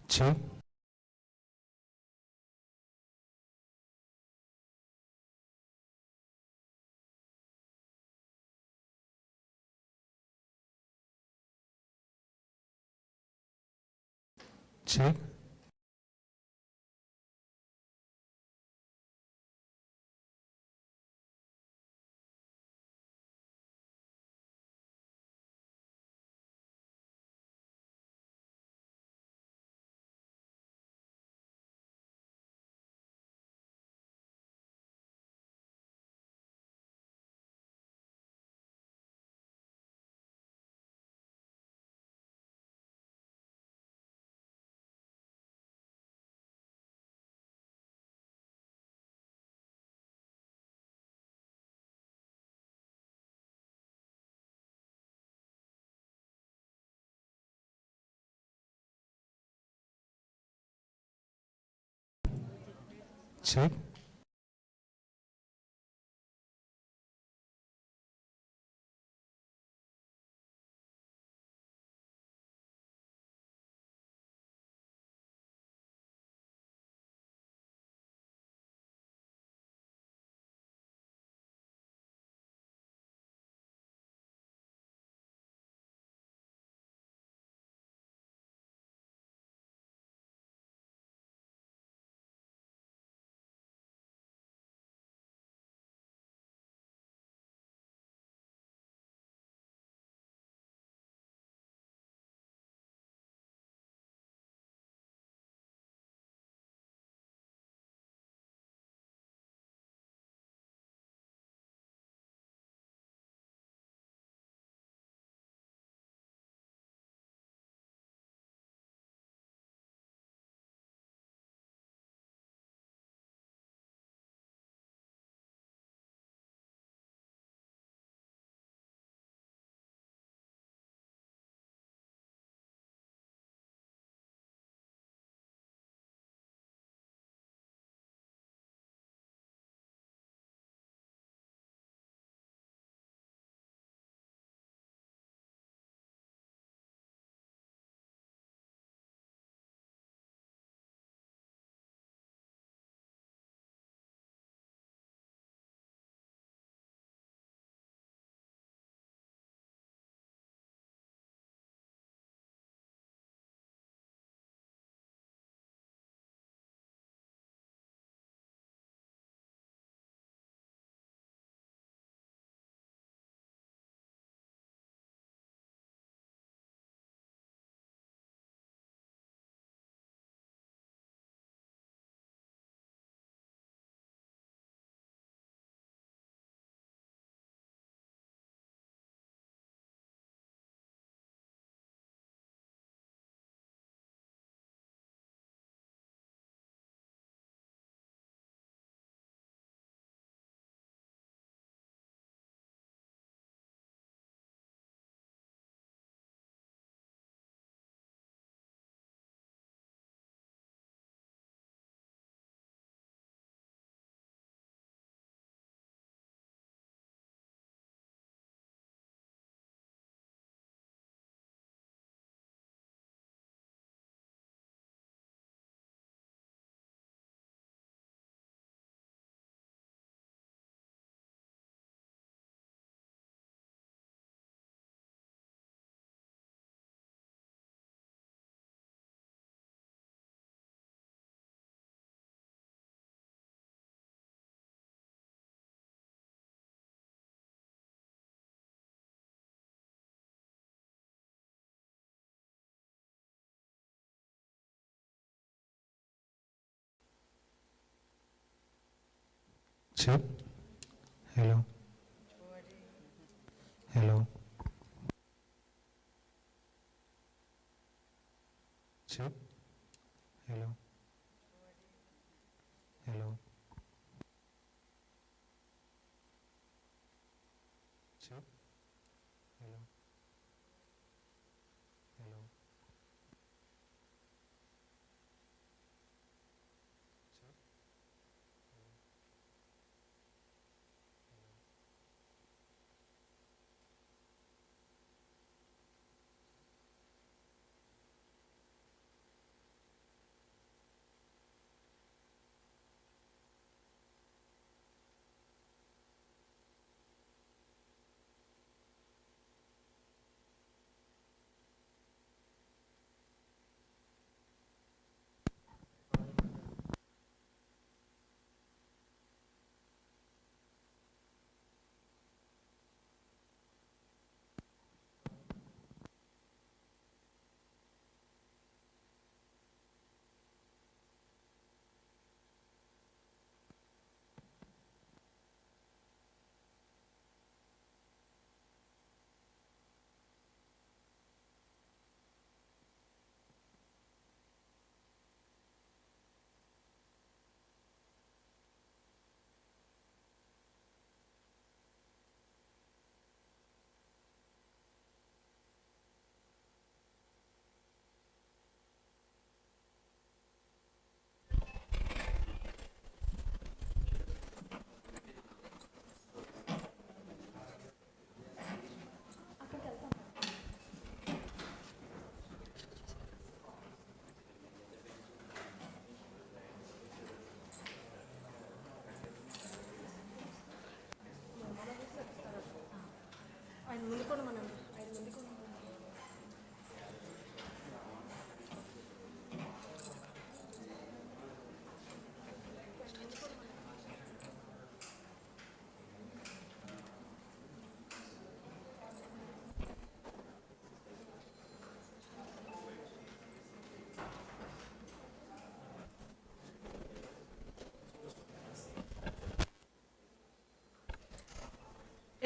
Check. Check. Check. Check. Hello. Hello. Check. Hello. Hello. Check. Hello. Hello. Check.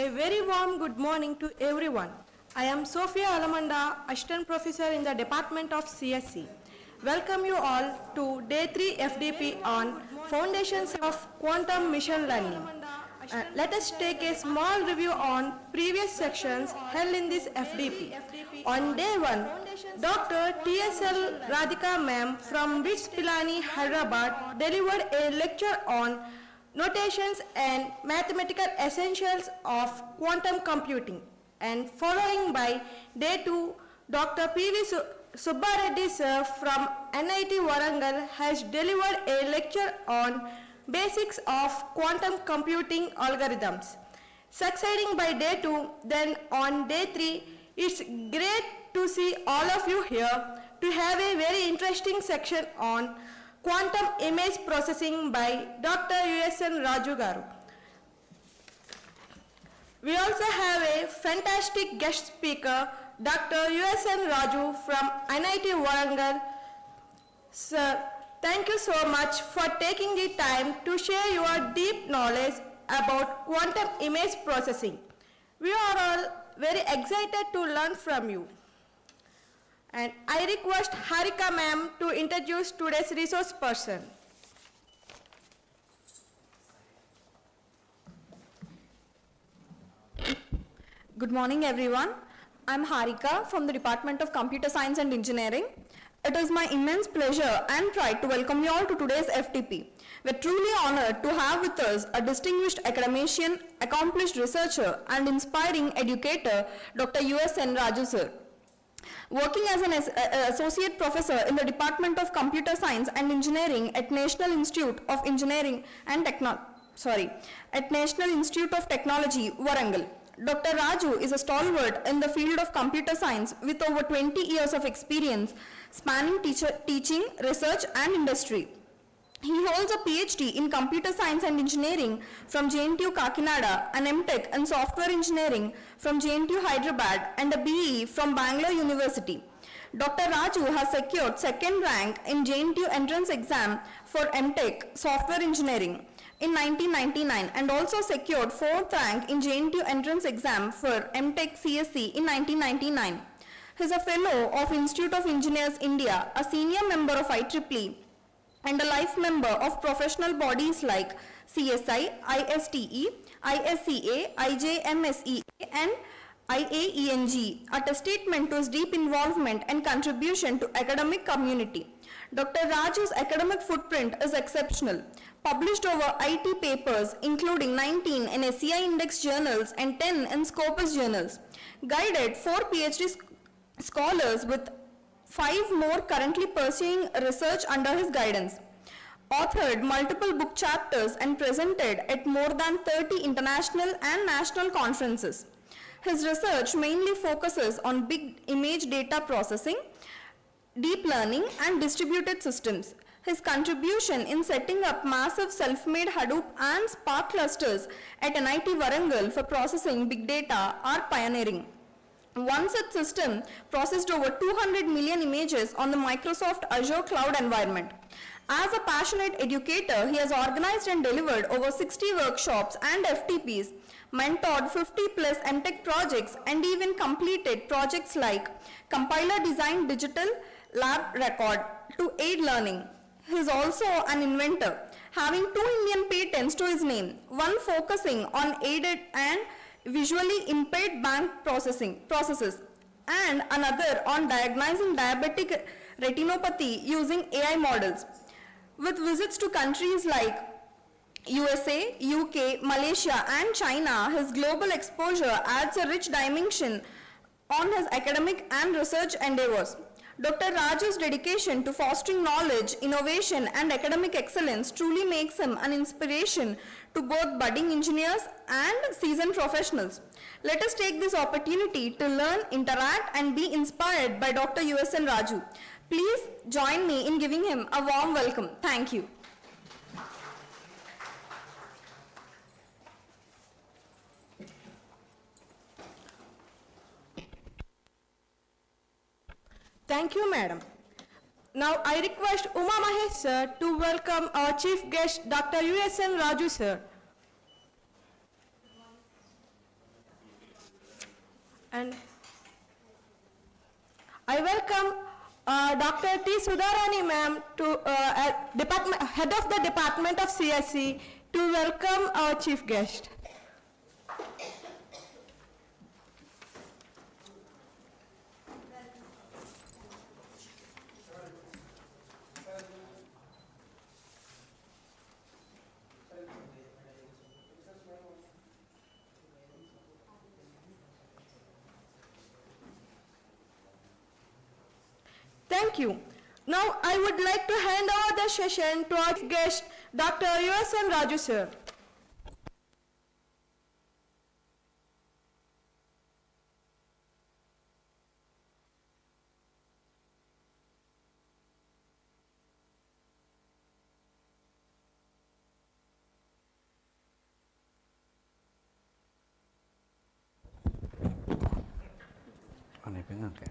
A very warm good morning to everyone. I am Sophia Alamanda, Assistant Professor in the Department of CSC. Welcome you all to Day 3 FDP on Foundations of Quantum Machine Learning. Let us take a small review on previous sections held in this FDP. On Day 1, Dr. T.S.L. Radhika ma'am from BITS Pilani, Hyderabad delivered a lecture on notations and mathematical essentials of quantum computing, and following by Day 2, Dr. P.V. Subbareddy sir from NIT Warangal has delivered a lecture on basics of quantum computing algorithms. Succeeding by Day 2, then on Day 3, it's great to see all of you here to have a very interesting section on quantum image processing by Dr. U.S.N.Raju garu. We also have a fantastic guest speaker, Dr. U.S.N.Raju from NIT Warangal. Sir, thank you so much for taking the time to share your deep knowledge about quantum image processing. We are all very excited to learn from you. And I request Harika ma'am to introduce today's resource person. Good morning everyone. I'm Harika from the Department of Computer Science and Engineering. It is my immense pleasure and pride to welcome you all to today's FTP. We're truly honored to have with us a distinguished academician, accomplished researcher and inspiring educator, Dr. U.S.N.Raju sir. Working as an associate professor in the Department of Computer Science and Engineering at National Institute of Engineering and at National Institute of Technology, Warangal. Dr. Raju is a stalwart in the field of computer science with over 20 years of experience spanning teaching, research and industry. He holds a PhD in Computer Science and Engineering from JNTU Kakinada, an MTech in Software Engineering from JNTU Hyderabad, and a BE from Bangalore University. Dr. Raju has secured second rank in JNTU entrance exam for MTech Software Engineering in 1999 and also secured fourth rank in JNTU entrance exam for MTech CSC in 1999. He is a fellow of Institute of Engineers India, a senior member of IEEE, and a life member of professional bodies like CSI, ISTE, ISCA, IJMSEA, and IAENG, a testament to his deep involvement and contribution to academic community. Dr. Raju's academic footprint is exceptional. Published over IT papers, including 19 in SCI Index journals and 10 in Scopus journals. Guided 4 PhD scholars with 5 more currently pursuing research under his guidance. Authored multiple book chapters and presented at more than 30 international and national conferences. His research mainly focuses on big image data processing, deep learning and distributed systems. His contribution in setting up massive self-made Hadoop and Spark clusters at NIT Warangal for processing big data are pioneering. One such system processed over 200 million images on the Microsoft Azure cloud environment. As a passionate educator, he has organized and delivered over 60 workshops and FTPs, mentored 50 plus MTech projects, and even completed projects like Compiler Design Digital Lab Record to aid learning. He is also an inventor, having 2 Indian patents to his name, one focusing on aided and visually impaired bank processes, and another on diagnosing diabetic retinopathy using AI models. With visits to countries like USA, UK, Malaysia, and China, his global exposure adds a rich dimension on his academic and research endeavors. Dr. Raju's dedication to fostering knowledge, innovation, and academic excellence truly makes him an inspiration to both budding engineers and seasoned professionals. Let us take this opportunity to learn, interact, and be inspired by Dr. U.S.N.Raju. Please join me in giving him a warm welcome. Thank you. Thank you, madam. Now I request Uma Mahesh sir to welcome our chief guest, Dr. U.S.N.Raju sir. And I welcome Dr. T. Sudharani ma'am to head of the Department of CSE to welcome our chief guest. Thank you. Now I would like to hand over the session to our guest, Dr. U.S.N.Raju sir. Okay.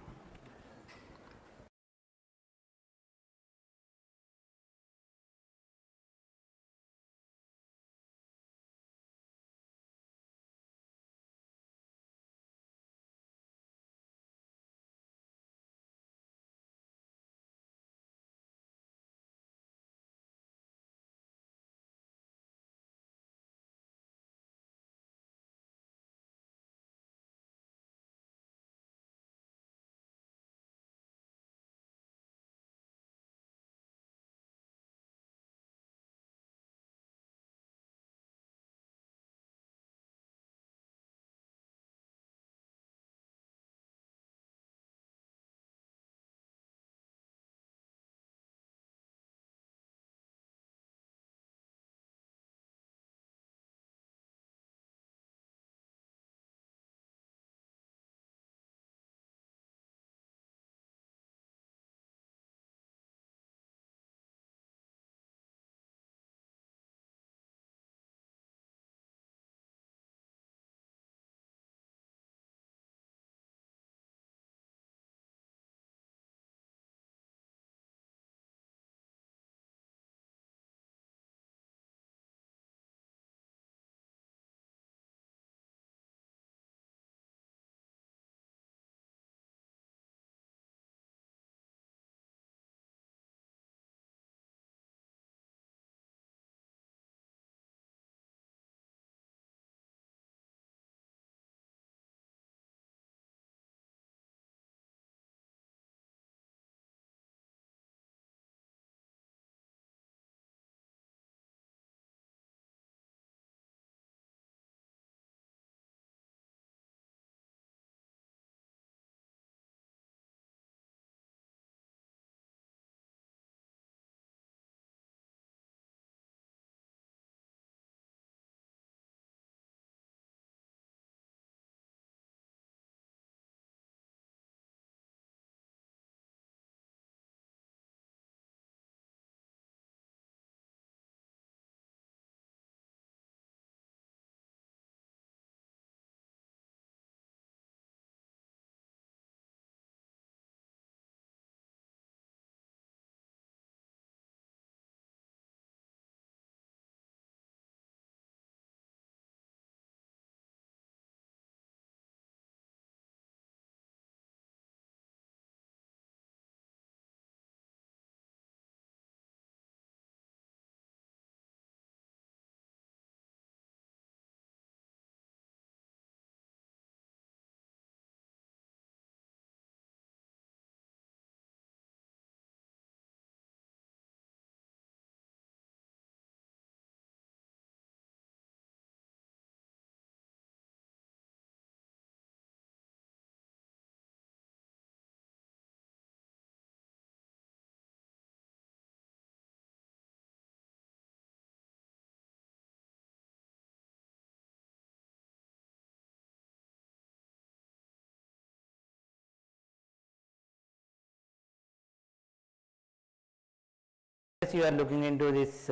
You are looking into this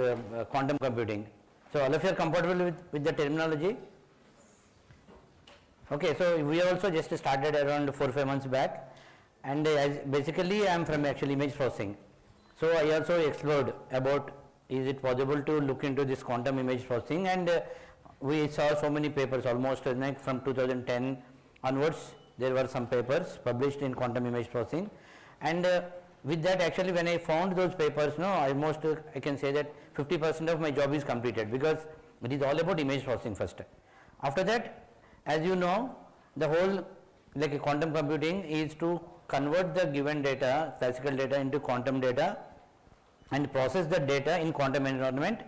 quantum computing. So all of you are comfortable with the terminology? Okay, so we also just started around 4-5 months back, and basically I am from actually image processing. So I also explored about is it possible to look into this quantum image processing, and we saw so many papers almost like from 2010 onwards there were some papers published in quantum image processing, and with that actually when I found those papers, no, almost I can say that 50% of my job is completed, because it is all about image processing first. After that, as you know, the whole like a quantum computing is to convert the given data, classical data, into quantum data and process the data in quantum environment,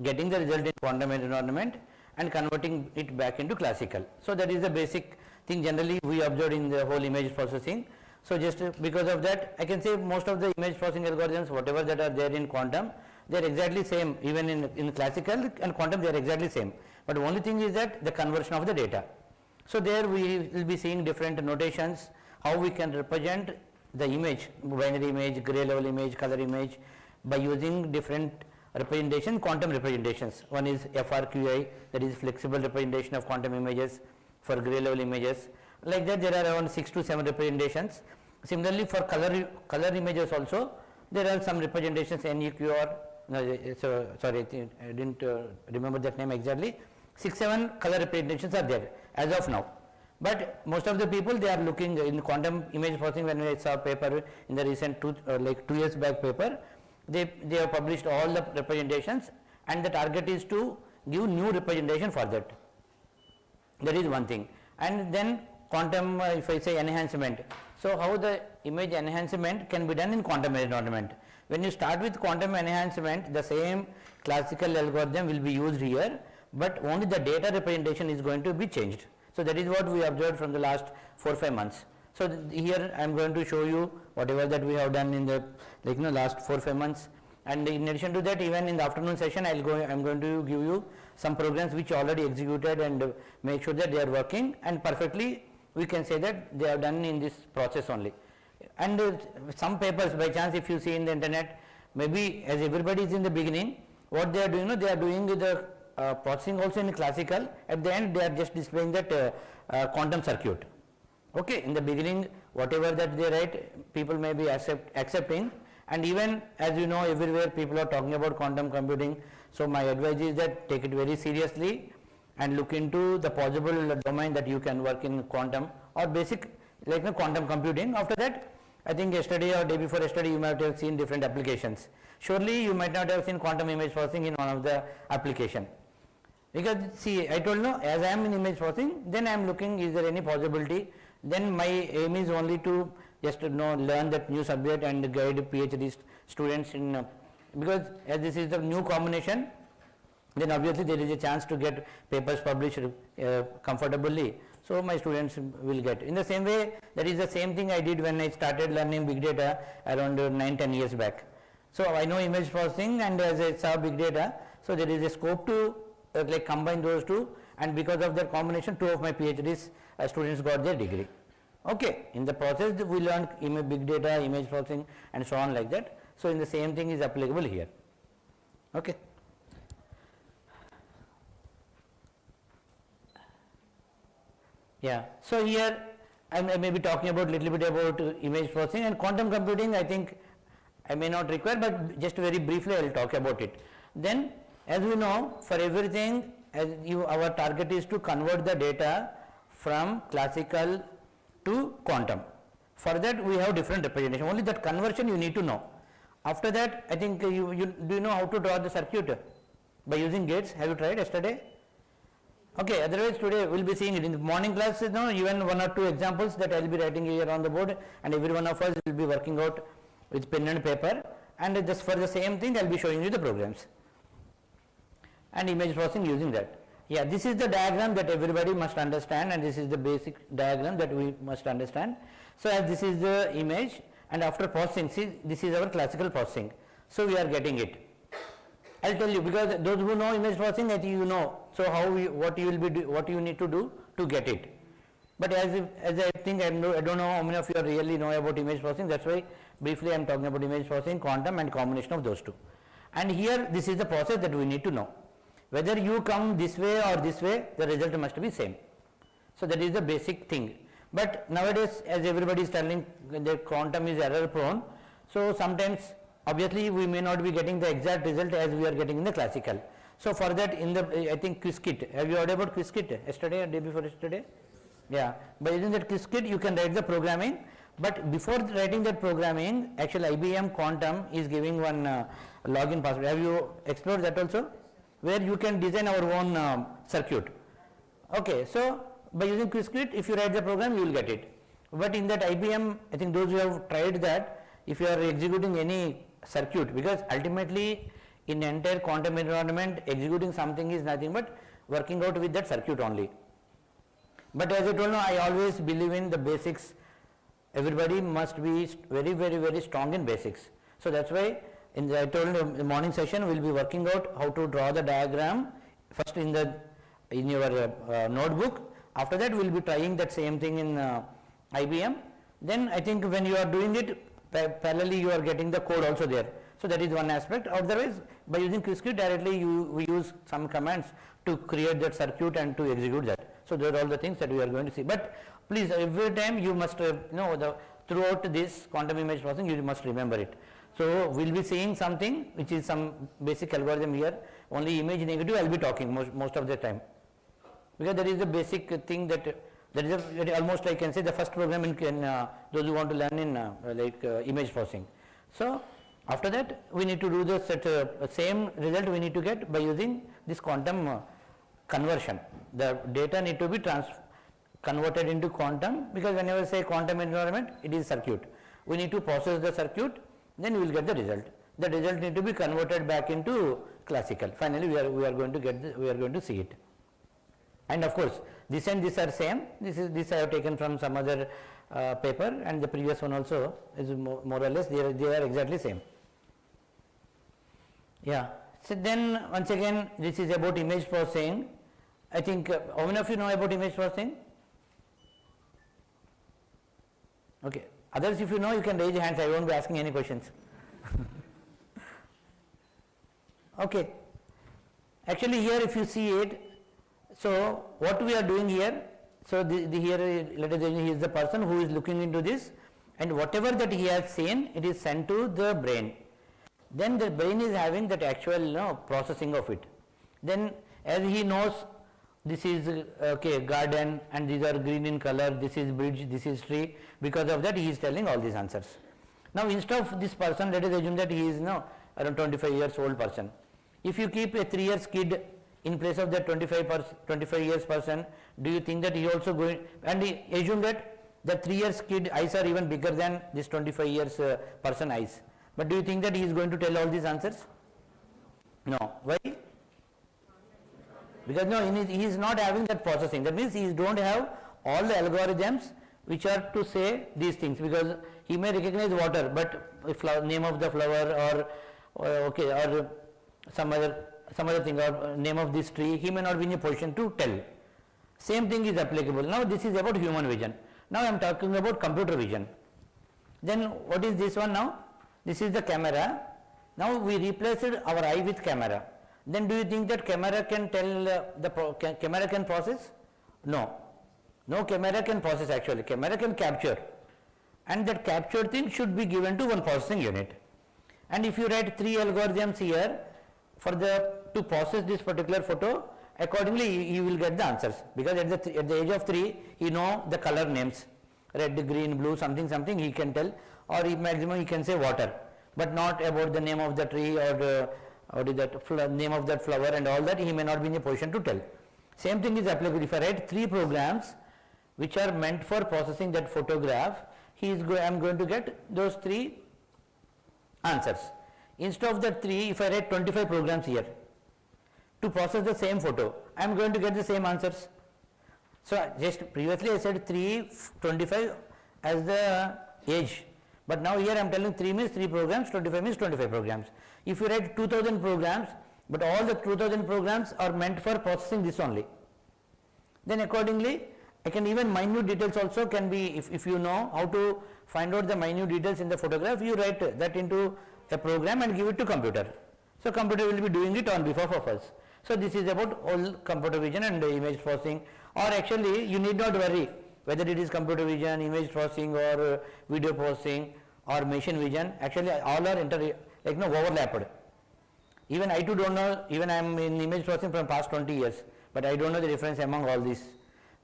getting the result in quantum environment and converting it back into classical. So that is the basic thing generally we observed in the whole image processing. So just because of that, I can say most of the image processing algorithms, whatever that are there in quantum, they are exactly same, even in classical and quantum they are exactly same, but the only thing is that the conversion of the data. So there we will be seeing different notations, how we can represent the image, binary image, gray level image, color image, by using different representation, quantum representations. One is FRQI, that is flexible representation of quantum images for gray level images. Like that there are around 6 to 7 representations. Similarly for color images also, there are some representations, NEQR, sorry, I didn't remember that name exactly. 6-7 color representations are there as of now. But most of the people, they are looking in quantum image processing. When I saw paper in the recent 2 years back paper, they have published all the representations, and the target is to give new representation for that. That is one thing. And then quantum, if I say enhancement, so how the image enhancement can be done in quantum environment. When you start with quantum enhancement, the same classical algorithm will be used here, but only the data representation is going to be changed. So that is what we observed from the last 4-5 months. So here I am going to show you whatever that we have done in the last 4-5 months. And in addition to that, even in the afternoon session, I am going to give you some programs which already executed and make sure that they are working, and perfectly we can say that they are done in this process only. And some papers, by chance, if you see in the internet, maybe as everybody is in the beginning, what they are doing, they are doing the processing also in classical. At the end, they are just displaying that quantum circuit. Okay, in the beginning, whatever that they write, people may be accepting, and even as you know, everywhere people are talking about quantum computing. So my advice is that take it very seriously and look into the possible domain that you can work in quantum or basic quantum computing. After that, I think yesterday or day before yesterday you might have seen different applications. Surely you might not have seen quantum image processing in one of the application. Because see, I told you, as I am in image processing, then I am looking, is there any possibility? Then my aim is only to just learn that new subject and guide PhD students in, because as this is the new combination, then obviously there is a chance to get papers published comfortably. So my students will get. In the same way, that is the same thing I did when I started learning big data around 9-10 years back. So I know image processing, and as I saw big data, so there is a scope to combine those two, and because of that combination, 2 of my PhDs students got their degree. Okay, in the process we learned big data, image processing, and so on like that. So in the same thing is applicable here. Okay. Yeah. So here I may be talking about little bit about image processing and quantum computing. I think I may not require, but just very briefly I will talk about it. Then, as we know, for everything, our target is to convert the data from classical to quantum. For that we have different representation. Only that conversion you need to know. After that, I think do you know how to draw the circuit by using gates? Have you tried yesterday? Okay, otherwise today we will be seeing it in the morning class. Even 1 or 2 examples that I will be writing here on the board, and every one of us will be working out with pen and paper, and just for the same thing I will be showing you the programs and image processing using that. Yeah, this is the diagram that everybody must understand, and this is the basic diagram that we must understand. So as this is the image, and after processing, see, this is our classical processing. So we are getting it. I will tell you, because those who know image processing, I think you know. So what you need to do to get it. But as I think I don't know how many of you really know about image processing. That's why briefly I am talking about image processing, quantum, and combination of those two. And here this is the process that we need to know. Whether you come this way or this way, the result must be same. So that is the basic thing. But nowadays, as everybody is telling, the quantum is error prone. So sometimes obviously we may not be getting the exact result as we are getting in the classical. So for that, in the I think quiz kit, have you heard about quiz kit yesterday or day before yesterday? Yeah, by using that Qiskit you can write the programming, but before writing that programming, actually IBM Quantum is giving one login password. Have you explored that also? Where you can design our own circuit. Okay, so by using Qiskit, if you write the program, you will get it. But in that IBM, I think those who have tried that, if you are executing any circuit, because ultimately in entire quantum environment, executing something is nothing but working out with that circuit only. But as I told you, I always believe in the basics. Everybody must be very strong in basics. So that's why I told you in the morning session we will be working out how to draw the diagram first in your notebook. After that we will be trying that same thing in IBM. Then I think when you are doing it parallelly, you are getting the code also there. So that is one aspect. Otherwise, by using Qiskit directly, we use some commands to create that circuit and to execute that. So those are all the things that we are going to see. But please, every time you must know throughout this quantum image processing, you must remember it. So we'll be seeing something which is some basic algorithm here. Only image negative I will be talking most of the time, because there is a basic thing that is almost I can say the first program in those who want to learn in image processing. So after that we need to do the same result we need to get by using this quantum conversion. The data need to be converted into quantum, because whenever I say quantum environment, it is circuit. We need to process the circuit, then we will get the result. The result need to be converted back into classical. Finally, we are going to see it. And of course, this and this are same. This I have taken from some other paper, and the previous one also is more or less they are exactly same. Yeah. So then once again, this is about image processing. I think how many of you know about image processing? Okay. Others, if you know, you can raise your hands. I won't be asking any questions. Okay. Actually, here if you see it, so what we are doing here, so here let us say he is the person who is looking into this, and whatever that he has seen, it is sent to the brain. Then the brain is having that actual processing of it. Then as he knows, this is garden, and these are green in color, this is bridge, this is tree, because of that he is telling all these answers. Now instead of this person, let us assume that he is around 25 years old person. If you keep a 3 years kid in place of that 25 years person, do you think that he also going, and assume that the 3 years kid eyes are even bigger than this 25 years person eyes, but do you think that he is going to tell all these answers? No. Why? Because he is not having that processing. That means he don't have all the algorithms which are to say these things, because he may recognize water, but name of the flower or some other thing, or name of this tree, he may not be in a position to tell. Same thing is applicable. Now this is about human vision. Now I am talking about computer vision. Then what is this one now? This is the camera. Now we replaced our eye with camera. Then do you think that camera can tell camera can process? No. No camera can process actually. Camera can capture. And that captured thing should be given to one processing unit. And if you write 3 algorithms here to process this particular photo, accordingly you will get the answers, because at the age of 3 he know the color names, red, green, blue, something he can tell, or maximum he can say water, but not about the name of the tree or name of that flower and all that he may not be in a position to tell. Same thing is applicable. If I write 3 programs which are meant for processing that photograph, I am going to get those 3 answers. Instead of that 3, if I write 25 programs here to process the same photo, I am going to get the same answers. So just previously I said 3, 25 as the age, but now here I am telling 3 means 3 programs, 25 means 25 programs. If you write 2000 programs, but all the 2000 programs are meant for processing this only, then accordingly I can even minute details also can be, if you know how to find out the minute details in the photograph, you write that into a program and give it to computer. So computer will be doing it on behalf of us. So this is about all computer vision and image processing, or actually you need not worry whether it is computer vision, image processing, or video processing, or machine vision. Actually all are overlapped. Even I too don't know, even I am in image processing from past 20 years, but I don't know the difference among all these.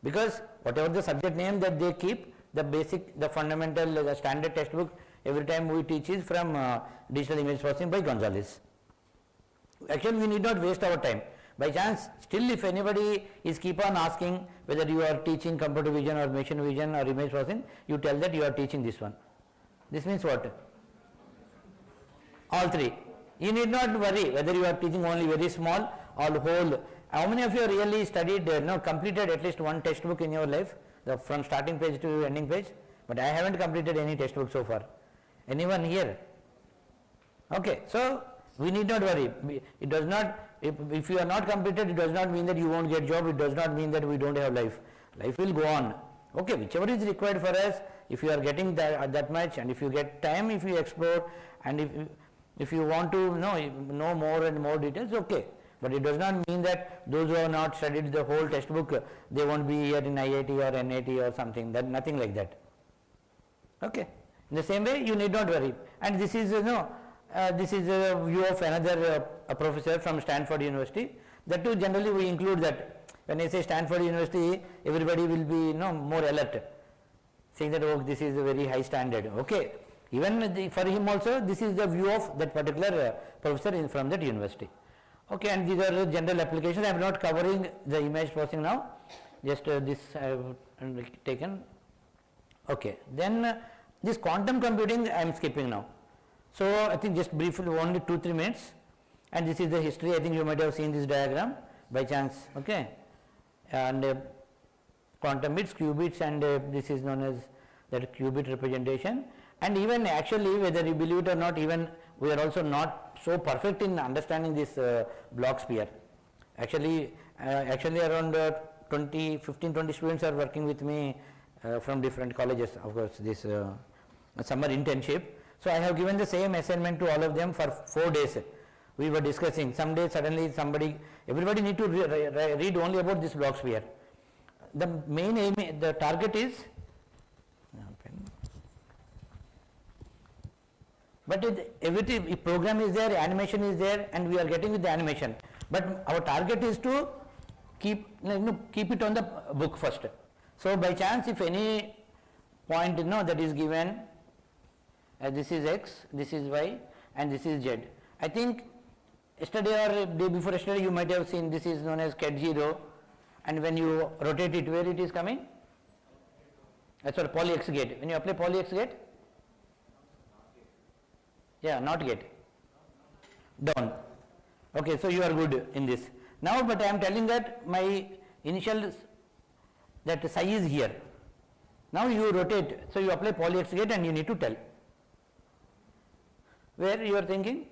because whatever the subject name that they keep, the basic, the fundamental, the standard textbook every time we teach is from digital image processing by Gonzalez. Actually, we need not waste our time. By chance, still if anybody is keep on asking whether you are teaching computer vision or machine vision or image processing, you tell that you are teaching this one. This means what? All three. You need not worry whether you are teaching only very small or whole. How many of you really studied, completed at least one textbook in your life, from starting page to ending page? But I haven't completed any textbook so far. Anyone here? Okay, so we need not worry. It does not, if you are not completed, it does not mean that you won't get job. It does not mean that we don't have life. Life will go on. Okay, whichever is required for us, if you are getting that much, and if you get time, if you explore, and if you want to know more and more details, okay. But it does not mean that those who have not studied the whole textbook, they won't be here in IIT or NIT or something. That nothing like that. Okay. In the same way, you need not worry. And this is this is a view of another professor from Stanford University. That too, generally we include that. When I say Stanford University, everybody will be more alert, saying that this is a very high standard. Okay. Even for him also, this is the view of that particular professor from that university. Okay, and these are the general applications. I am not covering the image processing now, just this I have taken. Okay, then this quantum computing I am skipping now. So I think just briefly, only 2-3 minutes, and this is the history. I think you might have seen this diagram by chance. Okay, and quantum bits, qubits, and this is known as that qubit representation. And even actually, whether you believe it or not, even we are also not so perfect in understanding this block sphere. Actually around 15-20 students are working with me from different colleges, of course, this summer internship. So I have given the same assignment to all of them for 4 days. We were discussing. Some day suddenly everybody need to read only about this block sphere. The main aim, the target is, but every program is there, animation is there, and we are getting with the animation. But our target is to keep it on the book first. So by chance, if any point that is given, this is x, this is y, and this is z. I think yesterday or day before yesterday you might have seen this is known as cat 0, and when you rotate it, where it is coming? That's what poly x gate. When you apply poly x gate, yeah, not gate, down. Okay, so you are good in this. Now, but I am telling that my initial that psi is here. Now you rotate, so you apply poly x gate and you need to tell. Where you are thinking?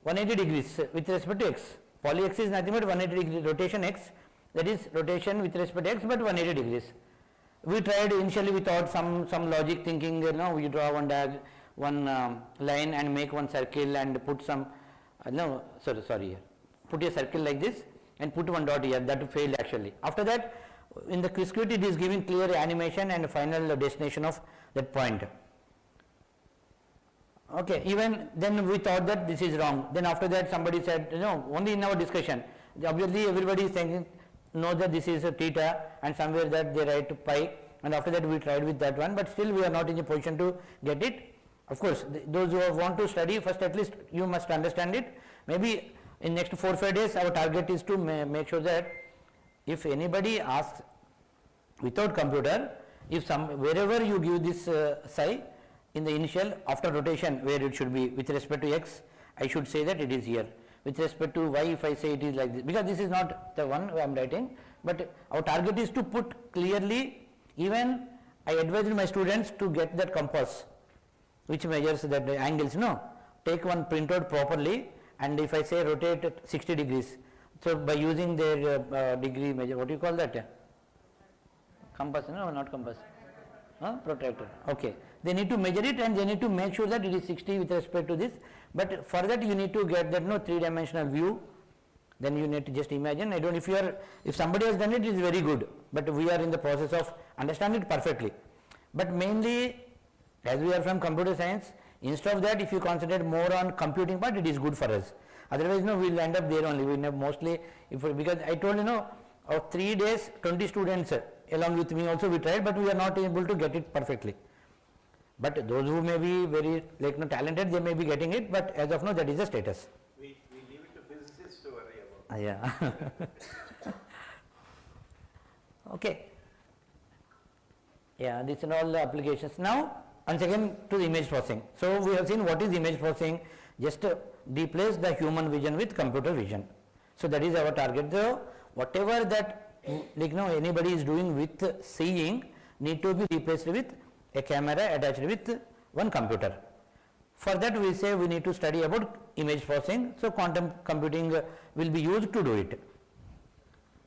180 degrees with respect to x. Poly x is nothing but 180 degree rotation x, that is rotation with respect to x, but 180 degrees. We tried initially without some logic thinking, we draw one line and make one circle and put some, put a circle like this and put one dot here. That failed actually. After that, in the Q-Squid it is giving clear animation and final destination of that point. Okay, even then we thought that this is wrong. Then after that somebody said, only in our discussion, obviously everybody is thinking, know that this is a theta, and somewhere that they write pi, and after that we tried with that one, but still we are not in a position to get it. Of course, those who want to study first, at least you must understand it. Maybe in next 4-5 days our target is to make sure that if anybody asks without computer, if wherever you give this psi in the initial, after rotation where it should be with respect to x, I should say that it is here. With respect to y, if I say it is like this, because this is not the one I am writing, but our target is to put clearly. Even I advise my students to get that compass which measures that the angles, take one printout properly, and if I say rotate 60 degrees, so by using their degree measure, what do you call that? Compass, no, not compass, protractor. Okay, they need to measure it and they need to make sure that it is 60 with respect to this, but for that you need to get that 3-dimensional view. Then you need to just imagine. I don't know if somebody has done it, it is very good, but we are in the process of understanding it perfectly. But mainly, as we are from computer science, instead of that, if you concentrate more on computing part, it is good for us. Otherwise, we will end up there only. We have mostly, because I told Of 3 days, 20 students along with me also we tried, but we are not able to get it perfectly. But those who may be very talented, they may be getting it, but as of now that is the status. We leave it to physicists to worry about. Yeah. Okay. Yeah, these are all the applications. Now, once again to the image processing. So, we have seen what is image processing, just replace the human vision with computer vision. So, that is our target. So, whatever that anybody is doing with seeing need to be replaced with a camera attached with one computer. For that we say we need to study about image processing. So, quantum computing will be used to do it.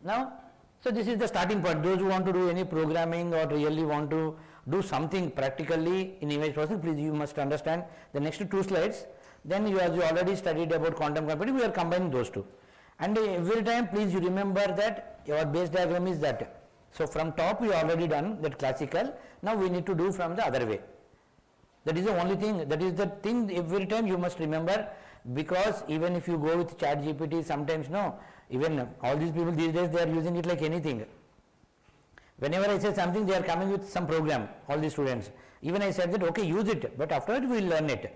Now, so this is the starting point. Those who want to do any programming or really want to do something practically in image processing, please you must understand the next 2 slides. Then you, as you already studied about quantum computing, we are combining those two. And every time please you remember that your base diagram is that. So, from top we already done that classical. Now, we need to do from the other way. That is the only thing, that is the thing every time you must remember, because even if you go with ChatGPT, sometimes even all these people these days they are using it like anything. Whenever I say something, they are coming with some program, all the students. Even I said that okay, use it, but after that we will learn it.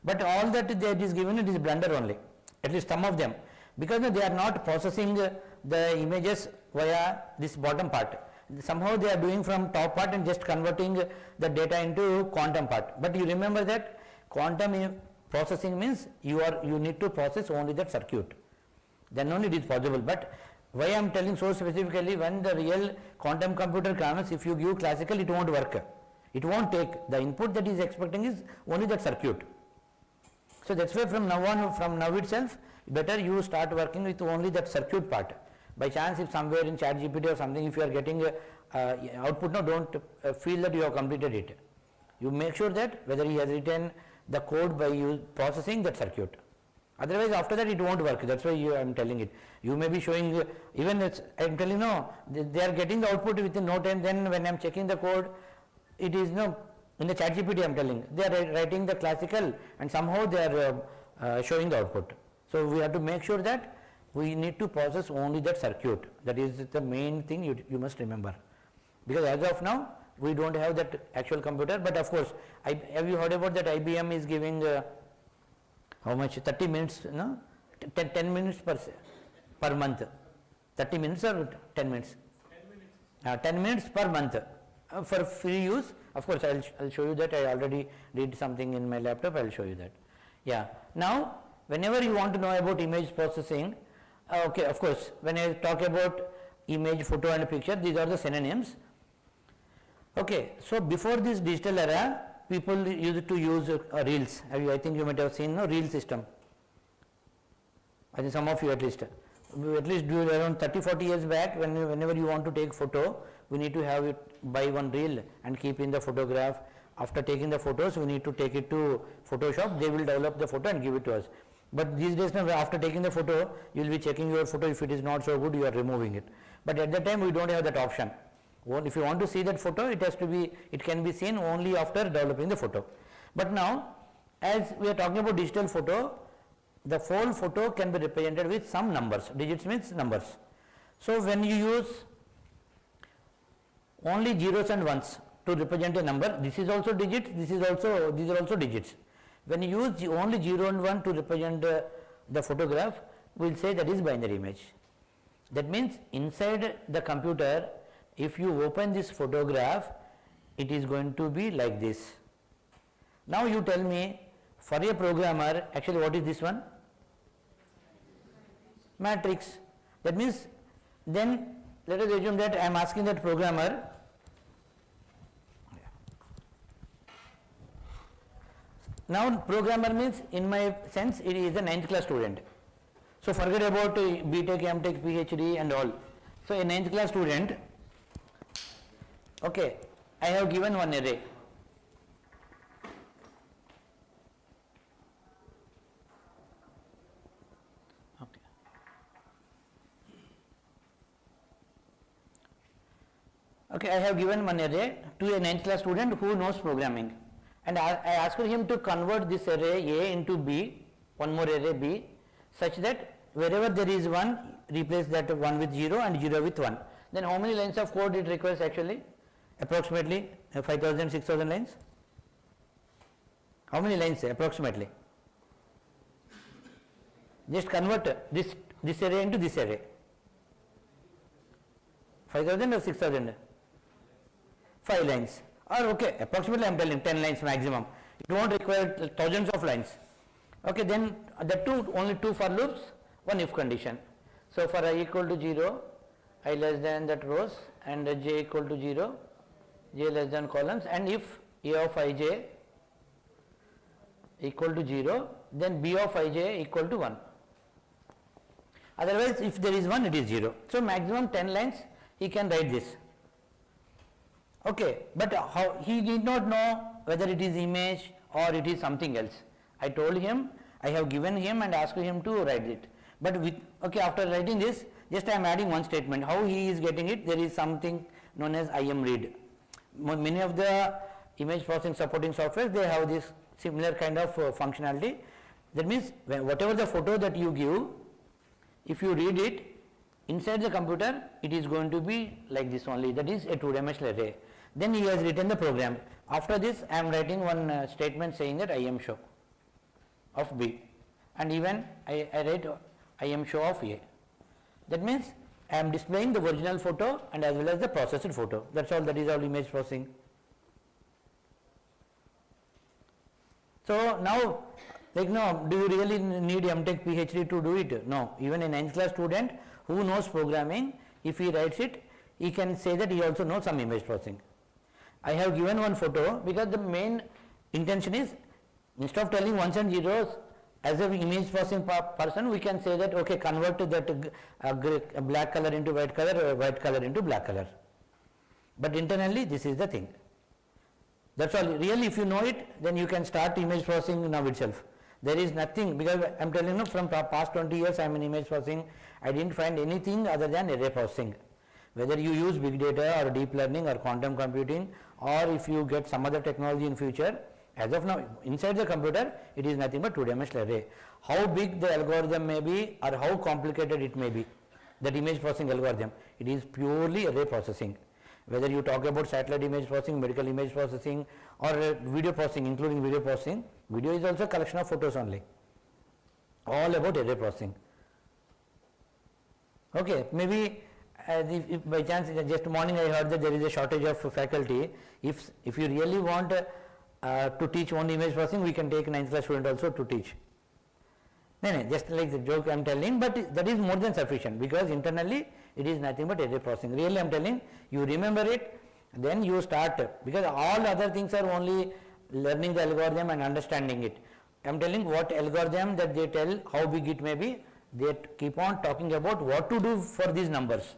But all that is given, it is blunder only, at least some of them, because they are not processing the images via this bottom part. Somehow they are doing from top part and just converting the data into quantum part. But you remember that quantum processing means you need to process only that circuit, then only it is possible. But why I am telling so specifically, when the real quantum computer comes, if you give classical, it won't work. It won't take the input that is expecting is only that circuit. So that's why from now on, from now itself, better you start working with only that circuit part. By chance, if somewhere in ChatGPT or something, if you are getting output, don't feel that you have completed it. You make sure that whether he has written the code by processing that circuit. Otherwise, after that it won't work. That's why I am telling it. You may be showing, even I am telling they are getting the output within no time. Then when I am checking the code, it is in the ChatGPT I am telling. They are writing the classical and somehow they are showing the output. So we have to make sure that we need to process only that circuit. That is the main thing you must remember, because as of now we don't have that actual computer. But of course, have you heard about that IBM is giving how much, 30 minutes, 10 minutes per month, 30 minutes or 10 minutes? 10 minutes per month for free use. Of course, I'll show you that. I already did something in my laptop. I'll show you that. Yeah. Now, whenever you want to know about image processing, okay, of course, when I talk about image, photo and picture, these are the synonyms. Okay, so before this digital era, people used to use reels. I think you might have seen reel system. I think some of you at least around 30-40 years back, whenever you want to take photo, we need to have it by one reel and keep in the photograph. After taking the photos, we need to take it to Photoshop. They will develop the photo and give it to us. But these days now, after taking the photo, you will be checking your photo. If it is not so good, you are removing it. But at that time, we don't have that option. If you want to see that photo, it can be seen only after developing the photo. But now, as we are talking about digital photo, the whole photo can be represented with some numbers. Digits means numbers. So when you use only zeros and ones to represent a number, this is also digits, these are also digits. When you use only 0 and 1 to represent the photograph, we will say that is binary image. That means inside the computer, if you open this photograph, it is going to be like this. Now you tell me, for a programmer, actually what is this one? Matrix. That means, then let us assume that I am asking that programmer, now programmer means in my sense it is a 9th class student. So forget about BTech, MTech, PhD and all. So a 9th class student, okay, I have given one array. Okay, I have given one array to a 9th class student who knows programming, and I asked him to convert this array A into B, one more array B, such that wherever there is 1, replace that 1 with 0 and 0 with 1. Then how many lines of code it requires actually? Approximately 5000, 6000 lines. How many lines approximately? Just convert this array into this array. 5000 or 6000? 5 lines. Or okay, approximately I am telling 10 lines maximum. It won't require thousands of lines. Okay, then the only 2 for loops, 1 if condition. So for I equal to 0, I less than that rows, and j equal to 0, j less than columns, and if a of ij equal to 0, then b of ij equal to 1. Otherwise, if there is 1, it is 0. So maximum 10 lines he can write this. Okay, but how he did not know whether it is image or it is something else. I told him, I have given him and asked him to write it. But with, okay, after writing this, just I am adding one statement. How he is getting it? There is something known as IM-read. Many of the image processing supporting software, they have this similar kind of functionality. That means whatever the photo that you give, if you read it inside the computer, it is going to be like this only. That is a 2-dimensional array. Then he has written the program. After this, I am writing one statement saying that I am show of B, and even I write I am show of A. That means I am displaying the original photo and as well as the processed photo. That's all. That is all image processing. So now, like no, do you really need MTech PhD to do it? No. Even a 9th class student who knows programming, if he writes it, he can say that he also knows some image processing. I have given one photo because the main intention is, instead of telling ones and zeros, as an image processing person, we can say that okay, convert that black color into white color or white color into black color. But internally, this is the thing. That's all. Really, if you know it, then you can start image processing now itself. There is nothing, because I am telling you from past 20 years I am in image processing. I didn't find anything other than array processing. Whether you use big data or deep learning or quantum computing, or if you get some other technology in future, as of now inside the computer it is nothing but 2-dimensional array. How big the algorithm may be or how complicated it may be, that image processing algorithm, it is purely array processing. Whether you talk about satellite image processing, medical image processing, or video processing, including video processing, video is also a collection of photos only. All about array processing. Okay, maybe if by chance just morning I heard that there is a shortage of faculty. If you really want to teach only image processing, we can take 9th class student also to teach. No, just like the joke I am telling, but that is more than sufficient, because internally it is nothing but array processing. Really I am telling, you remember it, then you start, because all other things are only learning the algorithm and understanding it. I am telling what algorithm that they tell, how big it may be, they keep on talking about what to do for these numbers.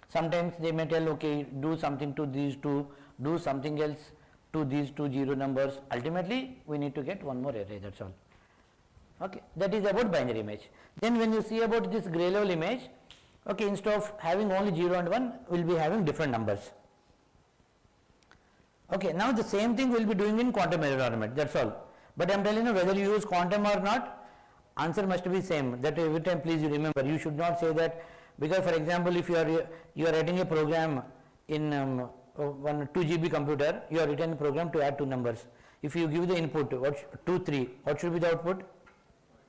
Sometimes they may tell, okay, do something to these two, do something else to these 2 zero numbers. Ultimately, we need to get one more array, that's all. Okay, that is about binary image. Then when you see about this gray level image, okay, instead of having only 0 and 1, we will be having different numbers. Okay, now the same thing we will be doing in quantum environment, that's all. But I am telling you, whether you use quantum or not, answer must be same. That every time please you remember, you should not say that, because for example, if you are writing a program in one 2 GB computer, you are written a program to add 2 numbers. If you give the input 2, 3, what should be the output?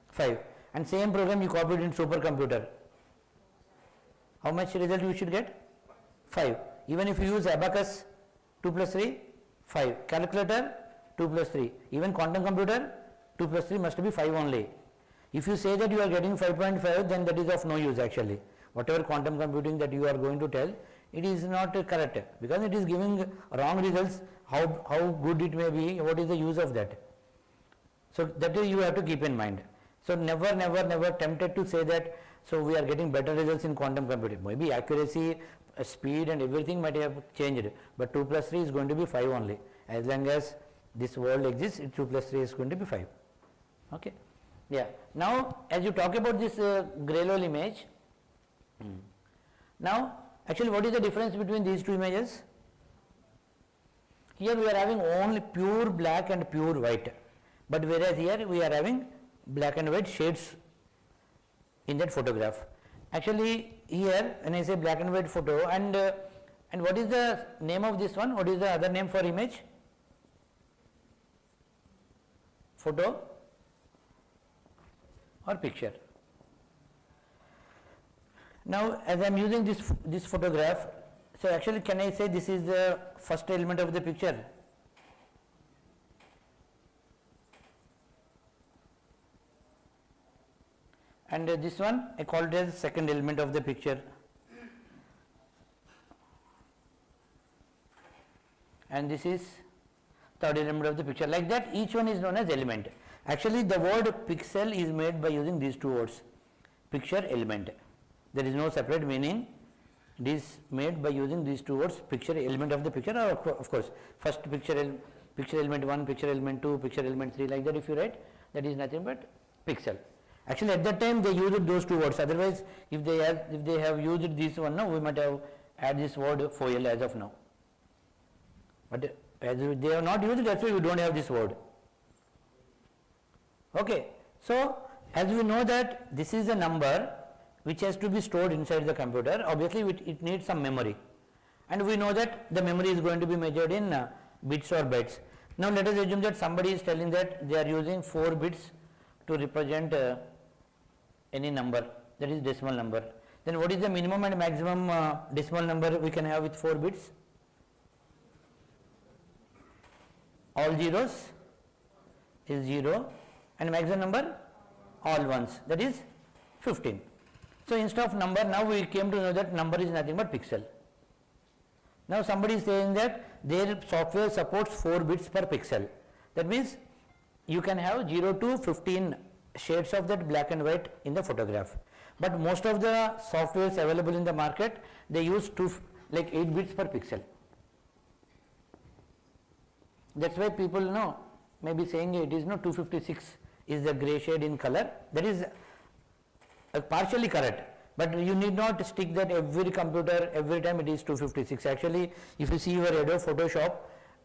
5. And same program you copied in supercomputer, how much result you should get? 5. Even if you use abacus, 2 plus 3, 5. Calculator, 2 plus 3. Even quantum computer, 2 plus 3 must be 5 only. If you say that you are getting 5.5, then that is of no use actually. Whatever quantum computing that you are going to tell, it is not correct, because it is giving wrong results. How good it may be, what is the use of that? So that is you have to keep in mind. So never tempted to say that, so we are getting better results in quantum computing. Maybe accuracy, speed and everything might have changed, but 2 plus 3 is going to be 5 only. As long as this world exists, 2 plus 3 is going to be 5. Okay. Yeah. Now, as you talk about this gray level image, now actually what is the difference between these 2 images? Here we are having only pure black and pure white, but whereas here we are having black and white shades in that photograph. Actually here when I say black and white photo, and what is the name of this one? What is the other name for image? Photo or picture? Now as I am using this photograph, so actually can I say this is the first element of the picture? And this one I call it as second element of the picture, and this is third element of the picture. Like that each one is known as element. Actually the word pixel is made by using these two words, picture, element. There is no separate meaning. It is made by using these two words, picture, element of the picture, or of course first picture element 1, picture element 2, picture element 3, like that if you write, that is nothing but pixel. Actually at that time they used those two words, otherwise if they have used this one, no, we might have add this word foil as of now. But as they have not used it, that's why we don't have this word. Okay. So as we know that this is a number which has to be stored inside the computer, obviously it needs some memory, and we know that the memory is going to be measured in bits or bytes. Now let us assume that somebody is telling that they are using 4 bits to represent any number, that is decimal number. Then what is the minimum and maximum decimal number we can have with 4 bits? All zeros is 0 and maximum number all ones, that is 15. So instead of number, now we came to know that number is nothing but pixel. Now somebody is saying that their software supports 4 bits per pixel. That means you can have 0 to 15 shades of that black and white in the photograph. But most of the softwares available in the market, they use 8 bits per pixel. That's why people know, maybe saying it is 256 is the grey shade in color. That is partially correct, but you need not stick that every computer every time it is 256. Actually if you see your Adobe Photoshop,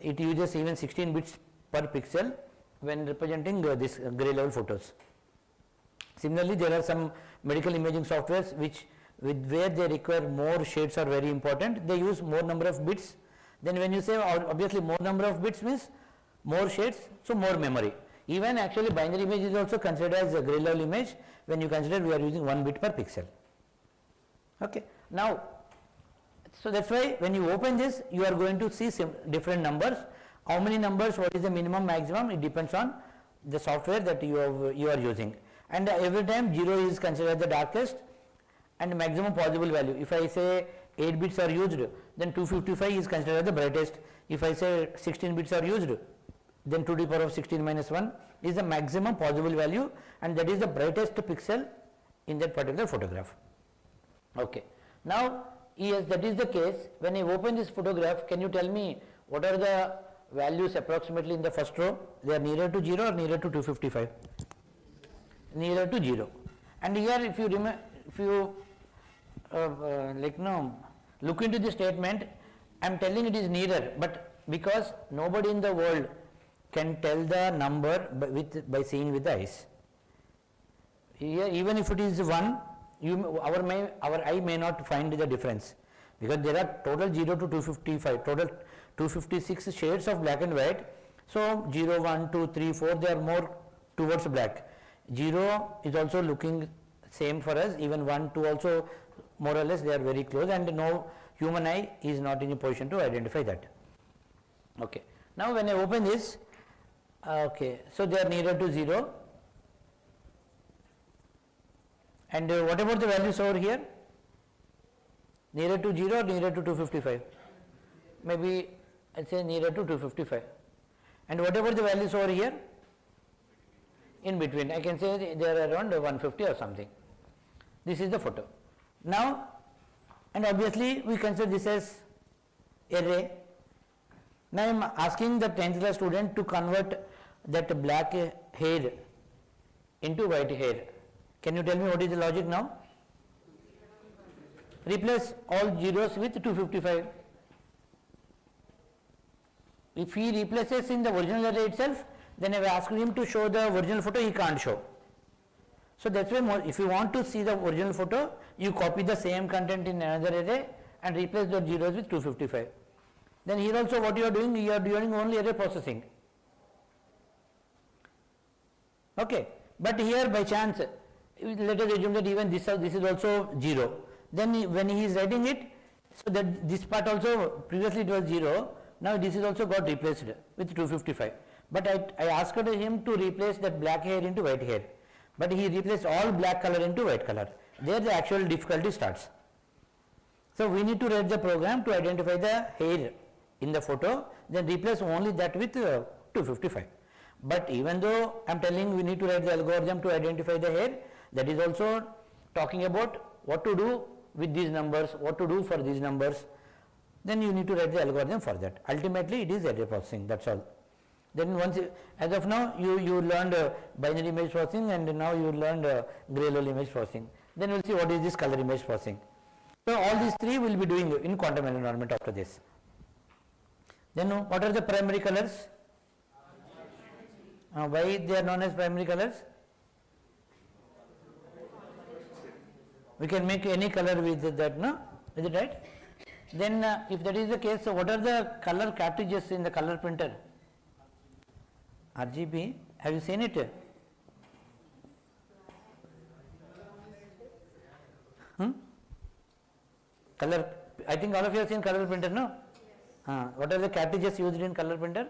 it uses even 16 bits per pixel when representing this grey level photos. Similarly there are some medical imaging softwares where they require more shades are very important, they use more number of bits. Then when you say obviously more number of bits means more shades, so more memory. Even actually binary image is also considered as a grey level image when you consider we are using 1 bit per pixel. Okay. Now, so that's why when you open this, you are going to see different numbers. How many numbers, what is the minimum, maximum, it depends on the software that you are using. And every time 0 is considered the darkest and maximum possible value. If I say 8 bits are used, then 255 is considered the brightest. If I say 16 bits are used, then 2 to the power of 16 minus 1 is the maximum possible value, and that is the brightest pixel in that particular photograph. Okay. Now, yes, that is the case. When I open this photograph, can you tell me what are the values approximately in the first row? They are nearer to 0 or nearer to 255? Nearer to 0. And here if you look into the statement, I am telling it is nearer, but because nobody in the world can tell the number by seeing with the eyes. Here, even if it is 1, our eye may not find the difference, because there are total 0 to 255, total 256 shades of black and white. So 0, 1, 2, 3, 4, they are more towards black. 0 is also looking same for us, even 1, 2 also more or less they are very close, and no human eye is not in a position to identify that. Okay. Now when I open this, okay, so they are nearer to 0. And what about the values over here? Nearer to 0 or nearer to 255? Maybe I say nearer to 255. And what about the values over here? In between, I can say they are around 150 or something. This is the photo. Now, and obviously we consider this as array. Now I am asking the 10th class student to convert that black hair into white hair. Can you tell me what is the logic now? Replace all zeros with 255. If he replaces in the original array itself, then if I ask him to show the original photo, he can't show. So that's why if you want to see the original photo, you copy the same content in another array and replace those zeros with 255. Then here also what you are doing only array processing. Okay, but here by chance, let us assume that even this is also 0. Then when he is writing it, so that this part also previously it was 0, now this is also got replaced with 255. But I asked him to replace that black hair into white hair, but he replaced all black color into white color. There the actual difficulty starts. So we need to write the program to identify the hair in the photo, then replace only that with 255. But even though I am telling we need to write the algorithm to identify the hair, that is also talking about what to do with these numbers, what to do for these numbers, then you need to write the algorithm for that. Ultimately it is array processing, that's all. Then once as of now you learned binary image processing, and now you learned Grayscale image processing. Then we will see what is this color image processing. So all these three we will be doing in quantum environment after this. Then what are the primary colors? Why they are known as primary colors? We can make any color with that, no? Is it right? Then if that is the case, so what are the color cartridges in the color printer? RGB, have you seen it? Color, I think all of you have seen color printer, no? What are the cartridges used in color printer?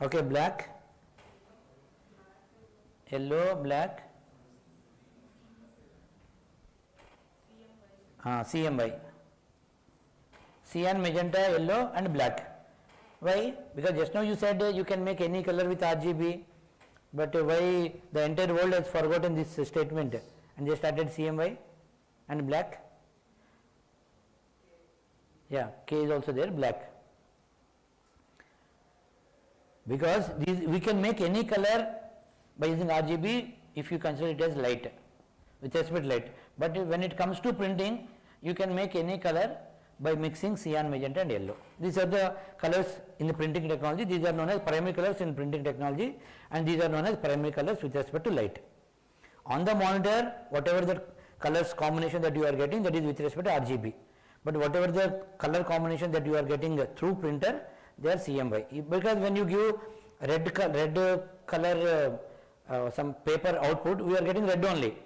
Okay, black, yellow, black, CMY, cyan, magenta, yellow and black. Why? Because just now you said you can make any color with RGB, but why the entire world has forgotten this statement and they started CMY and black? Yeah, K is also there, black. Because we can make any color by using RGB if you consider it as light, with respect to light. But when it comes to printing, you can make any color by mixing cyan, magenta and yellow. These are the colors in the printing technology. These are known as primary colors in printing technology, and these are known as primary colors with respect to light. On the monitor, whatever the colors combination that you are getting, that is with respect to RGB. But whatever the color combination that you are getting through printer, they are CMY. Because when you give red color some paper output, we are getting red only,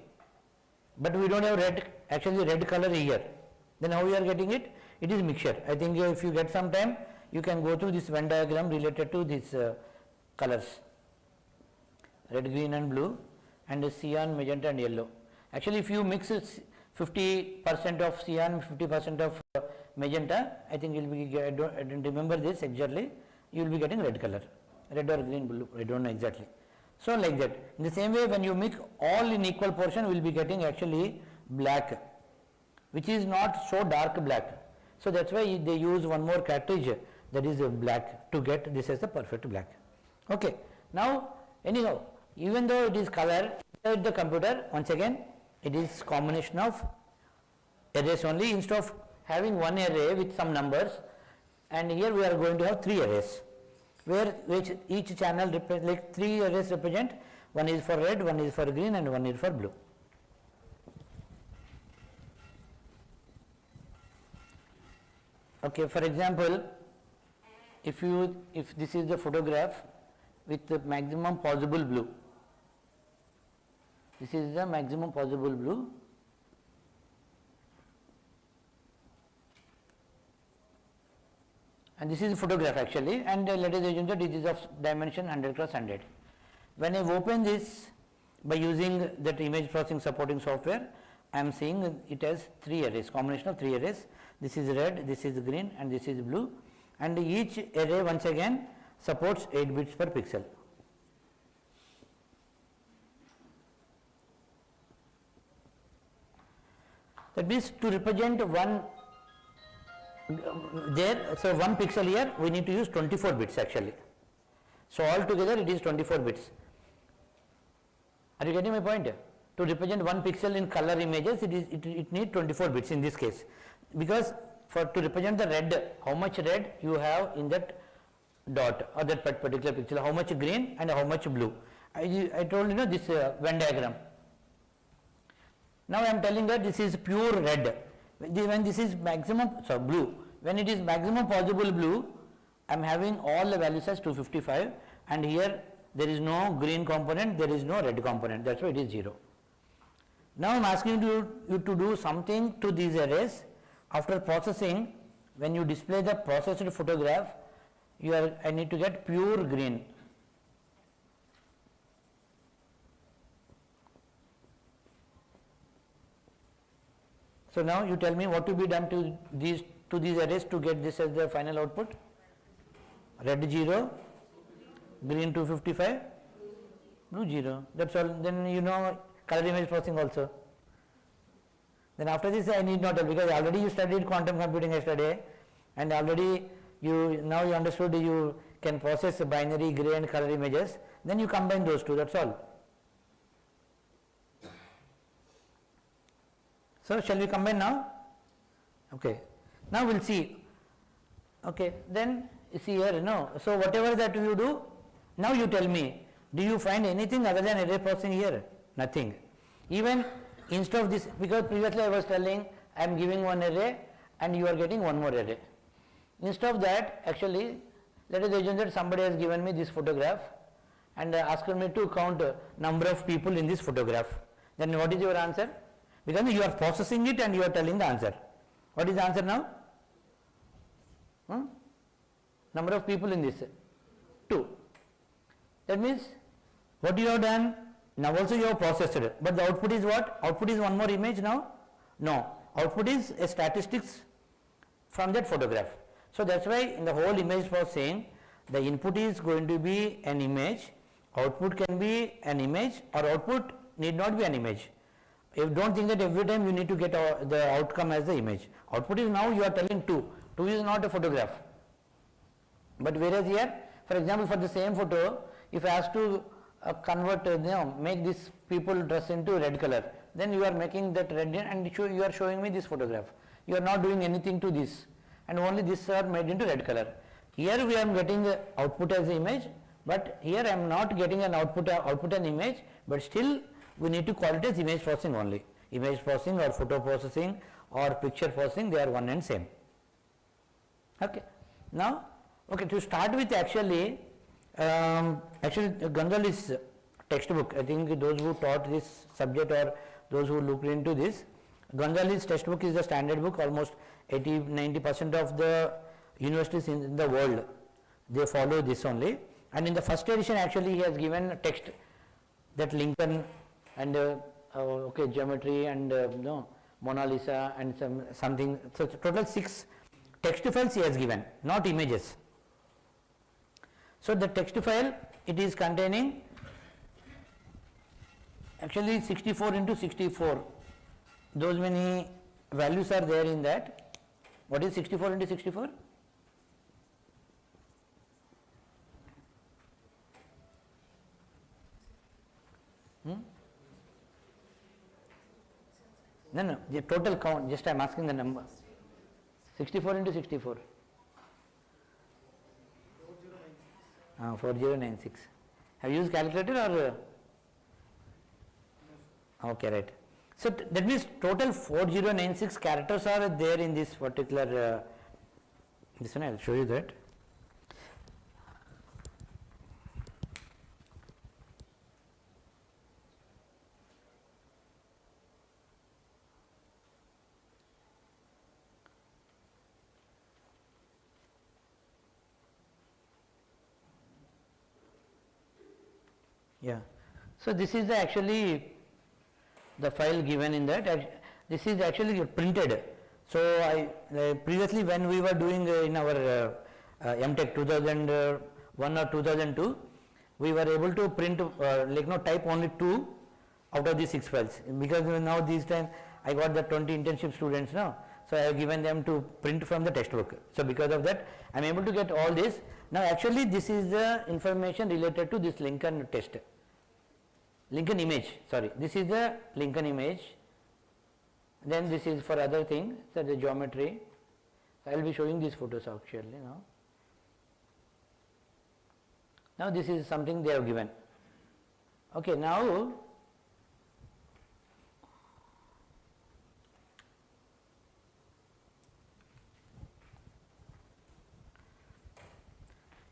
but we don't have red color here. Then how we are getting it? It is mixture. I think if you get some time, you can go through this Venn diagram related to these colors, red, green and blue, and cyan, magenta and yellow. Actually, if you mix 50% of cyan, 50% of magenta, I think you will be, I don't remember this exactly, you will be getting red color, red or green, blue, I don't know exactly. So like that. In the same way, when you mix all in equal portion, we will be getting actually black, which is not so dark black. So that's why they use one more cartridge, that is black, to get this as the perfect black. Okay. Now anyhow, even though it is color inside the computer, once again it is combination of arrays only. Instead of having one array with some numbers, and here we are going to have three arrays, which each channel like three arrays represent, one is for red, one is for green and one is for blue. Okay, for example, if this is the photograph with the maximum possible blue, this is the maximum possible blue, and this is a photograph actually, and let us assume that it is of dimension 100 cross 100. When I open this by using that image processing supporting software, I am seeing it as three arrays, combination of three arrays. This is red, this is green and this is blue, and each array once again supports 8 bits per pixel. That means to represent one so one pixel here we need to use 24 bits actually. So altogether it is 24 bits. Are you getting my point? To represent one pixel in color images, it needs 24 bits in this case, because to represent the red, how much red you have in that dot or that particular pixel, how much green and how much blue, I told this Venn diagram. Now I am telling that this is pure red. When this is maximum, blue, when it is maximum possible blue, I am having all the values as 255, and here there is no green component, there is no red component, that's why it is 0. Now I am asking you to do something to these arrays. After processing, when you display the processed photograph, I need to get pure green. So now you tell me what to be done to these arrays to get this as the final output. Red 0, green 255, blue 0. That's all. Then color image processing also. Then after this I need not tell, because already you studied quantum computing yesterday, and already now you understood you can process binary, gray and color images. Then you combine those two. That's all. So shall we combine now? Okay. Now we'll see. Okay. Then you see here, so whatever that you do, now you tell me, do you find anything other than array processing here? Nothing. Even instead of this, because previously I was telling I am giving one array and you are getting one more array. Instead of that, actually, let us assume that somebody has given me this photograph and asked me to count number of people in this photograph. Then what is your answer? Because you are processing it and you are telling the answer. What is the answer now? Number of people in this? 2. That means what you have done, now also you have processed it, but the output is what? Output is one more image now? No. Output is a statistics from that photograph. So that's why in the whole image processing, the input is going to be an image, output can be an image, or output need not be an image. You don't think that every time you need to get the outcome as the image. Output is now you are telling 2. 2 is not a photograph. But whereas here, for example, for the same photo, if I ask to convert, make this people dress into red color, then you are making that red and you are showing me this photograph. You are not doing anything to this, and only this are made into red color. Here we are getting the output as the image, but here I am not getting an output and image, but still we need to call it as image processing only. Image processing or photo processing or picture processing, they are one and same. Okay. Now, to start with, actually Gonzalez's textbook, I think those who taught this subject or those who looked into this, Gonzalez's textbook is the standard book. Almost 80-90% of the universities in the world, they follow this only. And in the first edition, actually he has given a text that Lincoln and geometry and Mona Lisa and something. So total 6 text files he has given, not images. So the text file, it is containing actually 64 into 64. Those many values are there in that. What is 64 into 64? No, the total count, just I am asking the number. 64 into 64. 4096. Have you used calculator or? Okay, right. So that means total 4096 characters are there in this particular, this one I will show you that. Yeah. So this is actually the file given in that. This is actually printed. So previously when we were doing in our MTech 2001 or 2002, we were able to print type only 2 out of these 6 files, because now this time I got the 20 internship students now, so I have given them to print from the textbook. So because of that I am able to get all this. Now actually this is the information related to this Lincoln test. Lincoln image, sorry, this is the Lincoln image, then this is for other things, so the geometry. I will be showing these photos actually now. Now this is something they have given. Okay, now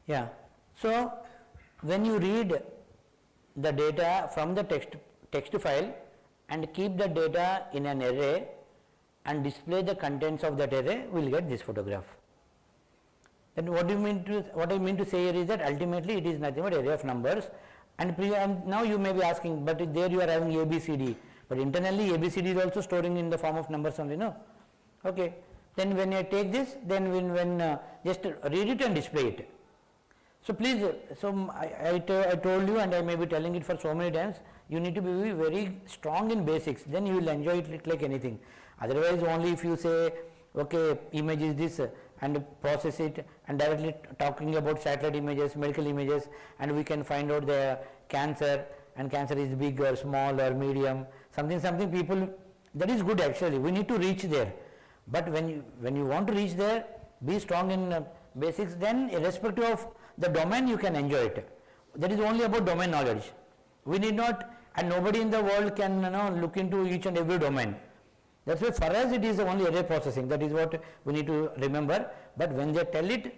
yeah, so when you read the data from the text file and keep the data in an array and display the contents of that array, we will get this photograph. Then what I mean to say here is that ultimately it is nothing but array of numbers, and now you may be asking, but there you are having ABCD, but internally ABCD is also storing in the form of numbers only, no? Okay. Then when I take this, then when just read it and display it. So please, I told you, and I may be telling it for so many times, you need to be very strong in basics, then you will enjoy it like anything. Otherwise, only if you say, okay, image is this, and process it, and directly talking about satellite images, medical images, and we can find out the cancer, and cancer is big or small or medium, something people, that is good actually, we need to reach there. But when you want to reach there, be strong in basics, then irrespective of the domain you can enjoy it. That is only about domain knowledge. We need not, and nobody in the world can look into each and every domain. That's why for us it is only array processing, that is what we need to remember. But when they tell it,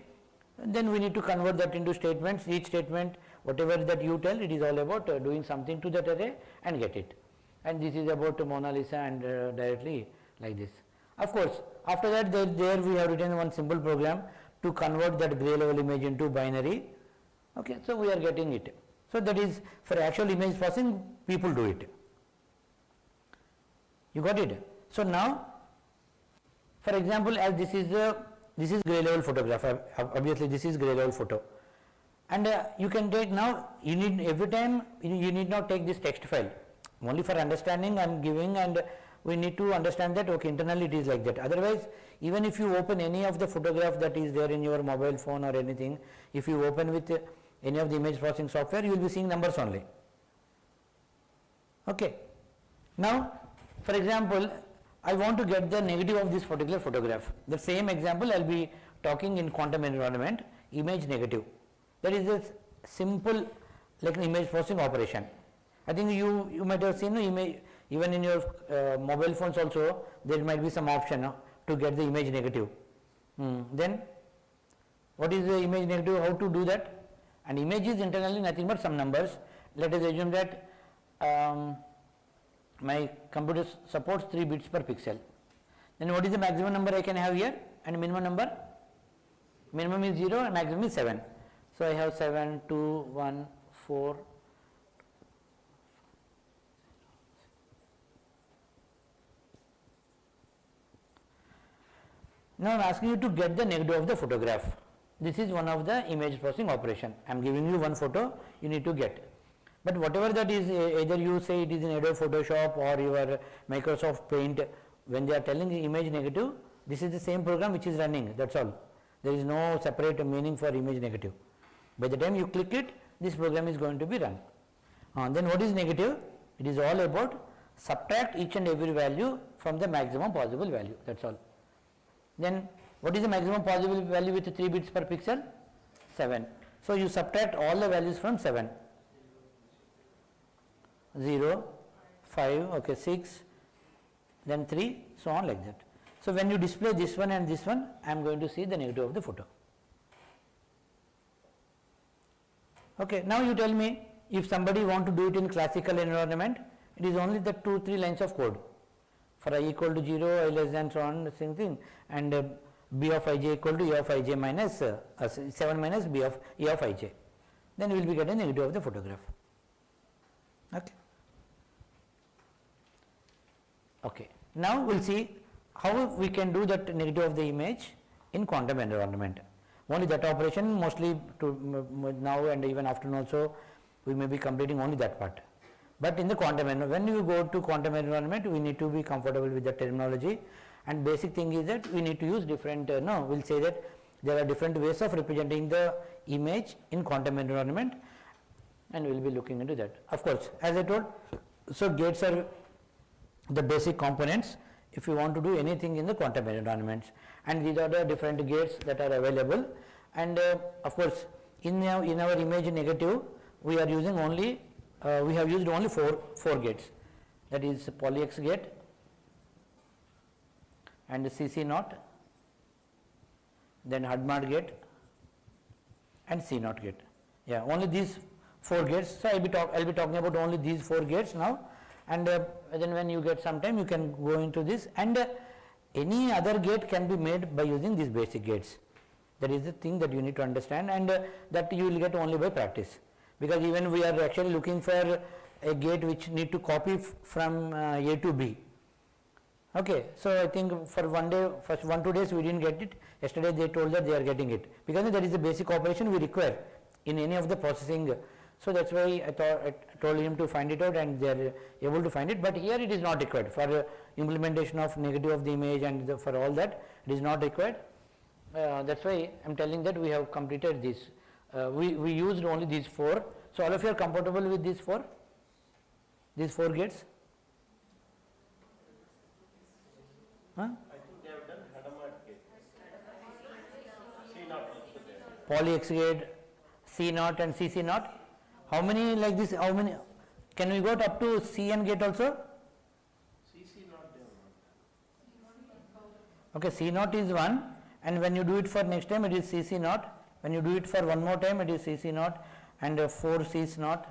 then we need to convert that into statements. Each statement, whatever that you tell, it is all about doing something to that array and get it. And this is about Mona Lisa, and directly like this. Of course, after that there we have written one simple program to convert that gray level image into binary. Okay, so we are getting it. So that is for actual image processing, people do it. You got it? So now, for example, as this is gray level photograph. Obviously, this is gray level photo, and you can take now. You need every time you need not take this text file. Only for understanding I am giving, and we need to understand that okay, internally it is like that. Otherwise, even if you open any of the photograph that is there in your mobile phone or anything, if you open with any of the image processing software, you will be seeing numbers only. Okay. Now, for example, I want to get the negative of this particular photograph. The same example I will be talking in quantum environment, image negative. That is a simple like an image processing operation. I think you might have seen the image, even in your mobile phones also there might be some option to get the image negative. Then what is the image negative, how to do that? And image is internally nothing but some numbers. Let us assume that my computer supports 3 bits per pixel. Then what is the maximum number I can have here, and minimum number? Minimum is 0 and maximum is 7. So I have 7, 2, 1, 4. Now I am asking you to get the negative of the photograph. This is one of the image processing operation. I am giving you one photo, you need to get. But whatever that is, either you say it is in Adobe Photoshop or your Microsoft Paint, when they are telling the image negative, this is the same program which is running, that's all. There is no separate meaning for image negative. By the time you click it, this program is going to be run. Then what is negative? It is all about subtract each and every value from the maximum possible value, that's all. Then what is the maximum possible value with 3 bits per pixel? 7. So you subtract all the values from 7. 0, 5, okay, 6, then 3, so on like that. So when you display this one and this one, I am going to see the negative of the photo. Okay, now you tell me, if somebody want to do it in classical environment, it is only the 2-3 lines of code. For I equal to 0, I less than, so on, same thing, and b of ij equal to a of ij minus 7 minus b of a of ij. Then we will be getting negative of the photograph. Okay. Okay. Now we will see how we can do that negative of the image in quantum environment. Only that operation, mostly to now and even afternoon also, we may be completing only that part. But in the quantum environment, when you go to quantum environment, we need to be comfortable with the terminology, and basic thing is that we need to use different, we will say that there are different ways of representing the image in quantum environment, and we will be looking into that. Of course, as I told, so gates are the basic components if you want to do anything in the quantum environments, and these are the different gates that are available. And of course, in our image negative, we are using only we have used only four gates, that is poly X gate and CC naught, then HUD gate and C naught gate. Yeah, only these 4 gates. So I'll be talking about only these 4 gates now, and then when you get some time you can go into this, and any other gate can be made by using these basic gates. That is the thing that you need to understand, and that you will get only by practice, because even we are actually looking for a gate which need to copy from A to B. Okay, so I think for one day, first 1-2 days we didn't get it. Yesterday they told that they are getting it, because that is the basic operation we require in any of the processing. So that's why I told him to find it out, and they are able to find it. But here it is not required for implementation of negative of the image, and for all that it is not required. That's why I am telling that we have completed this. We used only these 4. So all of you are comfortable with these 4 gates? Huh? I think they have done Hadamard gate. C naught also there. Poly X gate, C naught and CC naught. How many like this? How many? Can we go up to CN gate also? CC naught they have not. Okay, C naught is 1, and when you do it for next time it is CC naught. When you do it for one more time it is CC naught, and 4 Cs naught.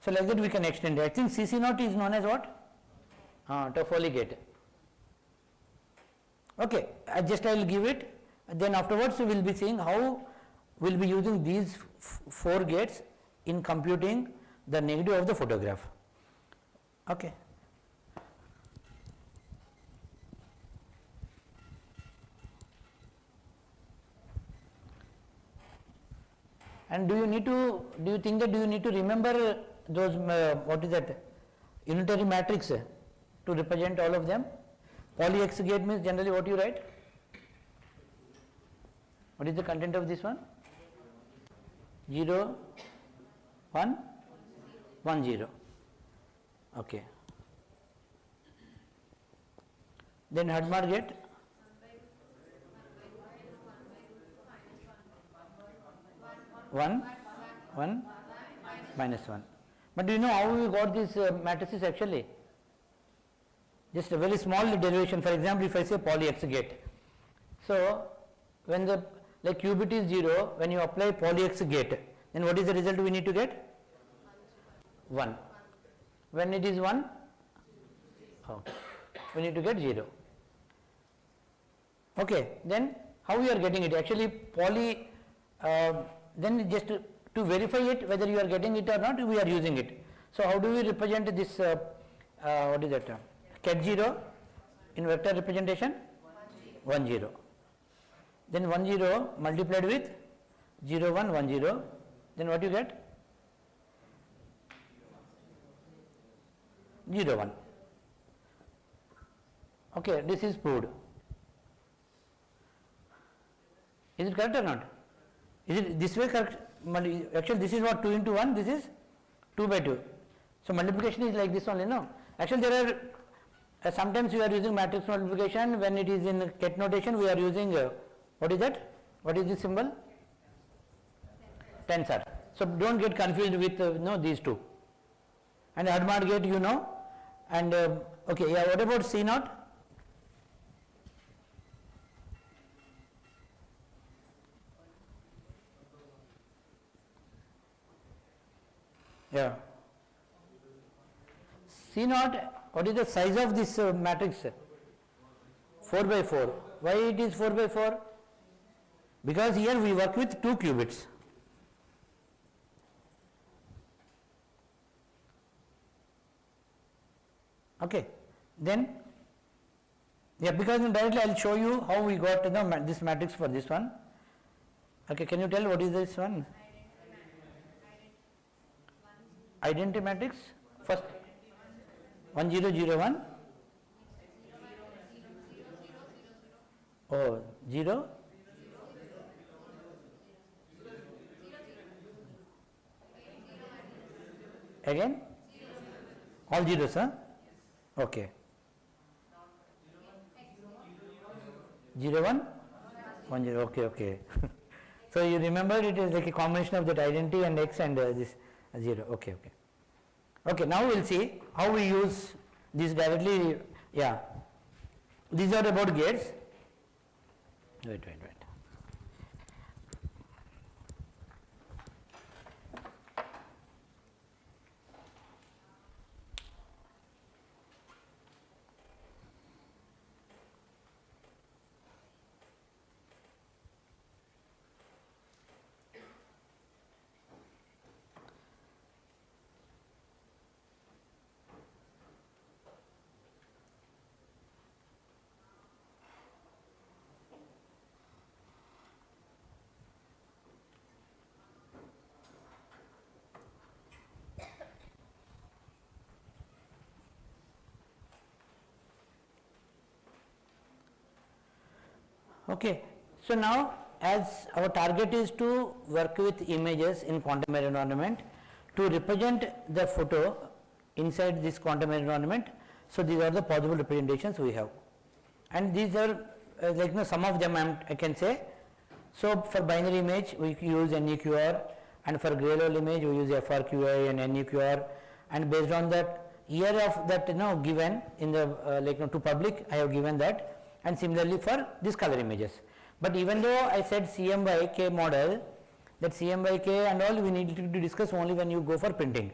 So like that we can extend it. I think CC naught is known as what? Toffoli gate. Okay, I will give it, then afterwards we will be seeing how we will be using these 4 gates in computing the negative of the photograph. Okay. And do you think that you need to remember those, what is that, unitary matrix to represent all of them? Poly X gate means generally what you write? What is the content of this one? 0, 1, 1, 0. Okay. Then HUD gate? One, minus 1. But do you know how we got these matrices actually? Just a very small derivation. For example, if I say poly X gate. So when the qubit is 0, when you apply poly X gate, then what is the result we need to get? 1. When it is 1, we need to get 0. Okay, then how we are getting it? Actually poly, then just to verify it whether you are getting it or not, we are using it. So how do we represent this, what is that, ket 0 in vector representation? 1, 0. Then 1, 0 multiplied with 0, 1, 1, 0, then what you get? 0, 1. Okay, this is proved. Is it correct or not? Is it this way correct? Actually this is what, 2 into 1, this is 2 by 2. So multiplication is like this only, no? Actually there are, sometimes we are using matrix multiplication. When it is in ket notation we are using, what is that? What is this symbol? Tensor. So don't get confused with these two. And HUD gate you know. And okay, yeah, what about C naught? Yeah. C naught, what is the size of this matrix? 4 by 4. Why it is 4 by 4? Because here we work with 2 qubits. Okay. Then, yeah, because directly I will show you how we got this matrix for this one. Okay, can you tell what is this one? Identity matrix. First 1, 0, 0, 1. Oh, 0. Again? All zeros, huh? Okay. 0, 1, 1, 0. Okay, okay. So you remember it is like a combination of that identity and X and this. 0, okay, okay. Okay, now we will see how we use this directly. Yeah, these are about gates. Wait. Okay, so now as our target is to work with images in quantum environment to represent the photo inside this quantum environment, so these are the possible representations we have, and these are some of them I can say. So for binary image we use NEQR, and for gray level image we use FRQI and NEQR, and based on that year of that given in the to public I have given that. And similarly for this color images. But even though I said CM by K model, that CM by K and all we need to discuss only when you go for printing.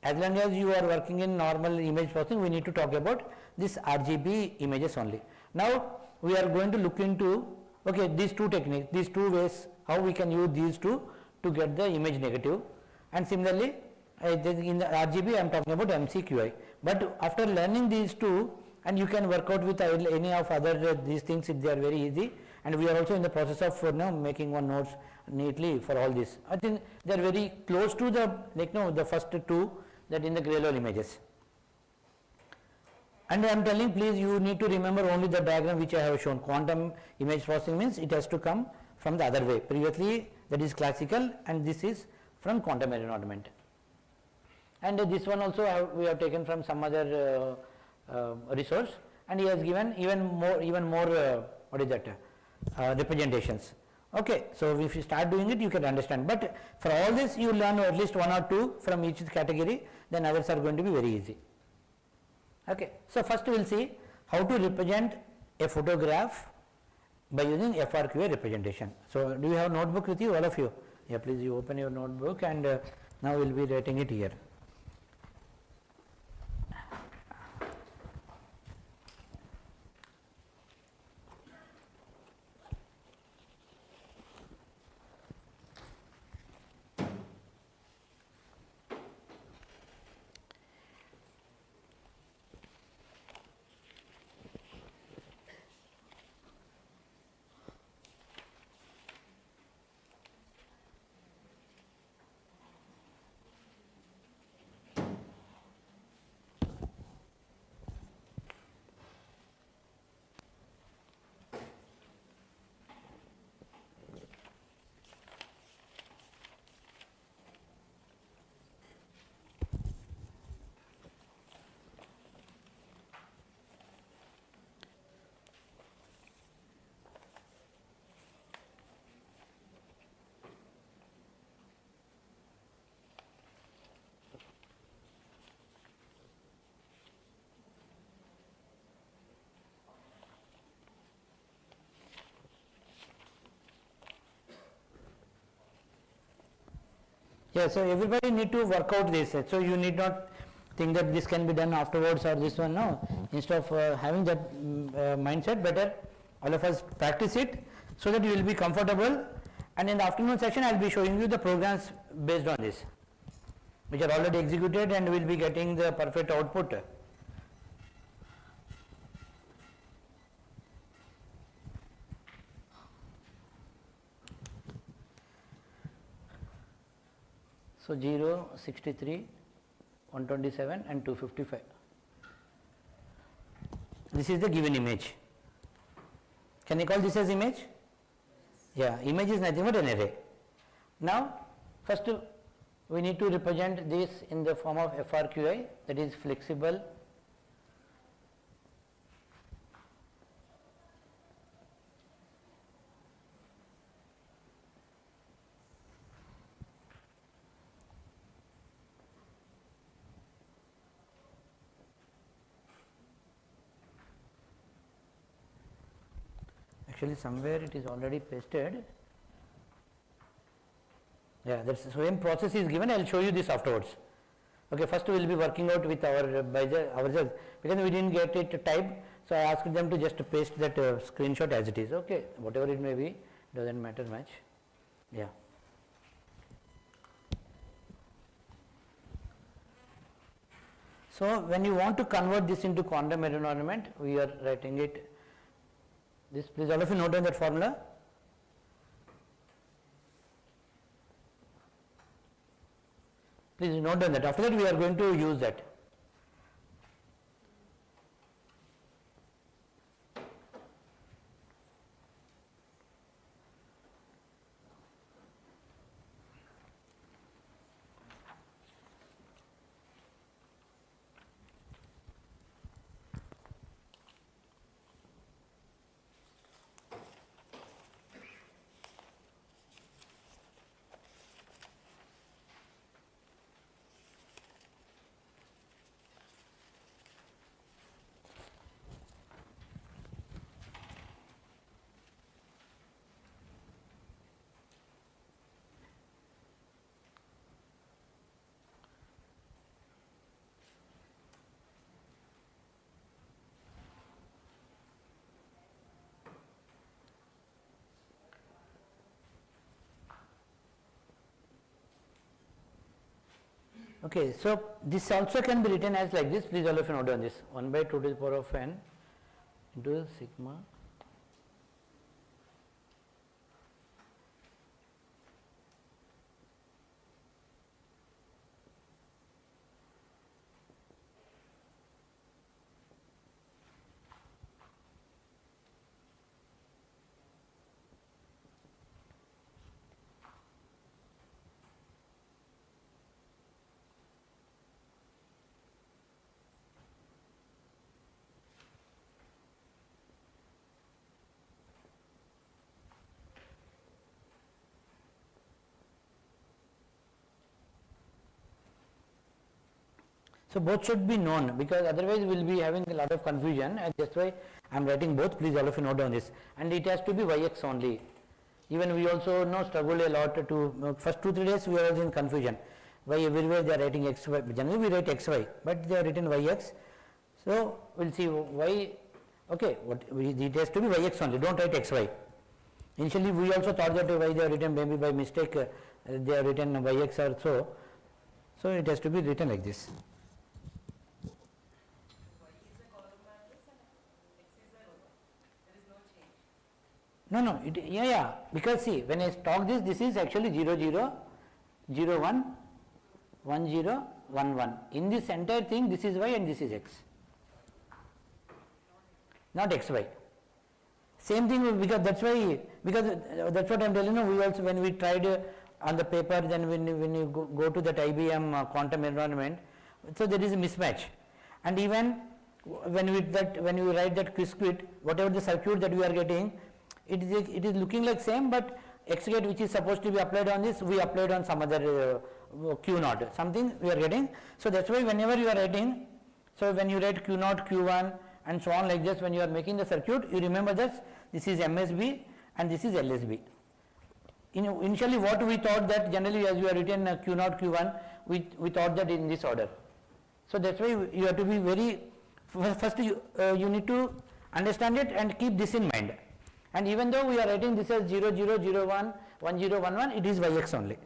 As long as you are working in normal image processing, we need to talk about this RGB images only. Now we are going to look into these two techniques, these two ways how we can use these two to get the image negative, and similarly in the RGB I am talking about MCQI. But after learning these two, and you can work out with any of other these things, they are very easy, and we are also in the process of making one notes neatly for all this. I think they are very close to the the first two, that in the gray level images. And I am telling, please you need to remember only the diagram which I have shown. Quantum image processing means it has to come from the other way. Previously that is classical, and this is from quantum environment. And this one also we have taken from some other resource, and he has given even more representations. Okay, so if you start doing it you can understand, but for all this you learn at least one or two from each category, then others are going to be very easy. Okay, so first we will see how to represent a photograph by using FRQI representation. So do you have a notebook with you, all of you? Yeah, please you open your notebook, and now we will be writing it here. Yeah, so everybody need to work out this. So you need not think that this can be done afterwards or this one. No, instead of having that mindset, better all of us practice it so that you will be comfortable. And in the afternoon session, I will be showing you the programs based on this, which are already executed, and we will be getting the perfect output. So 0, 63, 127 and 255. This is the given image. Can you call this as image? Yeah, image is nothing but an array. Now, first we need to represent this in the form of FRQI, that is flexible actually somewhere it is already pasted. Yeah, that's the same process is given. I will show you this afterwards. Okay, first we will be working out with ourselves because we didn't get it typed. So I asked them to just paste that screenshot as it is. Okay, whatever it may be, doesn't matter much. Yeah. So when you want to convert this into quantum environment, we are writing it. This, please all of you note down that formula. Please note down that. After that, we are going to use that. Okay, so this also can be written as like this. Please all of you note down this 1 by 2 to the power of n into sigma . So both should be known because otherwise we will be having a lot of confusion, and that's why I am writing both. Please all of you note down this, and it has to be yx only. Even we also struggle a lot to first 2-3 days we are also in confusion. Why everywhere they are writing xy? Generally we write xy, but they are written yx. So we'll see why. Okay, it has to be yx only. Don't write xy. Initially we also thought that why they are written, maybe by mistake they are written yx or so. So it has to be written like this. No, because see, when I talk this is actually 0, 0, 0, 1, 1, 0, 1, 1. In this entire thing, this is y and this is x, not xy. Same thing, because that's why, because that's what I am telling you. We also, when we tried on the paper, then when you go to that IBM quantum environment, so there is a mismatch, and even when you write that Qiskit, whatever the circuit that we are getting, it is looking like same, but x gate which is supposed to be applied on this, we applied on some other q naught, something we are getting. So that's why whenever you are writing, so when you write q naught, q1 and so on like this, when you are making the circuit, you remember that this is MSB and this is LSB. Initially what we thought that generally as you are written q naught, q1, we thought that in this order. So that's why you have to be very, first you need to understand it and keep this in mind. And even though we are writing this as 0, 0, 0, 1, 1, 0, 1, 1, it is yx only.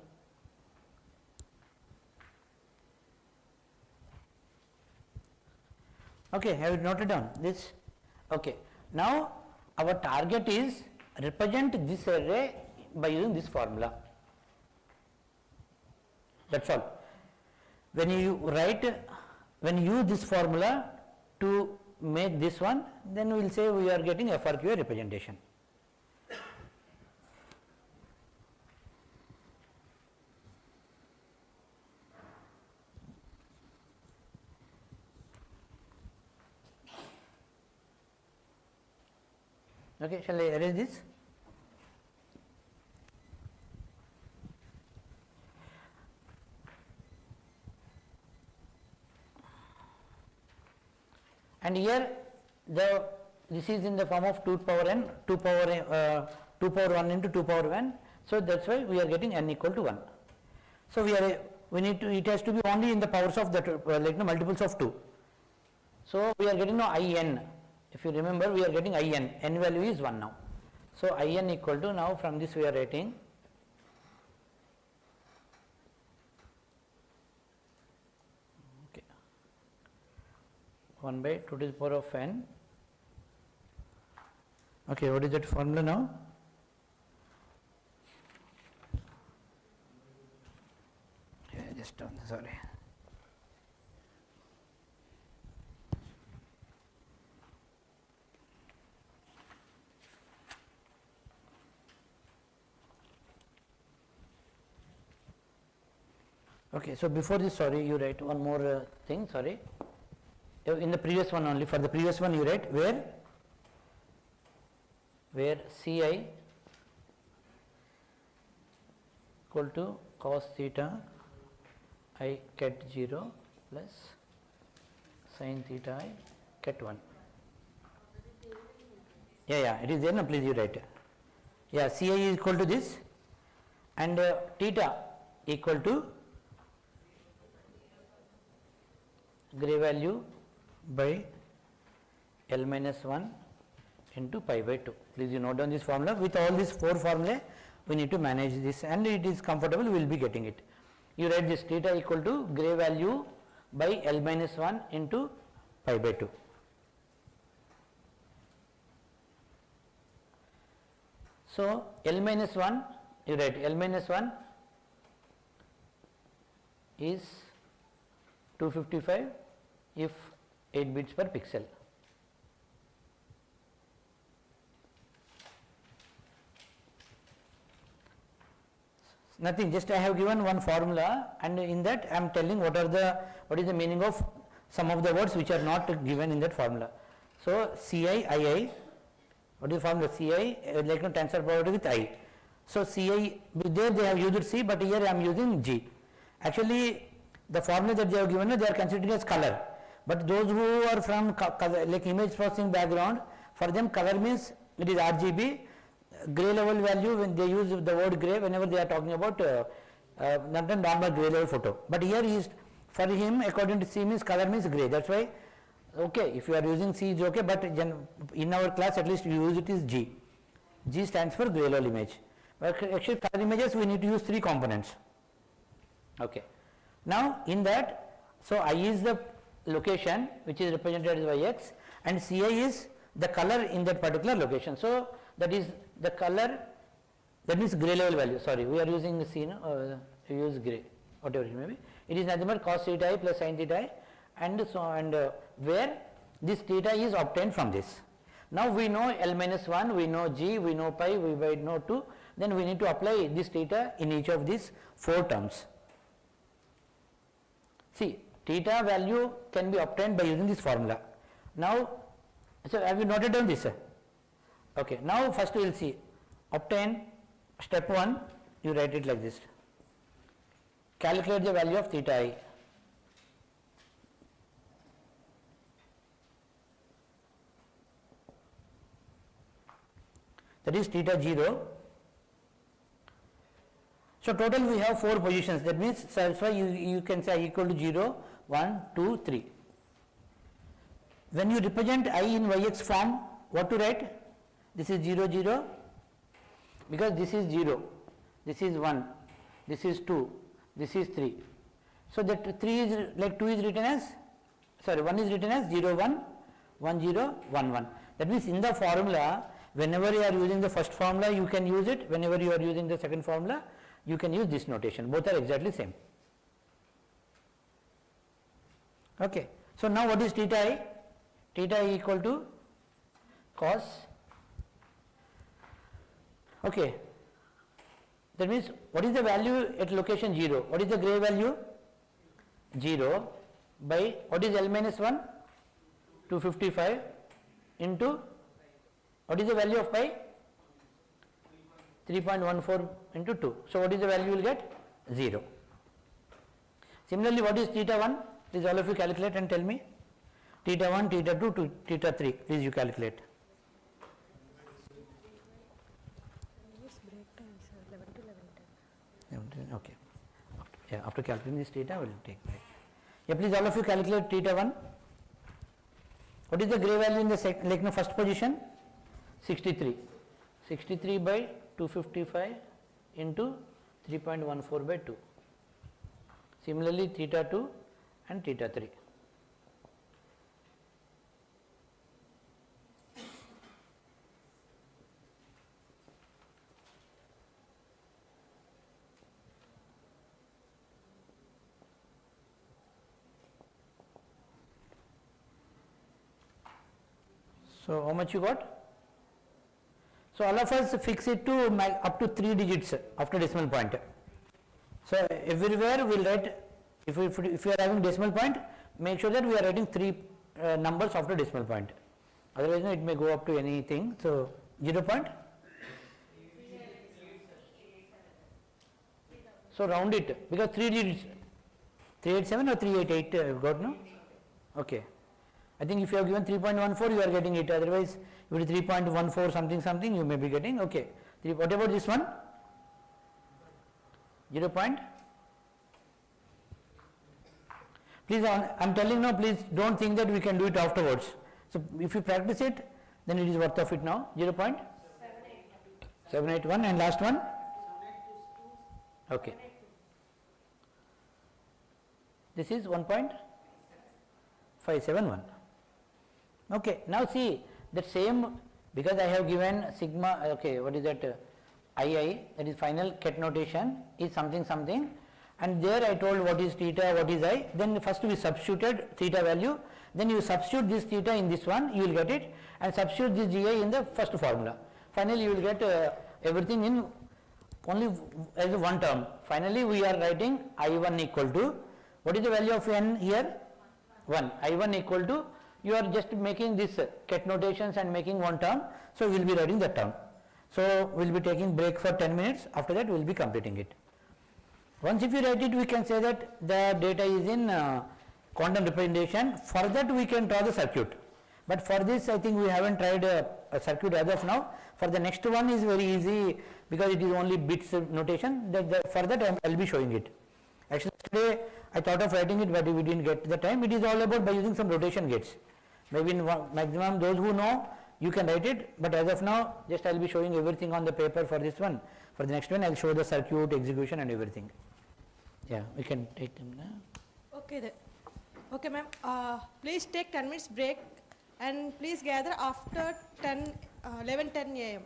Okay, have you noted down this? Okay, now our target is represent this array by using this formula. That's all. When you use this formula to make this one, then we will say we are getting FRQI representation. Okay, shall I erase this? And here the this is in the form of 2 power n, 2 power 1 into 2 power n. So that's why we are getting n equal to 1. So we need to, it has to be only in the powers of the multiples of 2. So we are getting now in. If you remember, we are getting n value is 1 now. So in equal to, now from this we are writing okay 1 by 2 to the power of n. Okay, what is that formula now? Just sorry. Okay, so before this, sorry, you write one more thing, sorry. In the previous one only, for the previous one you write where Ci equal to cos theta I ket 0 plus sin theta I ket 1. Yeah, it is there, no, please you write. Yeah, Ci is equal to this, and theta equal to gray value by L minus 1 into pi by 2. Please you note down this formula. With all these 4 formulae, we need to manage this, and it is comfortable, we will be getting it. You write this theta equal to gray value by L minus 1 into pi by 2. So L minus 1, you write L minus 1 is 255 if 8 bits per pixel. Nothing, just I have given one formula, and in that I am telling what is the meaning of some of the words which are not given in that formula. So Ci, Ii, what is the formula? Ci tensor probability with I. So Ci, there they have used C, but here I am using G. Actually the formula that they have given, they are considering as color, but those who are from image processing background, for them color means it is RGB. Gray level value, when they use the word gray whenever they are talking about not a normal gray level photo, but here is for him according to C means color means gray. That's why okay, if you are using C is okay, but in our class at least we use it is G. G stands for gray level image. But actually color images we need to use 3 components. Okay, now in that, so I is the location which is represented by X, and Ci is the color in that particular location. So that is the color, that means gray level value. Sorry, we are using C, no, we use gray, whatever it may be. It is nothing but cos theta I plus sin theta I, and so, and where this theta is obtained from this. Now we know L minus 1, we know G, we know pi, we know 2, then we need to apply this theta in each of these 4 terms. See, theta value can be obtained by using this formula. Now, so have you noted down this? Okay, now first we will see, obtain step 1, you write it like this, calculate the value of theta I. That is theta 0. So total we have 4 positions, that means that's why you can say I equal to 0, 1, 2, 3. When you represent I in Yx form, what to write? This is 0, 0, because this is 0, this is 1, this is 2, this is 3. So that 3 is, like 2 is written as, sorry, 1 is written as 0, 1, 1, 0, 1, 1. That means in the formula, whenever you are using the first formula, you can use it. Whenever you are using the second formula, you can use this notation. Both are exactly same. Okay. So now what is theta I? Theta I equal to cos. Okay. That means what is the value at location 0? What is the gray value? 0 by what is L minus 1? 255 into what is the value of pi? 3.14 into 2. So what is the value you will get? 0. Similarly, what is theta 1? Please all of you calculate and tell me. Theta 1, theta 2, theta 3. Please you calculate. Okay. After calculating this theta, we will take break. Yeah, please all of you calculate theta 1. What is the gray value in the first position? 63. 63 by 255 into 3.14 by 2. Similarly, theta 2 and theta 3. So, how much you got? So, all of us fix it to up to 3 digits after decimal point. So, everywhere we will write, if we are having decimal point, make sure that we are writing 3 numbers after decimal point. Otherwise, it may go up to anything. So, 0 point. So, round it because 3 digits, 387 or 388 you got, no? Okay. I think if you have given 3.14, you are getting it. Otherwise, if it is 3.14 something, you may be getting. Okay. What about this one? 0 point. Please, I am telling now, please don't think that we can do it afterwards. So, if you practice it, then it is worth of it now. 0 point? 781 and last one? Okay. This is 1.571. Okay. Now see that same, because I have given sigma, okay, what is that? II, that is final ket notation is something, and there I told what is theta, what is I. Then first we substituted theta value, then you substitute this theta in this one, you will get it, and substitute this gi in the first formula. Finally, you will get everything in only as one term. Finally, we are writing I1 equal to, what is the value of n here? 1. I1 equal to, you are just making this ket notations and making one term, so we will be writing that term. So, we will be taking break for 10 minutes, after that we will be completing it. Once if you write it, we can say that the data is in quantum representation. For that we can draw the circuit, but for this I think we haven't tried a circuit as of now. For the next one is very easy because it is only bits notation. For that I will be showing it. Actually today I thought of writing it, but we didn't get the time. It is all about by using some rotation gates. Maybe in maximum those who know, you can write it, but as of now just I will be showing everything on the paper for this one. For the next one I will show the circuit, execution and everything. Yeah, we can take them now. Okay, okay, ma'am. Please take 10 minutes break and please gather after 11:10 a.m.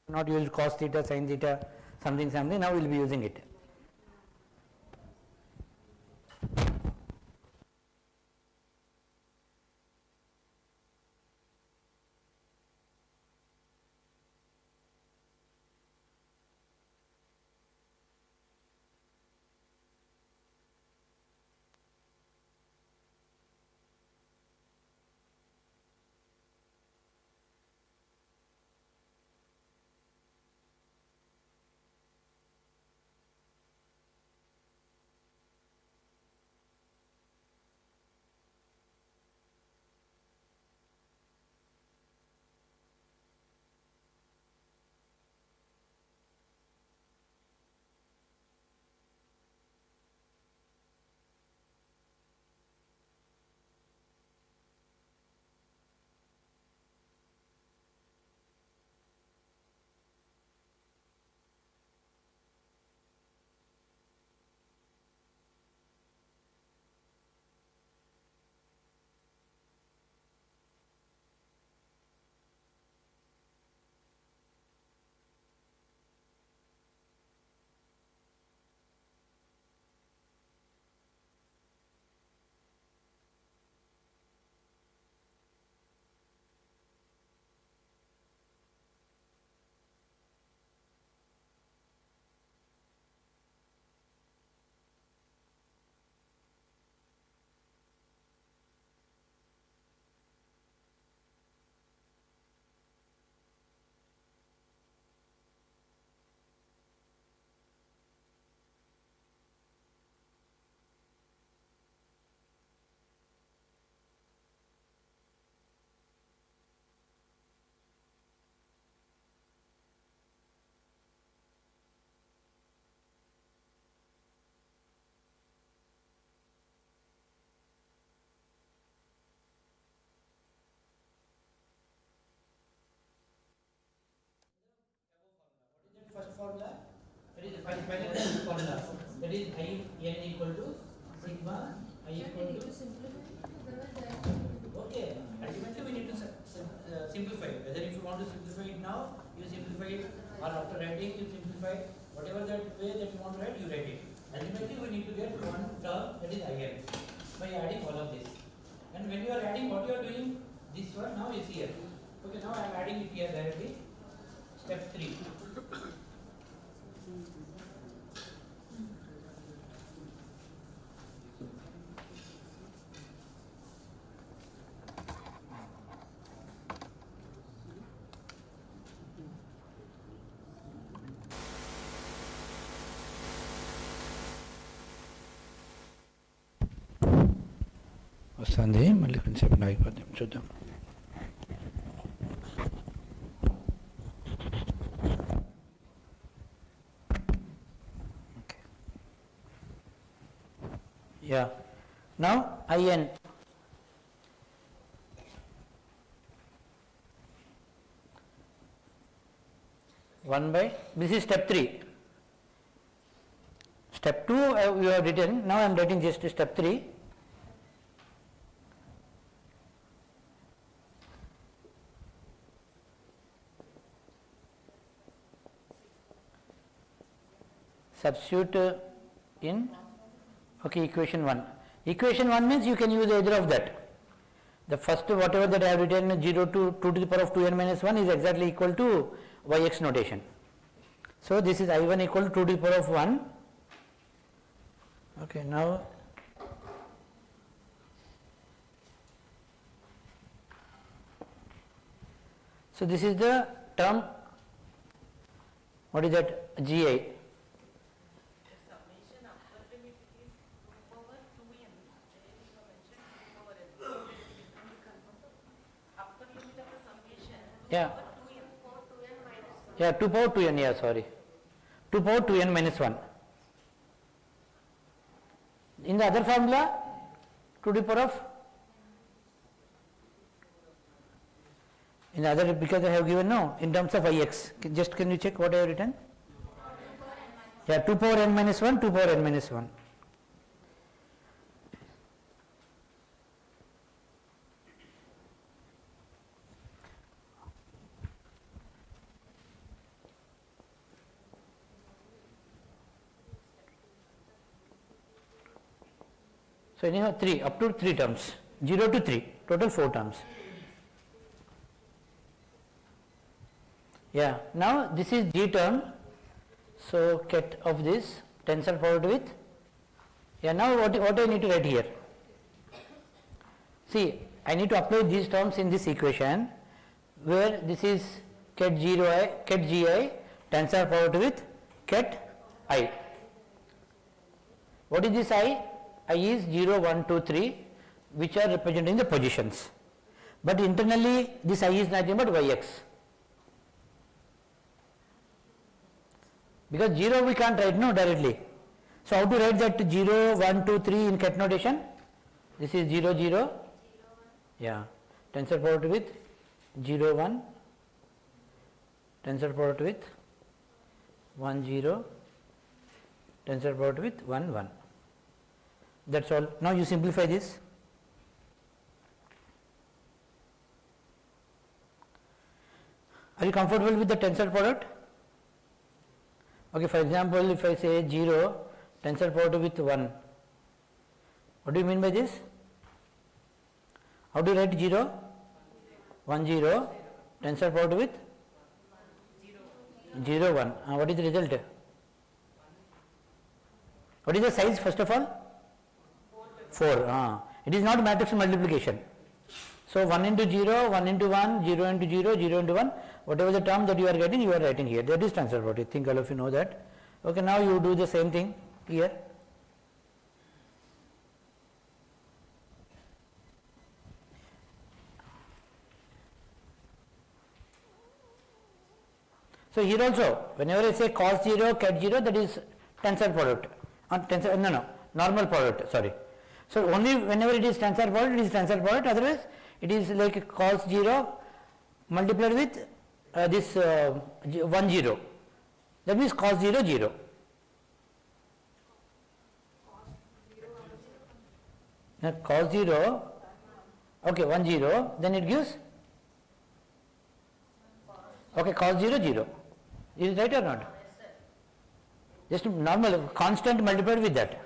not used cos theta, sin theta, something, now we will be using it. First formula, that is the final formula, that is I n equal to sigma I equal to. Okay, ultimately we need to simplify. Whether if you want to simplify it now, you simplify it, or after writing you simplify it. Whatever that way that you want to write, you write it. Ultimately we need to get one term, that is I n, by adding all of this. And when you are adding, what you are doing, this one now is here. Okay, now I am adding it here directly. Step 3. వస్తుంది మళ్ళీ కొంచెం ఆగిపోతాం చూద్దాం. Yeah. Now IN. One by, this is step 3. Step 2 you have written, now I am writing just step 3. Substitute in, okay, equation 1. Equation 1 means you can use either of that. The first whatever that I have written 0 to 2 to the power of 2n minus 1 is exactly equal to yx notation. So this is I1 equal to 2 to the power of 1. Okay, now so this is the term, what is that, GI. Yeah. Yeah, 2 power 2n, yeah, sorry. 2 power 2n minus 1. In the other formula, 2 to the power of, in the other, because I have given no, in terms of ix, just can you check what I have written? Yeah, 2 power n minus 1, 2 power n minus 1. So anyhow 3, up to 3 terms, 0 to 3, total 4 terms. Yeah, now this is G term, so ket of this tensor product with, yeah, now what I need to write here? See, I need to apply these terms in this equation where this is ket 0i, ket gi, tensor product with ket I. What is this I? I is 0, 1, 2, 3 which are representing the positions, but internally this I is nothing but yx, because 0 we can't write no directly. So how to write that 0, 1, 2, 3 in ket notation? This is 0, 0, yeah, tensor product with 0, 1, tensor product with 1, 0, tensor product with 1, 1. That's all. Now you simplify this. Are you comfortable with the tensor product? Okay, for example, if I say 0, tensor product with 1, what do you mean by this? How do you write 0? 1, 0, tensor product with 0, 1. What is the result? What is the size first of all? 4. It is not matrix multiplication. So 1 into 0, 1 into 1, 0 into 0, 0 into 1, whatever the term that you are getting, you are writing here. That is tensor product. I think all of you know that. Okay, now you do the same thing here. So here also, whenever I say cos 0, ket 0, that is tensor product. Normal product, sorry. So only whenever it is tensor product, it is tensor product, otherwise it is like cos 0 multiplied with this 1, 0. That means cos 0, 0. Now cos 0, okay, 1, 0, then it gives, okay, cos 0, 0. Is it right or not? Just normal, constant multiplied with that.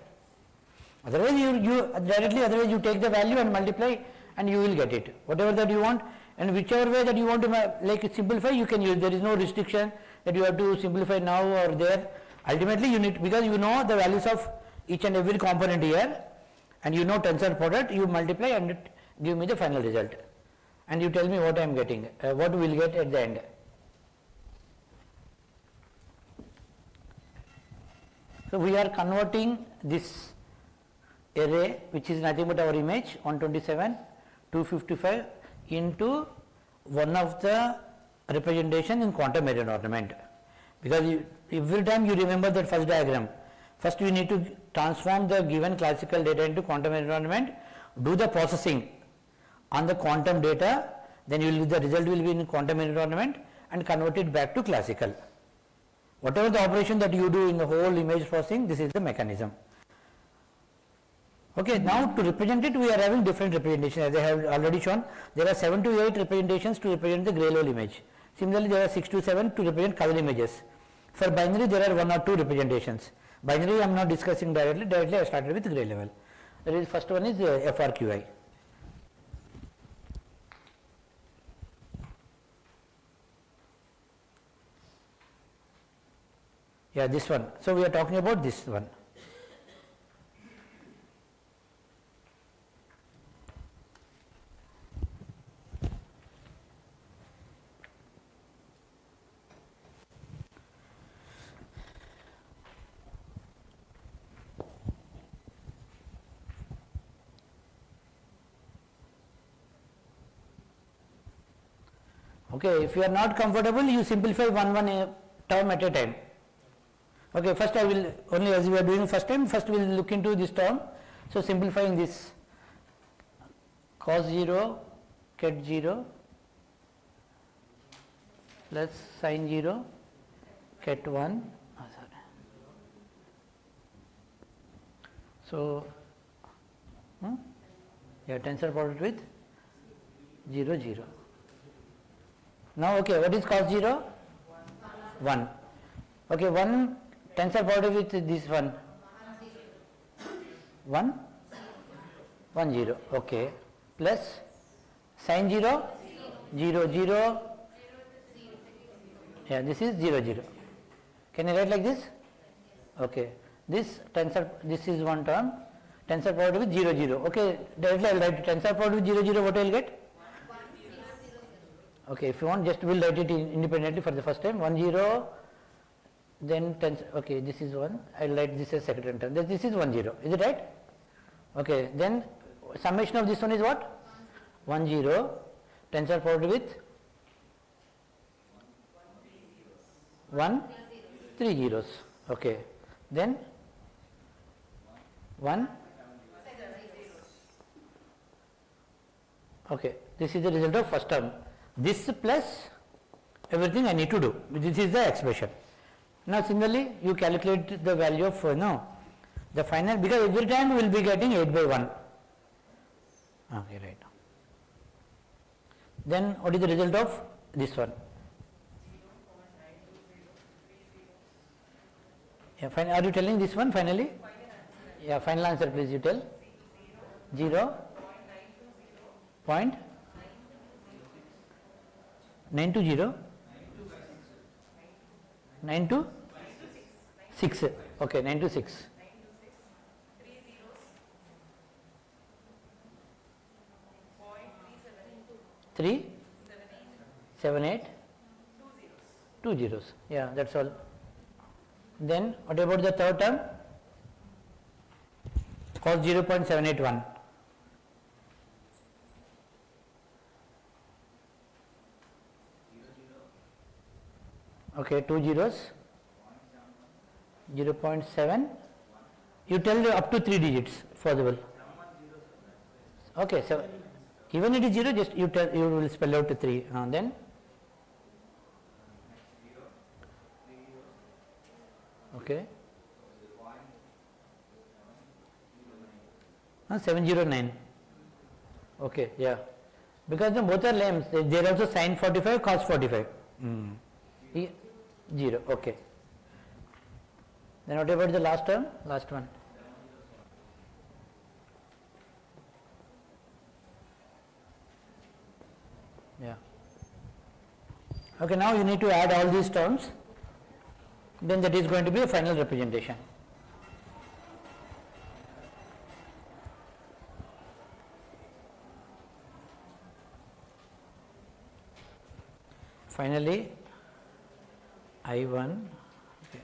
Otherwise you directly, otherwise you take the value and multiply and you will get it. Whatever that you want, and whichever way that you want to like simplify, you can use. There is no restriction that you have to simplify now or there. Ultimately you need, because you know the values of each and every component here and you know tensor product, you multiply and it give me the final result. And you tell me what I am getting, what we will get at the end. So we are converting this array, which is nothing but our image 127, 255 into one of the representation in quantum array ornament. Because every time you remember that first diagram, first you need to transform the given classical data into quantum array ornament, do the processing on the quantum data, then the result will be in quantum array ornament and convert it back to classical. Whatever the operation that you do in the whole image processing, this is the mechanism. Okay, now to represent it, we are having different representations. As I have already shown, there are 7 to 8 representations to represent the gray level image. Similarly, there are 6 to 7 to represent color images. For binary, there are 1 or 2 representations. Binary I am not discussing directly. Directly I started with gray level. That is, first one is FRQI. Yeah, this one. So we are talking about this one. Okay, if you are not comfortable, you simplify one term at a time. Okay, first I will, only as we are doing first time, first we will look into this term. So simplifying this, cos 0, ket 0 plus sin 0, ket 1. So, yeah, tensor product with 0, 0. Now, okay, what is cos 0? 1. Okay, 1 tensor product with this one. 1? 1 0, okay, plus sin 0 0 0, yeah, this is 0 0. Can you write like this? Okay, this tensor, this is one term, tensor product with 0 0, okay, directly I will write tensor product with 0 0, what I will get? Okay, if you want, just we will write it independently for the first time, 1 0, then tensor, okay, this is 1, I will write this as second term, this is 1 0, is it right? Okay, then summation of this one is what? 1 0, tensor product with 1 3 zeros, okay, then 1, okay, this is the result of first term, this plus everything I need to do, this is the expression. Now similarly you calculate the value of the final, because every time we will be getting 8 by 1, okay, right. Then what is the result of this one? Yeah, fine. Are you telling this one finally? Yeah, final answer please you tell. 0. 0.920. 9 to 6. Okay, 9 to 6. 3 7 8 2 zeros. Yeah, that's all. Then what about the third term? Cos 0.781. Okay, 2 zeros. 0.7. You tell up to 3 digits possible. Okay, so even it is 0, just you tell, you will spell out to 3. Then 709. Okay, yeah. Because both are lambs, they are also sin 45, cos 45. 0, okay. Then what about the last term? Last one. Yeah. Okay, now you need to add all these terms. Then that is going to be a final representation. Finally, I1. Okay.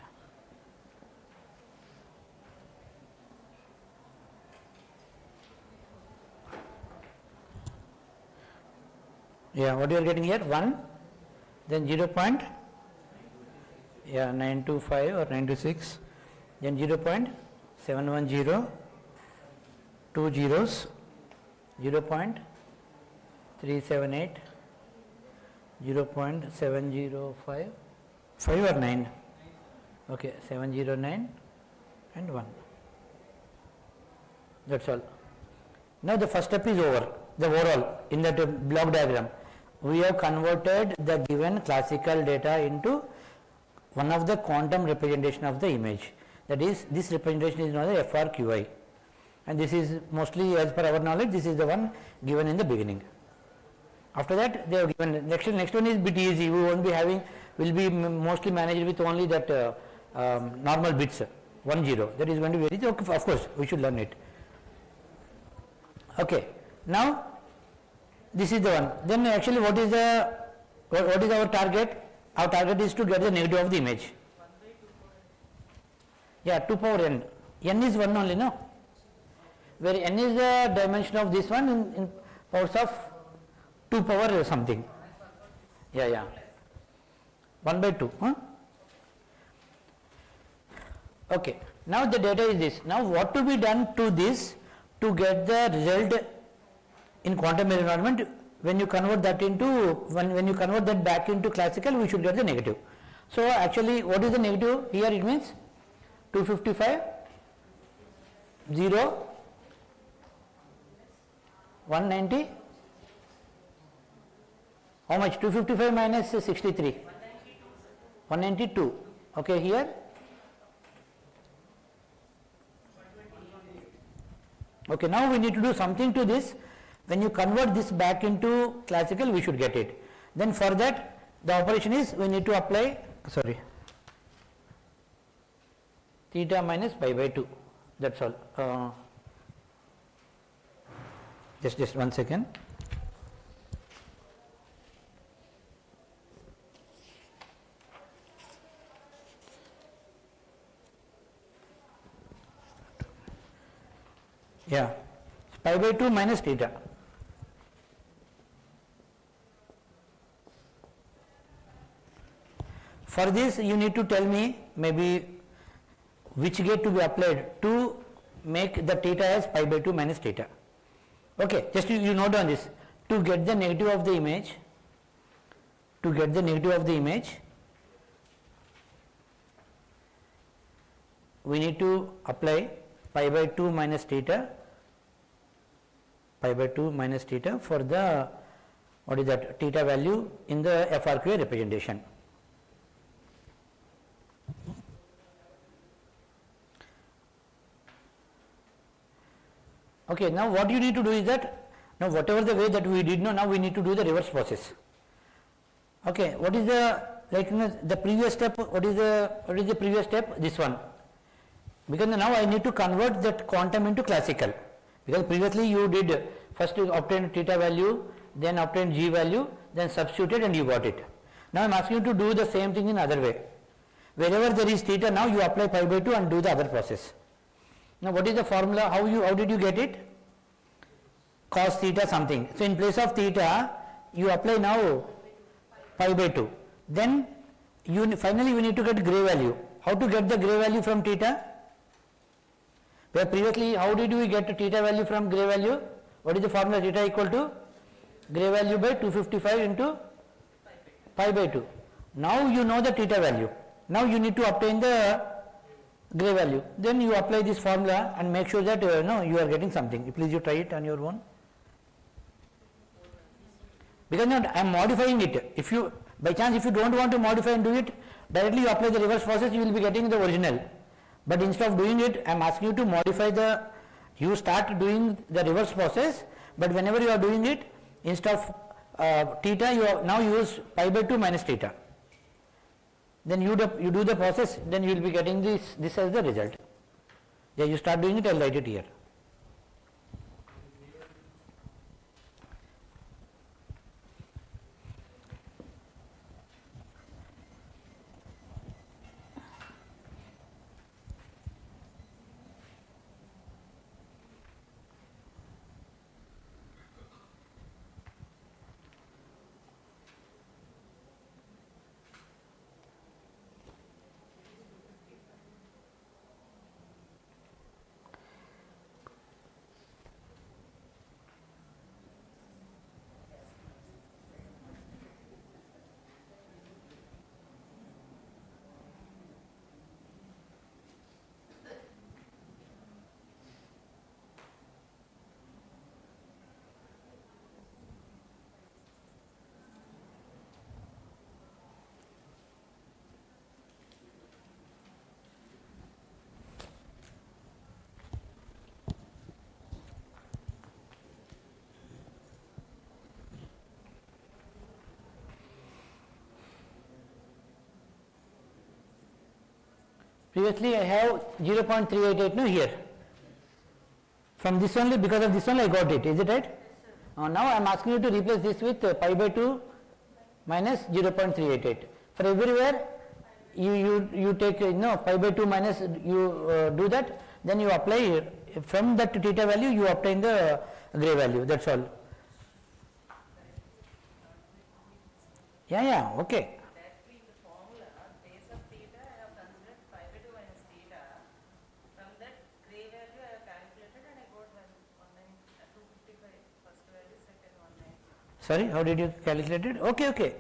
Yeah, what you are getting here? 1, then 925 or 926, then 0.710, 2 zeros, 0.378, 0.705, 5 or 9, okay, 709 and 1. That's all. Now the first step is over, the overall in that block diagram. We have converted the given classical data into one of the quantum representation of the image. That is, this representation is known as FRQI, and this is mostly, as per our knowledge, this is the one given in the beginning. After that they have given, next one is bit easy, we won't be having, will be mostly managed with only that normal bits, 1 0, that is going to be very easy. Okay, of course we should learn it. Okay, now this is the one. Then actually what is our target? Our target is to get the negative of the image. Yeah, 2 power n. N is 1 only, no? Where n is the dimension of this one in powers of 2 power or something. Yeah. 1 by 2. Huh? Okay. Now the data is this. Now what to be done to this to get the result in quantum environment? When you convert that into, when you convert that back into classical, we should get the negative. So actually what is the negative here? It means 255, 0, 190, how much? 255 minus 63, 192. Okay, here Okay, now we need to do something to this. When you convert this back into classical, we should get it. Then for that, the operation is we need to apply, sorry, theta minus pi by 2. That's all. Just 1 second. Yeah, pi by 2 minus theta. For this you need to tell me maybe which gate to be applied to make the theta as pi by 2 minus theta. Okay, just you note down this. To get the negative of the image, we need to apply pi by 2 minus theta for the, what is that, theta value in the FRQI representation. Okay, now what you need to do is that, now whatever the way that we did know, now we need to do the reverse process. Okay, what is the, like, you know, the previous step, what is the previous step? This one. Because now I need to convert that quantum into classical. Because previously you did, first you obtained theta value, then obtained g value, then substituted and you got it. Now I am asking you to do the same thing in other way. Wherever there is theta, now you apply pi by 2 and do the other process. Now what is the formula? How did you get it? Cos theta something. So in place of theta, you apply now pi by 2. Then finally we need to get gray value. How to get the gray value from theta? Where previously how did we get theta value from gray value? What is the formula? Theta equal to gray value by 255 into pi by 2. Now you know the theta value. Now you need to obtain the gray value. Then you apply this formula and make sure that you are getting something. Please you try it on your own. Because now I am modifying it. If you, by chance, if you don't want to modify and do it, directly you apply the reverse process, you will be getting the original. But instead of doing it, I am asking you to modify you start doing the reverse process, but whenever you are doing it, instead of theta, you now use pi by 2 minus theta. Then you do the process, then you will be getting this as the result. Yeah, you start doing it, I will write it here. Previously I have 0.388 no here. From this only, because of this only I got it, is it right? Now I am asking you to replace this with pi by 2 minus 0.388. For everywhere you take pi by 2 minus, you do that, then you apply from that theta value, you obtain the gray value, that's all. Yeah, okay. Sorry, how did you calculate it? Okay.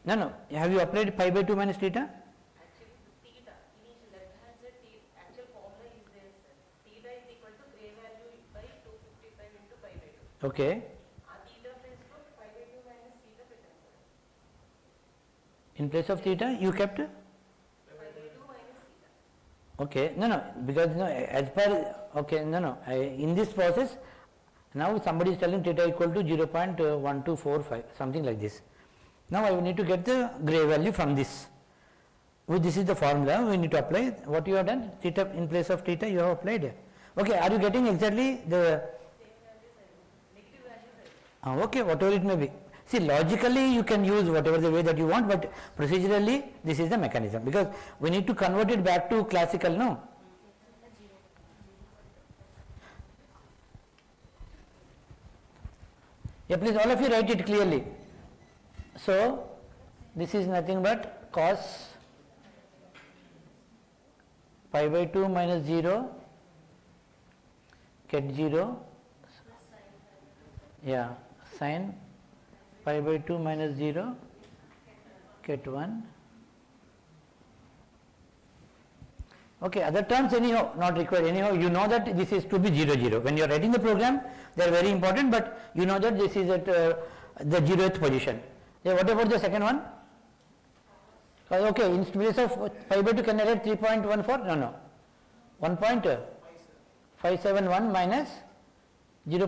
No. Have you applied pi by 2 minus theta? Actually, theta, initial left hand side, actual formula is there, sir. Theta is equal to gray value by 255 into pi by 2. Okay. Theta place to pi by 2 minus theta పెట్టాను, sir. In place of theta, you kept? Pi by 2 minus theta. Okay, no, because as per Okay, no, in this process, now somebody is telling theta equal to 0.1245, something like this. Now I need to get the gray value from this. This is the formula we need to apply. What you have done? Theta in place of theta you have applied. Okay, are you getting exactly the okay, whatever it may be. See, logically you can use whatever the way that you want, but procedurally this is the mechanism, because we need to convert it back to classical, no? Yeah, please all of you write it clearly. So, this is nothing but cos pi by 2 minus 0 get 0, yeah, sin pi by 2 minus 0 get 1. Okay, other terms anyhow not required, anyhow you know that this is to be 0 0. When you are writing the program they are very important, but you know that this is at the 0th position. Then what about the second one? Okay, in place of pi by 2 can I write 3.14? No. 1.571 minus 0.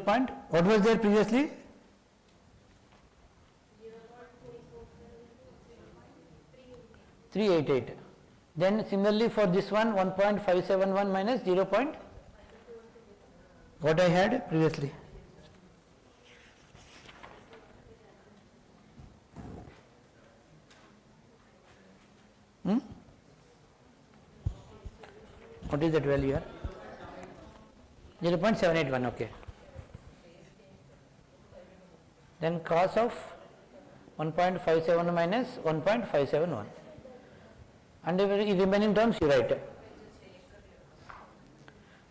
What was there previously? 388. Then similarly for this one 1.571 minus 0. What I had previously. What is that value here? 0.781, okay. Then cos of 1.57 minus 1.571. And the remaining terms you write.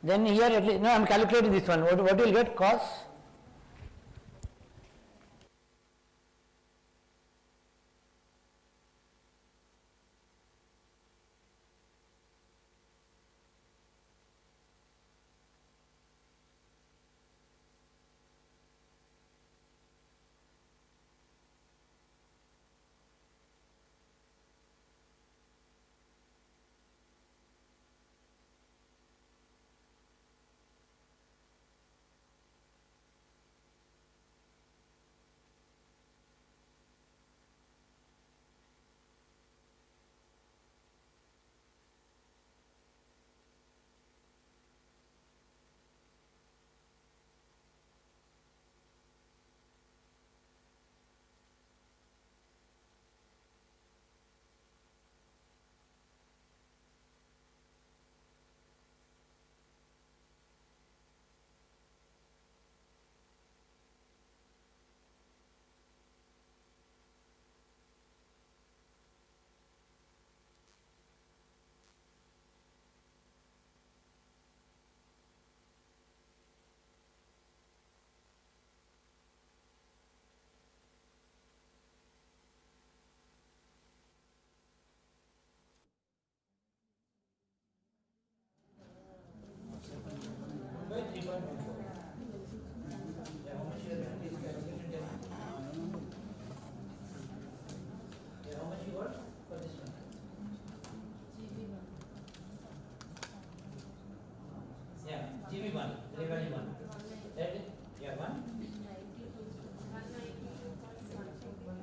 Then here at least, no, I am calculating this one. What will get? Cos by 3.14. Yeah, how much you have is calculated? Yeah, how much you got for this one? Yeah, GB1, gray value 1. That is, yeah, 1.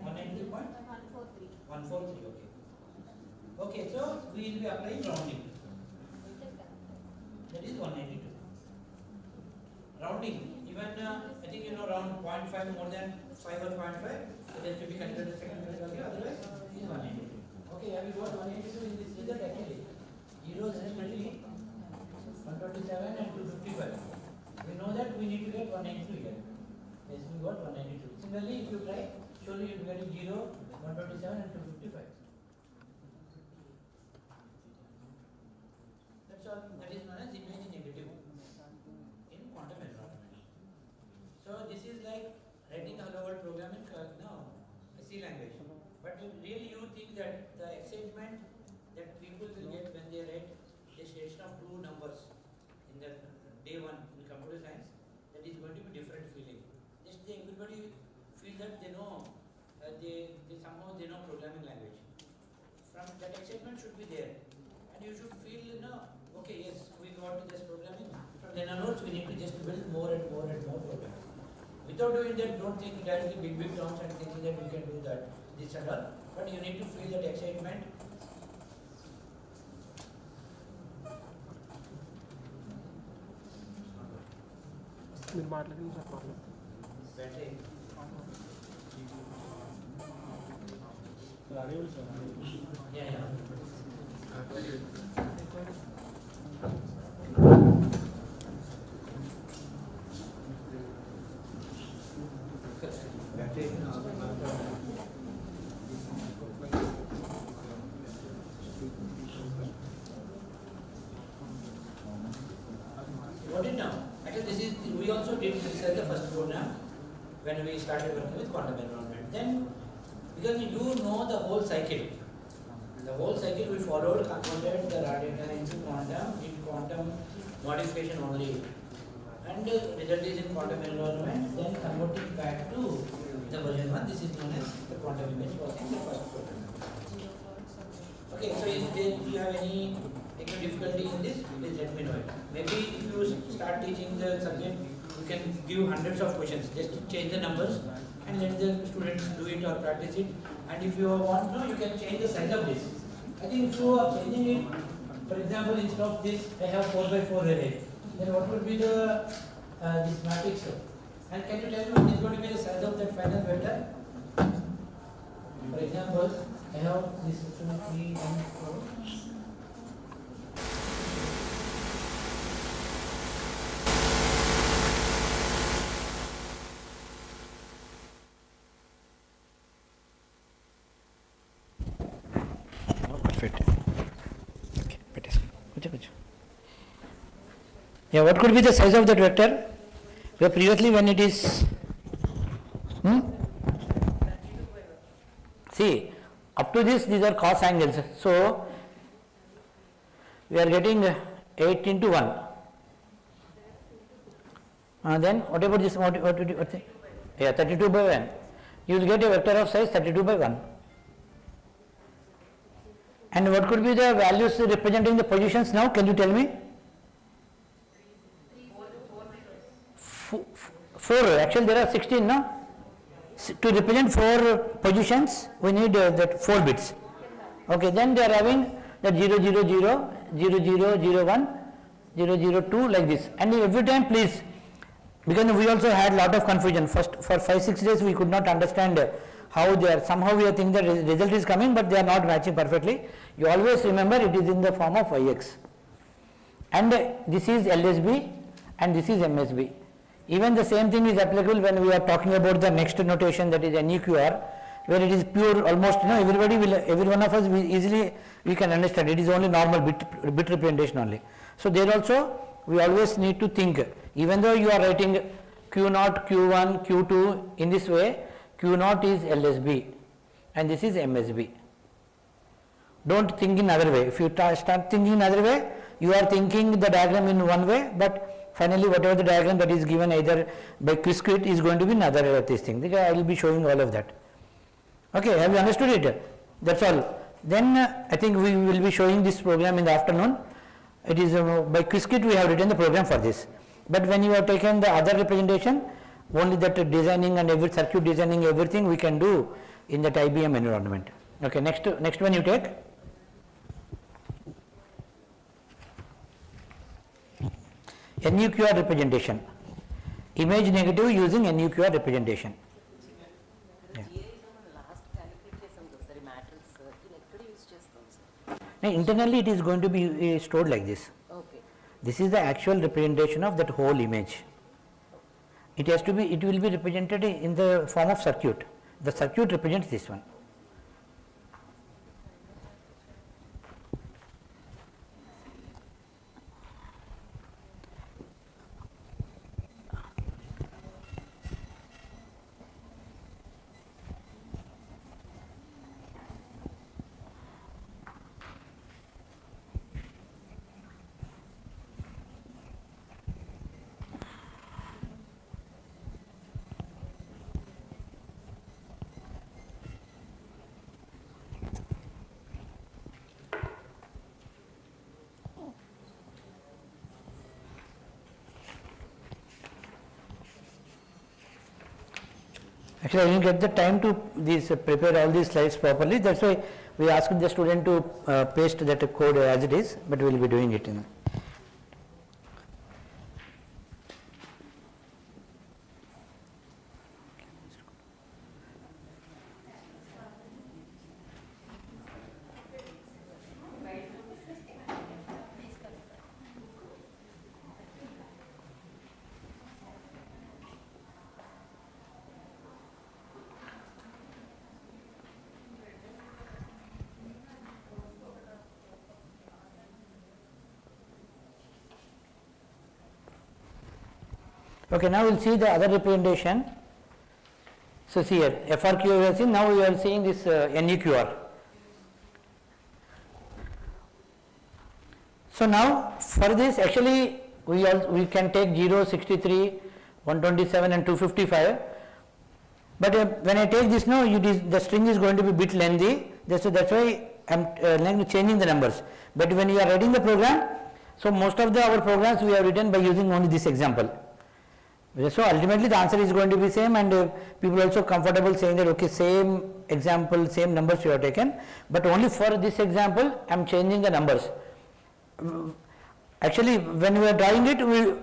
192.143, okay. Okay, so we will be applying rounding. That is 192. Rounding, even I think you know round 0.5 more than 5 or 0.5, it has to be considered second value, otherwise it is 192. Okay, have you got 182 in this result actually? 0, 620, 127 and 255. We know that we need to get 192 here. Yes, we got 192. Similarly, if you try, surely you will get 0, 127 and 255. That's all. That is known as image negative in quantum environment. So this is like writing a hello world program in C language. But really you think that the excitement that people will get when they write a station of two numbers in the day one in computer science, that is going to be different feeling. Just everybody feel that they know, they somehow they know programming language. From that excitement should be there, and you should feel okay, yes, we got to this programming. From then Without doing that, don't think directly big terms and thinking that you can do that, this and all. But you need to feel that excitement. Battery. Yeah. What is now? Actually, we also did this as the first program when we started working with quantum environment. Then, because you know the whole cycle, we followed, converted the raw data into quantum modification only, and the result is in quantum environment. Then converting back to the version 1. This is known as the quantum image processing, the first program. Okay, so if you have any difficulty in this, please let me know it. Maybe if you start teaching the subject, you can give hundreds of questions, just to change the numbers and let the students do it or practice it. And if you want to, you can change the size of this. I think if you are changing it, for example, instead of this, I have 4x4 array. Then what would be the this matrix? And can you tell me what is going to be the size of that final vector? For example, I have this 2, 3, and 4. Perfect. Okay, better. Yeah, what could be the size of that vector? Where previously when it is, see, up to this, these are cos angles. So, we are getting 8 into 1. Then, what about this? What? Yeah, 32 by 1. You will get a vector of size 32 by 1. And what could be the values representing the positions now? Can you tell me? 4. Actually, there are 16, no? To represent 4 positions, we need that 4 bits. Okay, then they are having that 0, 0, 0, 0, 0, 0, 1, 0, 0, 2, like this. And every time, please, because we also had lot of confusion. First, for 5-6 days, we could not understand how they are. Somehow we are thinking that result is coming, but they are not matching perfectly. You always remember it is in the form of Ix. And this is LSB and this is MSB. Even the same thing is applicable when we are talking about the next notation, that is NEQR, where it is pure, almost, everybody will, every one of us we can understand. It is only normal bit representation only. So there also we always need to think, even though you are writing Q0, Q1, Q2 in this way, Q0 is LSB and this is MSB. Don't think in other way. If you start thinking in other way, you are thinking the diagram in one way, but finally whatever the diagram that is given either by Quizzkit is going to be another this thing. I will be showing all of that. Okay, have you understood it? That's all. Then I think we will be showing this program in the afternoon. It is by Quizzkit we have written the program for this. But when you have taken the other representation, only that designing and every circuit designing, everything we can do in that IBM environment. Okay, next one you take. NUQR representation. Image negative using NUQR representation. Yeah. Now, internally it is going to be stored like this. Okay. This is the actual representation of that whole image. It will be represented in the form of circuit. The circuit represents this one. Actually, I didn't get the time to prepare all these slides properly. That's why we asked the student to paste that code as it is, but we will be doing it. Okay, now we will see the other representation. So, see here FRQI we have seen, now we are seeing this NEQR. So, now for this actually we can take 0, 63, 127 and 255, but when I take this now the string is going to be bit lengthy, that's why I am changing the numbers. But when you are writing the program, so most of our programs we have written by using only this example. So ultimately the answer is going to be same, and people also comfortable saying that okay, same example, same numbers you have taken, but only for this example I am changing the numbers. Actually when we are drawing it,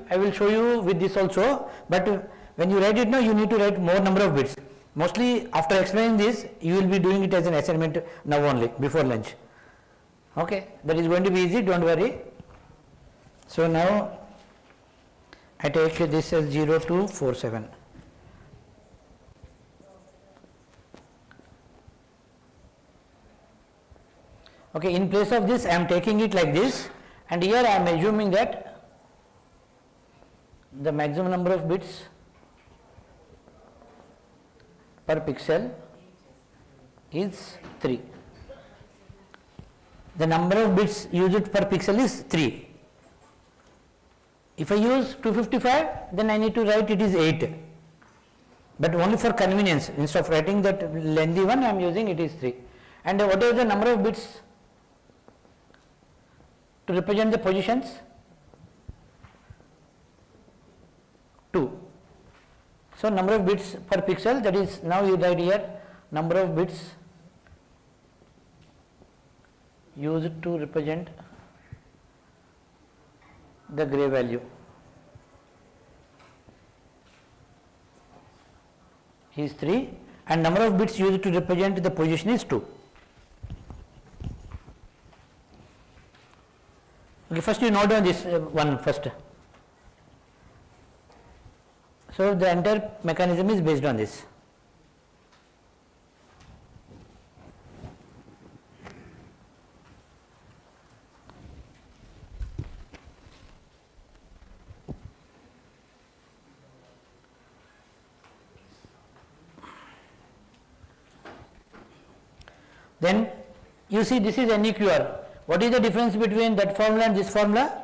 I will show you with this also, but when you write it now you need to write more number of bits. Mostly after explaining this you will be doing it as an assignment now only before lunch. Okay, that is going to be easy, don't worry. So now I take this as 0247. Okay, in place of this I am taking it like this, and here I am assuming that the maximum number of bits per pixel is 3. The number of bits used per pixel is 3. If I use 255, then I need to write it is 8, but only for convenience, instead of writing that lengthy one I am using it is 3. And what is the number of bits to represent the positions? 2. So number of bits per pixel, that is, now you write here number of bits used to represent the gray value is 3, and number of bits used to represent the position is 2. Okay, first you note down this one first. So the entire mechanism is based on this. Then you see this is NEQR. What is the difference between that formula and this formula?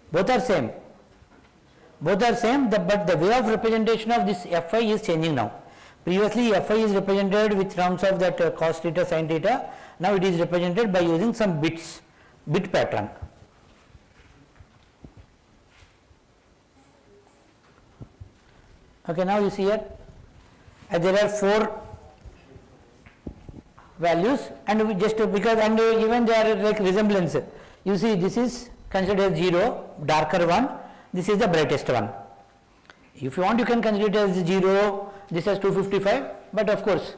Both are same. Both are same, but the way of representation of this Fi is changing now. Previously Fi is represented with terms of that cos theta, sin theta. Now it is represented by using some bits, bit pattern. Okay, now you see here there are 4 values, and we just because, and even they are like resemblance. You see this is considered as 0, darker one, this is the brightest one. If you want you can consider it as 0, this as 255, but of course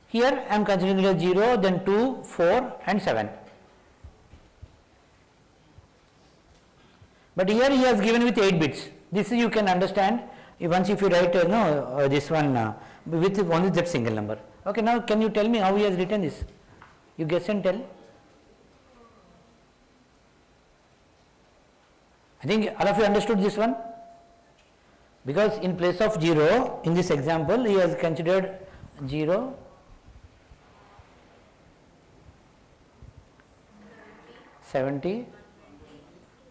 here I am considering it as 0, then 2, 4 and 7. But here he has given with 8 bits. This you can understand once if you write this one with only that single number. Okay, now can you tell me how he has written this? You guess and tell. I think all of you understood this one, because in place of 0 in this example he has considered 0, 70,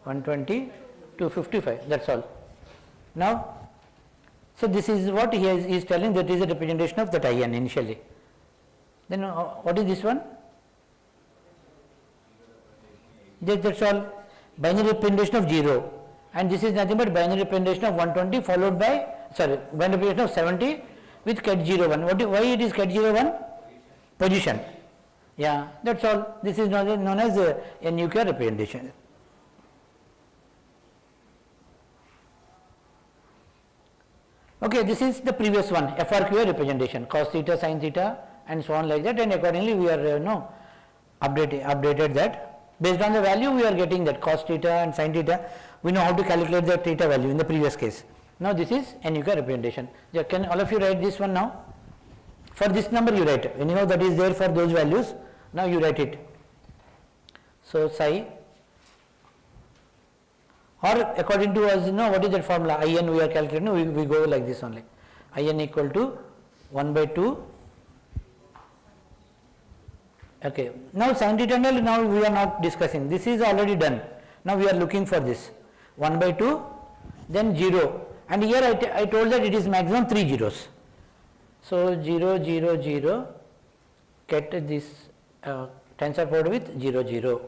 120, 255, that's all. Now, so this is what he is telling, that is a representation of that IN initially. Then what is this one? That's all. Binary representation of 0, and this is nothing but binary representation of 120 followed by, binary representation of 70 with ket 01. Why it is ket 01? Position. Yeah, that's all. This is known as NUQR representation. Okay, this is the previous one, FRQI representation, cos theta, sin theta, and so on like that, and accordingly we are updated that. Based on the value we are getting that cos theta and sin theta, we know how to calculate the theta value in the previous case. Now this is NUQR representation. Can all of you write this one now? For this number you write, anyhow that is there for those values, now you write it. So psi, or according to us, what is that formula? In we are calculating, we go like this only. In equal to 1 by 2. Okay. Now sin theta now we are not discussing. This is already done. Now we are looking for this. 1 by 2, then 0. And here I told that it is maximum 3 zeros. So 0, 0, 0, get this tensor product with 0, 0.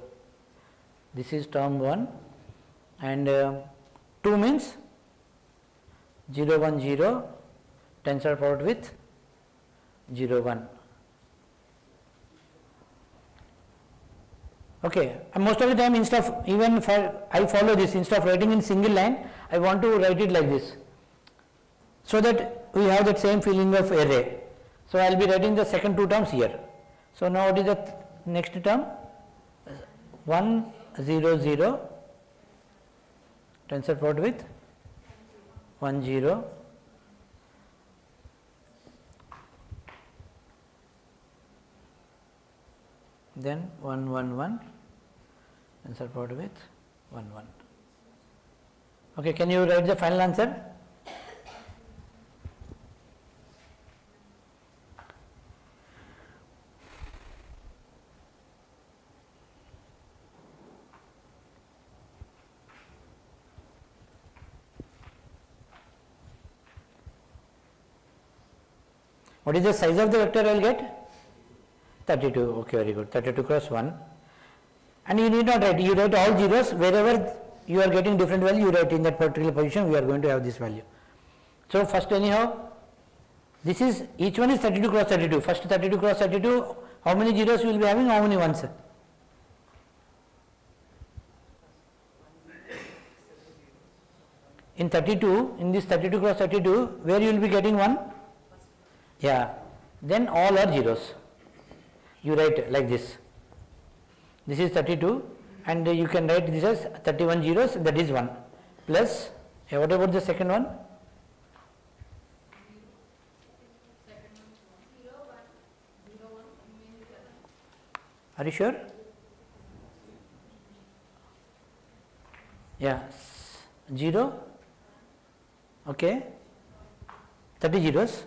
This is term 1. And 2 means 0, 1, 0, tensor product with 0, 1. Okay, and most of the time instead of even for I follow this, instead of writing in single line, I want to write it like this, so that we have that same feeling of array. So I will be writing the second two terms here. So now what is the next term? 1, 0, 0. Tensor product with 1, 0, then 1, 1, 1, tensor product with 1, 1. Okay, can you write the final answer? What is the size of the vector I will get? 32. Okay, very good. 32 cross 1. And you need not write, you write all zeros, wherever you are getting different value, you write in that particular position, we are going to have this value. So first anyhow, this is, each one is 32 cross 32. First 32 cross 32, how many zeros you will be having, how many ones? In 32, in this 32 cross 32, where you will be getting 1? Yeah, then all are zeros. You write like this. This is 32 and you can write this as 31 zeros, that is 1. Plus, what about the second one? Are you sure? Yeah, 0, okay, 30 zeros.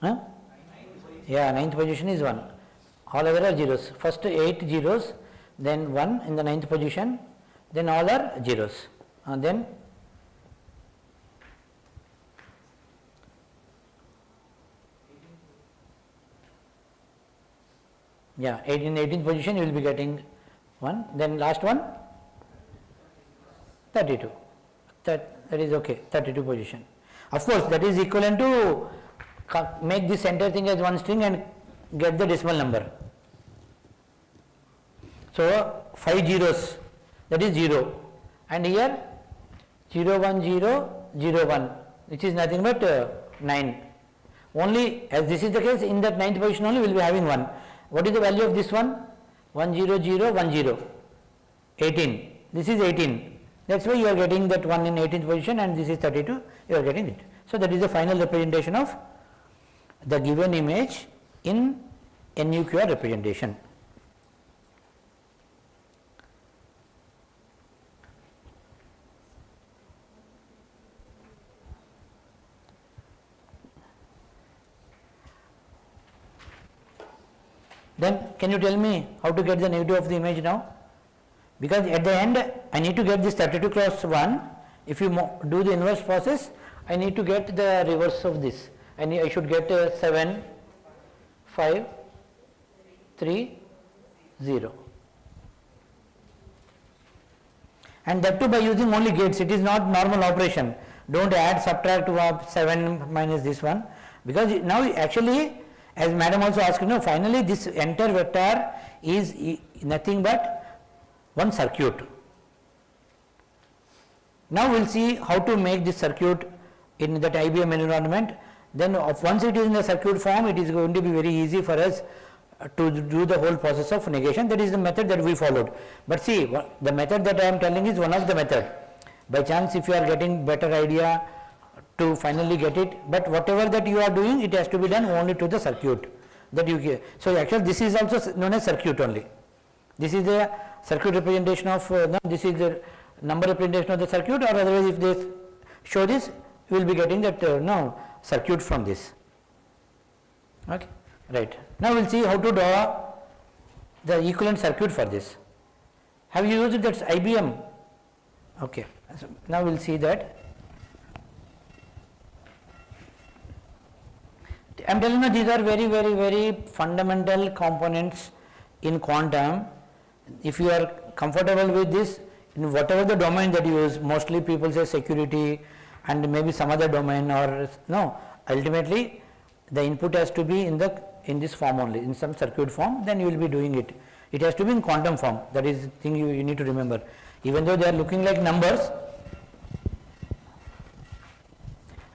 Huh? Yeah, ninth position is 1. All other are zeros. First 8 zeros, then 1 in the ninth position, then all are zeros. Then yeah, 18th position you will be getting 1. Then last one 32. That is okay. 32 position. Of course, that is equivalent to make this entire thing as one string and get the decimal number. So 5 zeros, that is 0, and here 0, 1, 0, 0, 1, which is nothing but 9. Only as this is the case, in that ninth position only we will be having 1. What is the value of this one? 1, 0, 0, 1, 0, 18. This is 18. That's why you are getting that 1 in 18th position, and this is 32, you are getting it. So that is the final representation of the given image in NUQR representation. Then can you tell me how to get the negative of the image now? Because at the end I need to get this 32 cross 1. If you do the inverse process, I need to get the reverse of this. I should get 7, 5 3 0, and that too by using only gates. It is not normal operation. Don't add, subtract 7 minus this one, because now actually, as madam also asked, finally this entire vector is nothing but one circuit. Now we will see how to make this circuit in that IBM environment. Then once it is in the circuit form, it is going to be very easy for us to do the whole process of negation. That is the method that we followed. But see, the method that I am telling is one of the method. By chance, if you are getting better idea to finally get it, but whatever that you are doing, it has to be done only to the circuit that you get. So actually this is also known as circuit only. This is the circuit representation of, this is the number representation of the circuit, or otherwise if they show this, you will be getting that circuit from this. Okay, right. Now we will see how to draw the equivalent circuit for this. Have you used that IBM? Okay, so now we will see that. I am telling you, these are very, very, very fundamental components in quantum. If you are comfortable with this, in whatever the domain that you use, mostly people say security and maybe some other domain, or no, ultimately the input has to be in this form only, in some circuit form, then you will be doing it. It has to be in quantum form. That is the thing you need to remember. Even though they are looking like numbers,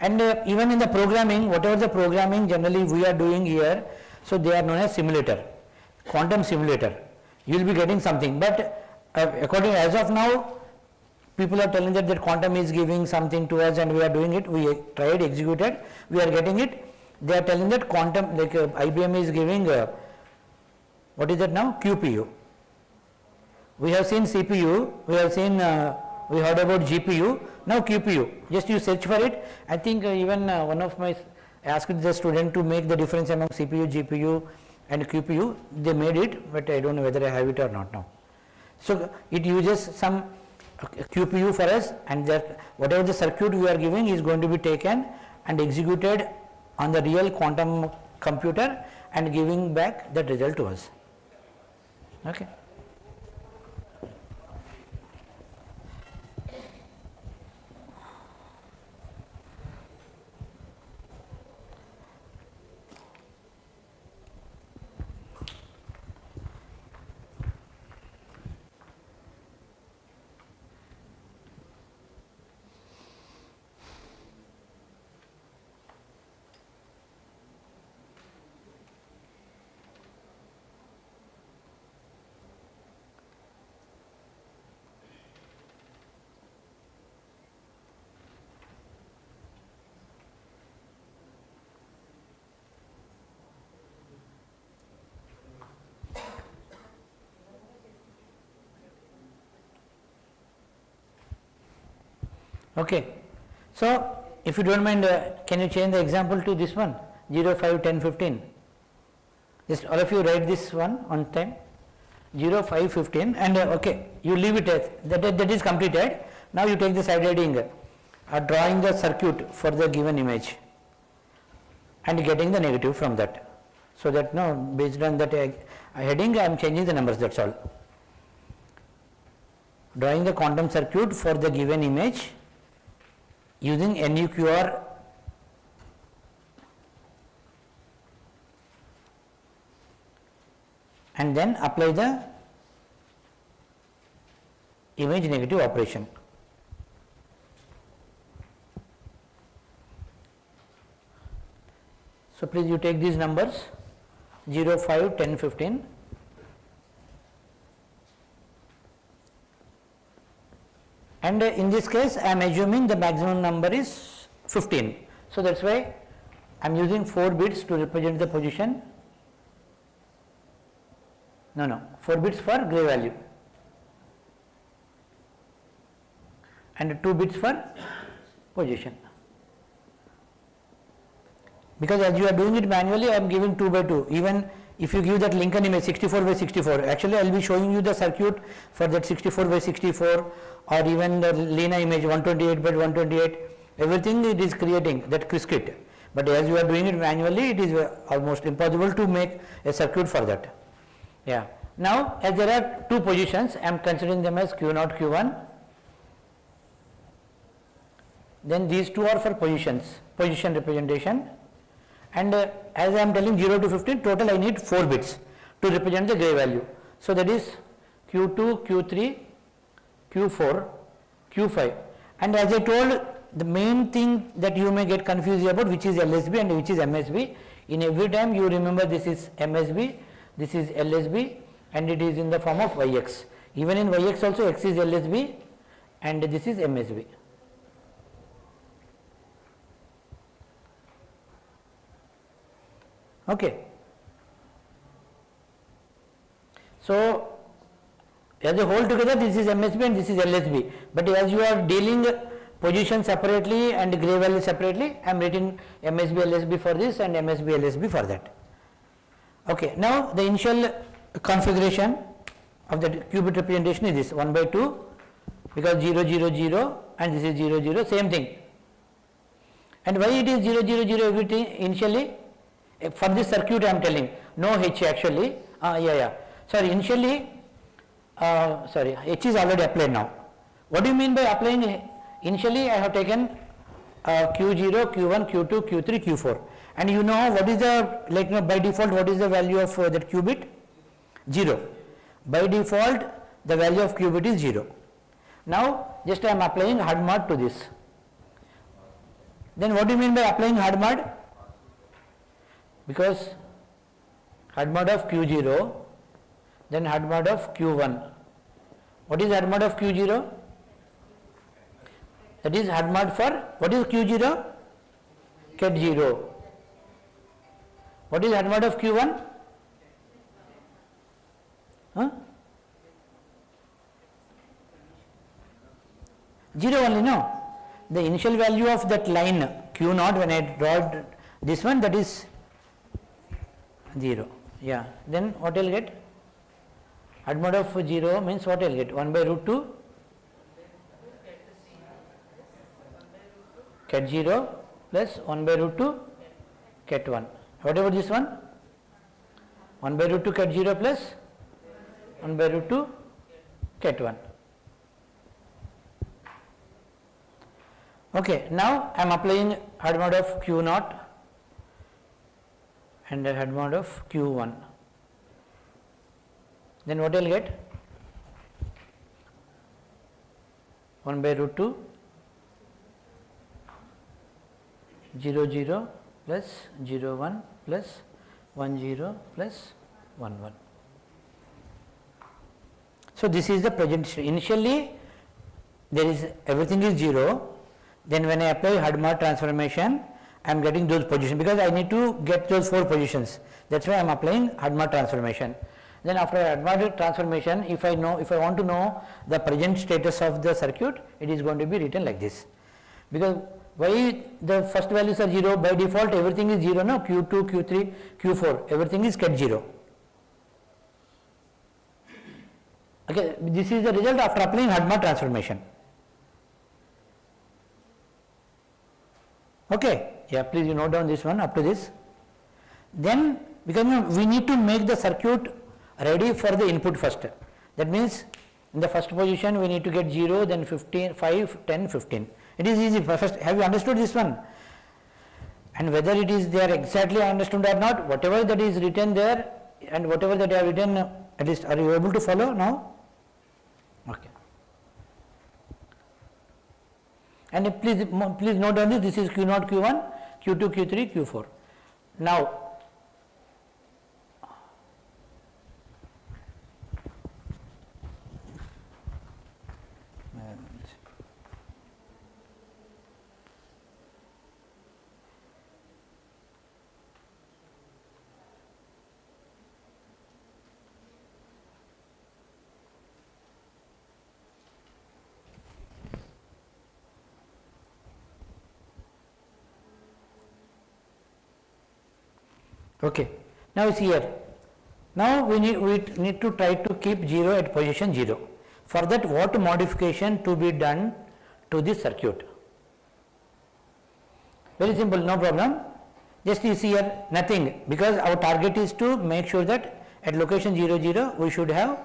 and even in the programming, whatever the programming generally we are doing here, so they are known as simulator, quantum simulator. You will be getting something, but according as of now, people are telling that quantum is giving something to us and we are doing it. We tried, executed, we are getting it. They are telling that quantum, like IBM is giving, what is that now? QPU. We have seen CPU, we have seen, we heard about GPU, now QPU. Just you search for it. I think even one of my, asked the student to make the difference among CPU, GPU and QPU. They made it, but I don't know whether I have it or not now. So it uses some QPU for us, and that whatever the circuit we are giving is going to be taken and executed on the real quantum computer and giving back that result to us. Okay. Okay. So, if you don't mind, can you change the example to this one, 0, 5, 10, 15? Just all of you write this one on time, 0, 5, 15, and okay, you leave it as, that is completed. Now you take the side heading, drawing the circuit for the given image and getting the negative from that. So that no, based on that heading, I am changing the numbers, that's all. Drawing the quantum circuit for the given image using NUQR and then apply the image negative operation. So please you take these numbers 0, 5, 10, 15. And in this case I am assuming the maximum number is 15. So that is why I am using 4 bits to represent the position. No, 4 bits for gray value and 2 bits for position. Because as you are doing it manually, I am giving 2 by 2. Even if you give that Lincoln image 64 by 64, actually I will be showing you the circuit for that 64 by 64, or even the Lena image 128 by 128, everything it is creating that Qiskit. But as you are doing it manually, it is almost impossible to make a circuit for that. Yeah. Now, as there are two positions, I am considering them as Q0, Q1. Then these two are for position representation. And as I am telling 0 to 15, total I need 4 bits to represent the gray value. So that is Q2, Q3, Q4, Q5. And as I told, the main thing that you may get confused about which is LSB and which is MSB. In every time you remember this is MSB, this is LSB, and it is in the form of Yx. Even in Yx also X is LSB and this is MSB. Okay. So as a whole together this is MSB and this is LSB, but as you are dealing position separately and gray value separately, I am writing MSB LSB for this and MSB LSB for that. Okay. Now the initial configuration of the qubit representation is this 1 by 2, because 0 0 0 and this is 0 0, same thing. And why it is 0 0 0 everything initially? For this circuit I am telling, no H actually, sorry, initially, H is already applied now. What do you mean by applying? Initially I have taken Q0, Q1, Q2, Q3, Q4, and you know what is the, by default what is the value of that qubit? 0. By default the value of qubit is 0. Now just I am applying hard mod to this. Then what do you mean by applying hard mod? Because hard mod of Q0, then hard mod of Q1. What is hard mod of Q0? That is hard mod for, what is Q0? Ket 0. What is hard mod of Q1? Huh? 0 only, no. The initial value of that line Q0, when I draw this one, that is 0. Yeah. Then what I will get? Hard mod of 0 means what I will get? 1 by root 2 ket 0 plus 1 by root 2 ket 1. What about this one? 1 by root 2 ket 0 plus 1 by root 2 ket 1. Okay. Now I am applying hard mod of Q0 and the hard mod of Q1. Then what I will get? 1 by root 2 0 0 plus 0 1 plus 1 0 plus 1 1. So this is the present. Initially there is everything is 0. Then when I apply hard mod transformation, I am getting those positions because I need to get those 4 positions. That's why I am applying hard mod transformation. Then after hard mod transformation, if I want to know the present status of the circuit, it is going to be written like this. Because why the first values are 0? By default everything is 0, no? Q2, Q3, Q4, everything is ket 0. Okay, this is the result after applying hard mod transformation. Okay, yeah, please you note down this one up to this. Then because we need to make the circuit ready for the input first. That means in the first position we need to get 0, then 15, 5, 10, 15. It is easy. First, have you understood this one? And whether it is there exactly understood or not, whatever that is written there and whatever that I have written, at least are you able to follow now? Okay. And please note down this is Q0, Q1, Q2, Q3, Q4. Now, okay, now it's here. Now we need to try to keep 0 at position 0. For that, what modification to be done to this circuit? Very simple, no problem. Just you see here nothing, because our target is to make sure that at location 0 0 we should have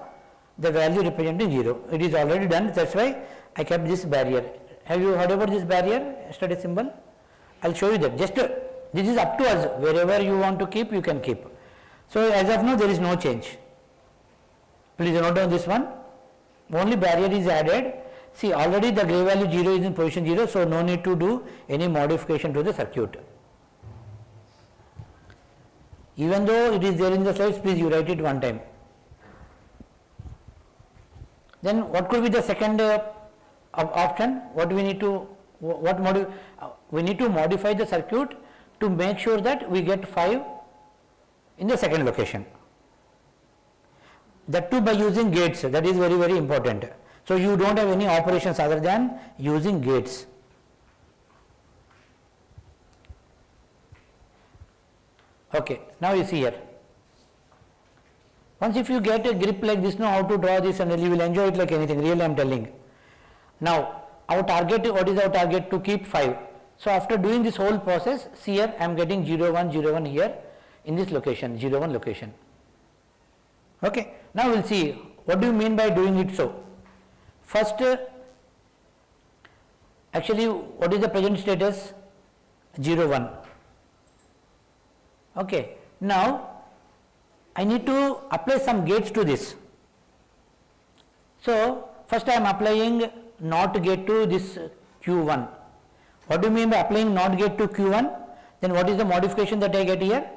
the value representing 0. It is already done, that's why I kept this barrier. Have you heard about this barrier study symbol? I will show you that. Just this is up to us, wherever you want to keep you can keep. So as of now there is no change. Please note down this one. Only barrier is added. See, already the gray value 0 is in position 0, so no need to do any modification to the circuit. Even though it is there in the slides, please you write it one time. Then what could be the second option? What we need to we need to modify the circuit to make sure that we get 5 in the second location. That too by using gates, that is very, very important. So you don't have any operations other than using gates. Okay, now you see here. Once if you get a grip like this, know how to draw this and you will enjoy it like anything, really I am telling. Now our target, what is our target? To keep 5. So after doing this whole process, see here I am getting 0 1 0 1 here in this location, 0 1 location. Okay, now we will see what do you mean by doing it so. First, actually what is the present status? 0 1. Okay, now I need to apply some gates to this. So first I am applying NOT gate to this Q1. What do you mean by applying NOT gate to Q1? Then what is the modification that I get here?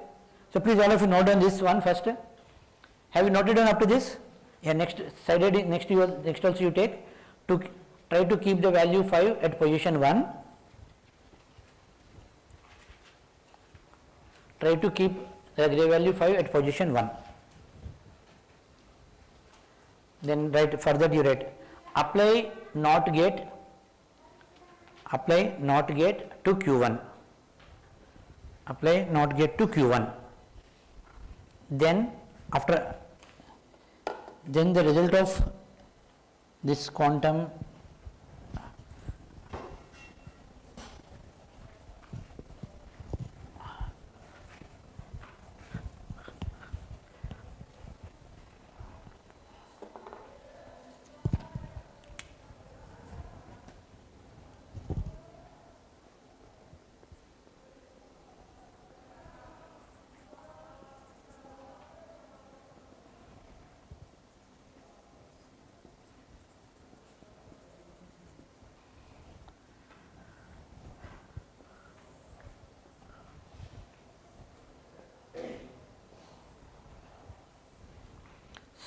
So please all of you note down this one first. Have you noted down up to this? Yeah, next also you take to try to keep the value 5 at position 1. Try to keep the gray value 5 at position 1. Then write further you write apply NOT gate to Q1. Apply NOT gate to Q1. Then the result of this quantum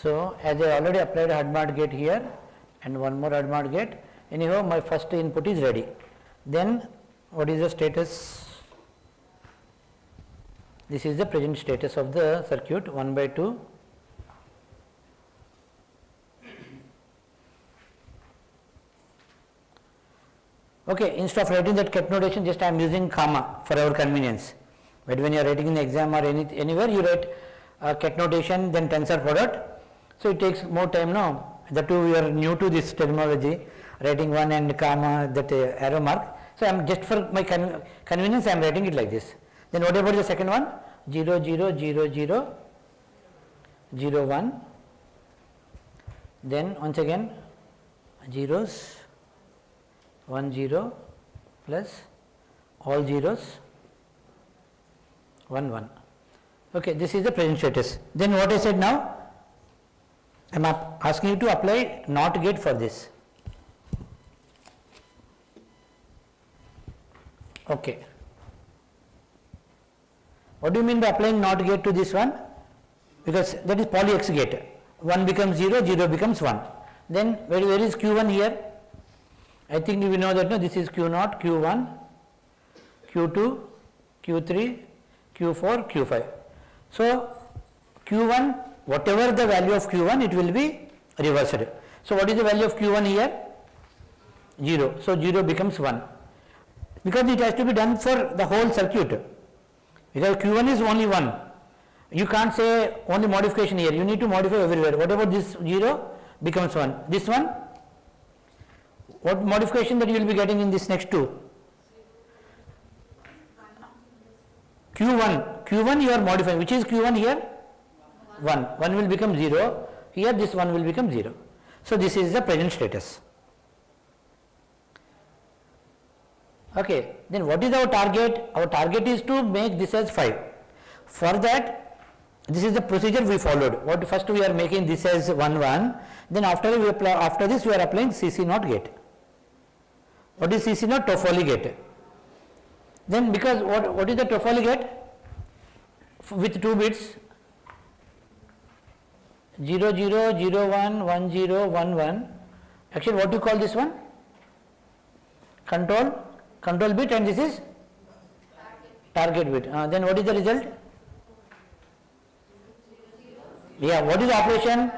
So as I already applied HUD gate here and one more HUD gate, anyhow my first input is ready. Then what is the status? This is the present status of the circuit 1/2. Okay, instead of writing that ket notation, just I am using comma for our convenience. But when you are writing in the exam or anywhere, you write ket notation, then tensor product. So it takes more time now. That too, we are new to this terminology, writing one and comma, that arrow mark. So I am just for my convenience, I am writing it like this. Then what about the second one? 0 0 0 0 0 1. Then once again zeros 1 0 plus all zeros 1 1. Okay, this is the present status. Then what I said now? I am asking you to apply NOT gate for this. Okay. What do you mean by applying NOT gate to this one? Because that is poly X gate. 1 becomes 0, 0 becomes 1. Then where is Q1 here? I think we know that no, this is Q0, Q1, Q2, Q3, Q4, Q5. So Q1, whatever the value of Q1, it will be reversed. So what is the value of Q1 here? 0. So 0 becomes 1. Because it has to be done for the whole circuit. Because Q1 is only 1. You can't say only modification here. You need to modify everywhere. What about this 0 becomes 1? This one? What modification that you will be getting in this next two? Q1 you are modifying. Which is Q1 here? 1. 1 will become 0. Here this 1 will become 0. So this is the present status. Okay, then what is our target? Our target is to make this as 5. For that, this is the procedure we followed. What first we are making this as 1 1. Then after this we are applying CC naught gate. What is CC naught? Toffoli gate. Then because what is the Toffoli gate? With 2 bits 0 0 0 1 1 0 1 1. Actually what you call this one? Control bit, and this is target bit. Then what is the result? Yeah, what is the operation?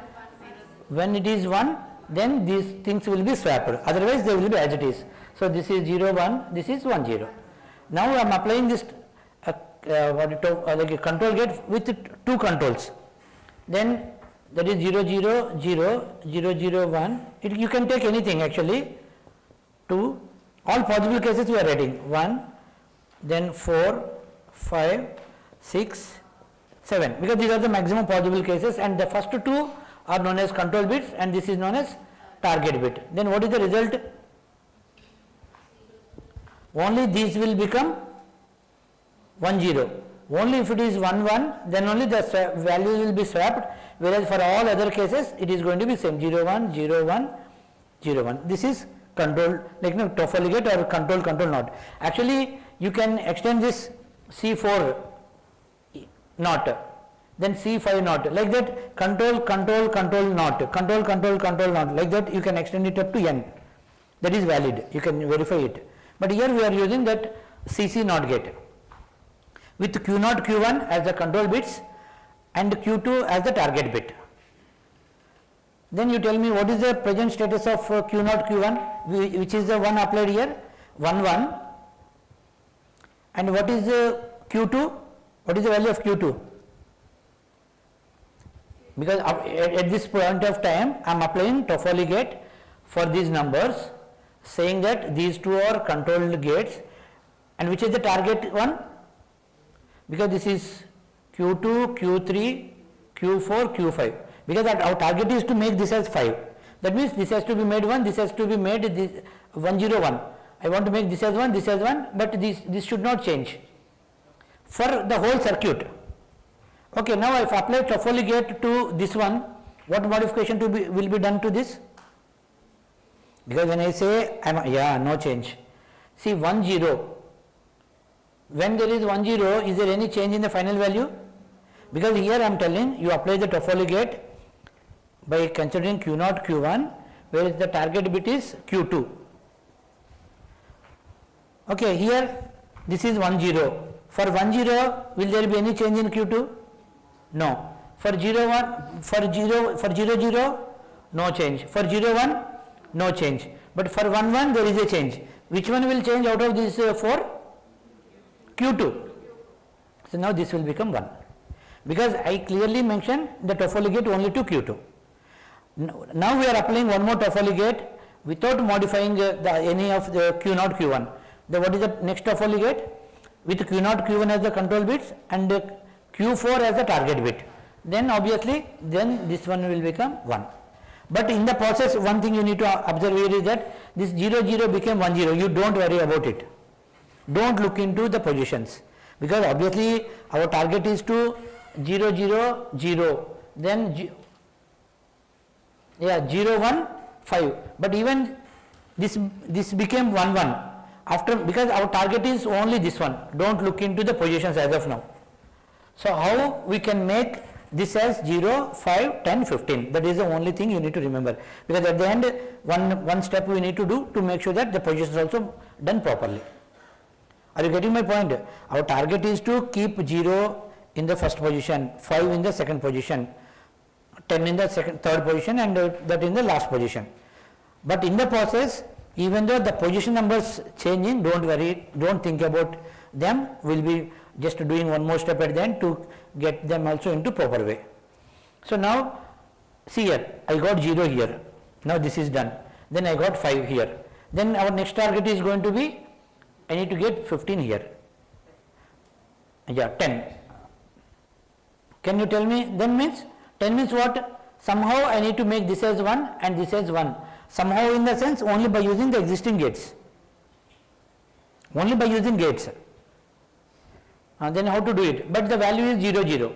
When it is 1, then these things will be swapped, otherwise they will be as it is. So this is 0 1, this is 1 0. Now I am applying this like a control gate with 2 controls. Then that is 0 0 0 0 0 1. You can take anything actually. 2. All possible cases we are writing 1, then 4, 5, 6, 7, because these are the maximum possible cases, and the first 2 are known as control bits and this is known as target bit. Then what is the result? Only these will become 1 0. Only if it is 1 1, then only the value will be swapped, whereas for all other cases it is going to be same 0 1 0 1 0 1. This is control, like Toffoli gate or control not. Actually you can extend this C4 not, then C5 not, like that. Control not, like that you can extend it up to n. That is valid, you can verify it. But here we are using that CC not gate with Q0 Q1 as the control bits and Q2 as the target bit. Then you tell me what is the present status of Q0 Q1, which is the one applied here, 1 1, and what is the Q2? What is the value of Q2? Because at this point of time I am applying Toffoli gate for these numbers, saying that these 2 are controlled gates, and which is the target one? Because this is Q2, Q3, Q4, Q5. Because our target is to make this as 5. That means this has to be made 1, this has to be made this 1 0 1. I want to make this as 1, this as 1, but this should not change for the whole circuit. Okay, now if I apply Toffoli gate to this one, what modification will be done to this? Because when I say no change. See 1 0. When there is 1 0, is there any change in the final value? Because here I am telling you apply the Toffoli gate by considering Q0 Q1, whereas the target bit is Q2. Okay, here this is 1 0. For 1 0, will there be any change in Q2? No. For 0 1, for 0 0, no change. For 0 1, no change. But for 1 1, there is a change. Which one will change out of these 4? Q2. So now this will become 1. Because I clearly mentioned the Toffoli gate only to Q2. Now we are applying one more Toffoli gate without modifying any of the Q0 Q1. What is the next Toffoli gate? With Q0 Q1 as the control bits and Q4 as the target bit. Then obviously this one will become 1. But in the process, one thing you need to observe here is that this 0 0 became 1 0. You don't worry about it. Don't look into the positions, because obviously our target is to 0 0 0, then 0 1 5, but even this became 1 1 after, because our target is only this one. Don't look into the positions as of now. So how we can make this as 0 5 10 15? That is the only thing you need to remember, because at the end one step we need to do to make sure that the position is also done properly. Are you getting my point? Our target is to keep 0 in the first position, 5 in the second position, 10 in the third position, and that in the last position. But in the process, even though the position numbers changing, don't worry, don't think about them. We'll be just doing one more step at the end to get them also into proper way. So now see here, I got 0 here. Now this is done. Then I got 5 here. Then our next target is going to be, I need to get 15 here. Yeah, 10. Can you tell me, then means 10 means what? Somehow I need to make this as 1 and this as 1. Somehow in the sense only by using the existing gates. Only by using gates. Then how to do it? But the value is 0, 0.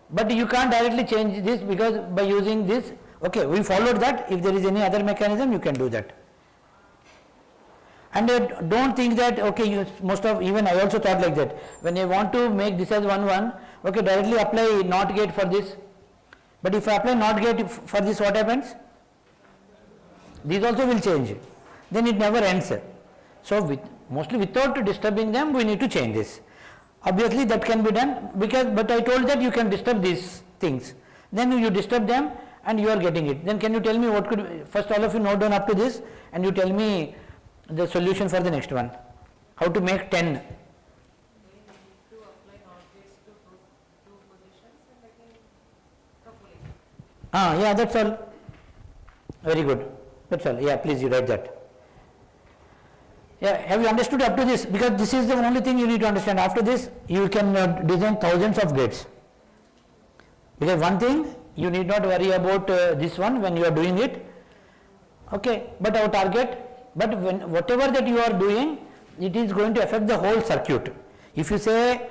But you can't directly change this because by using this, okay, we followed that. If there is any other mechanism, you can do that. And don't think that, okay, even I also thought like that. When I want to make this as 1, 1, okay, directly apply NOT gate for this. But if I apply NOT gate for this, what happens? These also will change. Then it never ends. So mostly without disturbing them, we need to change this. Obviously that can be done but I told that you can disturb these things. Then you disturb them and you are getting it. Then can you tell me what first all of you note down up to this and you tell me the solution for the next one. How to make 10. We need to apply NOT gates to two positions and again propagate. Yeah, that's all. Very good. That's all. Yeah, please you write that. Yeah, have you understood up to this? Because this is the only thing you need to understand. After this, you can design thousands of gates. Because one thing, you need not worry about this one when you are doing it. Okay, but our target, whatever that you are doing, it is going to affect the whole circuit. If you say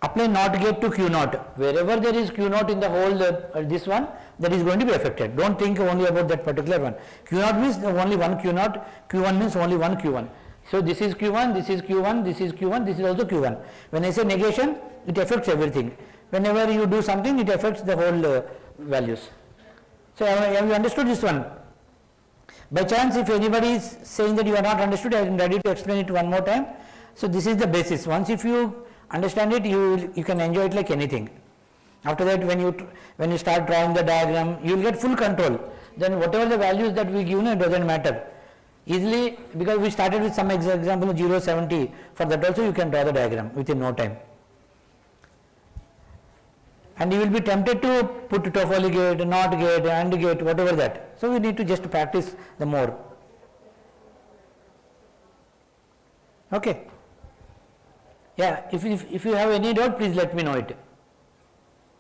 apply NOT gate to Q0, wherever there is Q0 in the whole this one, that is going to be affected. Don't think only about that particular one. Q0 means only one Q0, Q1 means only one Q1. So this is Q1, this is Q1, this is Q1, this is also Q1. When I say negation, it affects everything. Whenever you do something, it affects the whole values. So have you understood this one? By chance, if anybody is saying that you are not understood, I am ready to explain it one more time. So this is the basis. Once if you understand it, you can enjoy it like anything. After that, when you start drawing the diagram, you will get full control. Then whatever the values that we give, it doesn't matter. Easily, because we started with some example 0, 70, for that also you can draw the diagram within no time. And you will be tempted to put Toffoli gate, NOT gate, AND gate, whatever that. So we need to just practice the more. Okay. Yeah, if you have any doubt, please let me know it.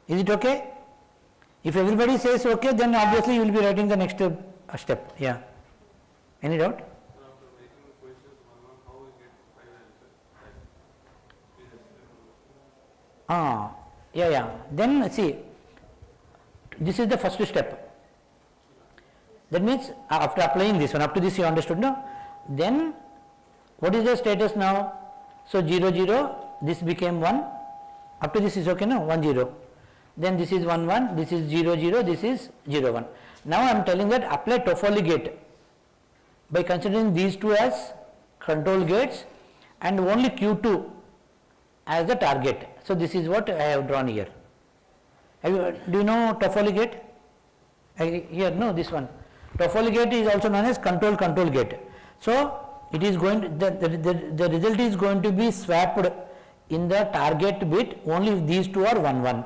Is it okay? If everybody says okay, then obviously you will be writing the next step. Yeah. Any doubt? Yeah. Then see, this is the first step. That means after applying this one, up to this you understood, no? Then what is the status now? So 0, 0, this became 1. Up to this is okay, no? 1, 0. Then this is 1, 1, this is 0, 0, this is 0, 1. Now I am telling that apply Toffoli gate by considering these two as control gates and only Q2 as the target. So this is what I have drawn here. Do you know Toffoli gate? Here, no, this one. Toffoli gate is also known as control gate. So it is going to, the result is going to be swapped in the target bit only if these two are 1, 1.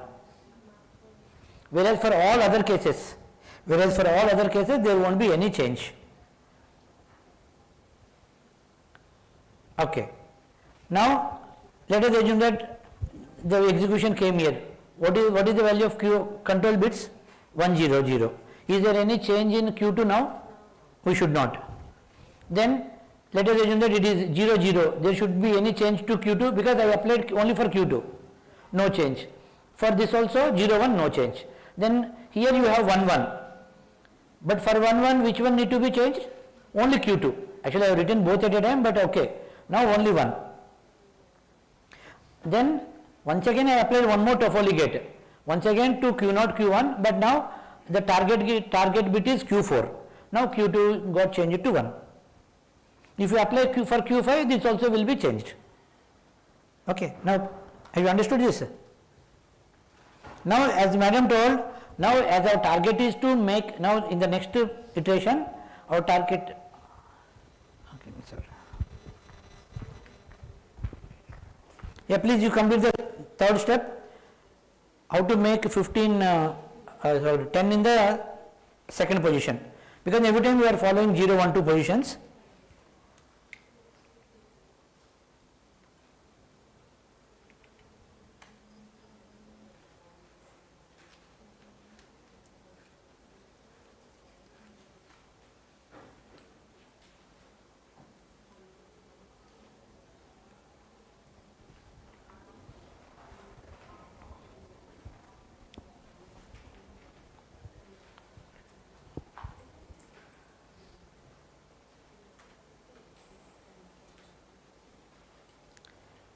Whereas for all other cases there won't be any change. Okay. Now let us assume that the execution came here. What is the value of Q control bits? 1, 0, 0. Is there any change in Q2 now? We should not. Then let us assume that it is 0, 0. There should be any change to Q2 because I applied only for Q2. No change. For this also 0, 1, no change. Then here you have 1, 1. But for 1, 1, which one need to be changed? Only Q2. Actually I have written both at a time, but okay. Now only 1. Then once again I applied one more Toffoli gate. Once again to Q0, Q1, but now the target bit is Q4. Now Q2 got changed to 1. If you apply for Q5, this also will be changed. Okay. Now have you understood this? Now as madam told, now as our target is to make, now in the next iteration our target, okay, sorry. Yeah, please you complete the third step, how to make 10 in the second position, because every time we are following 0, 1, 2 positions.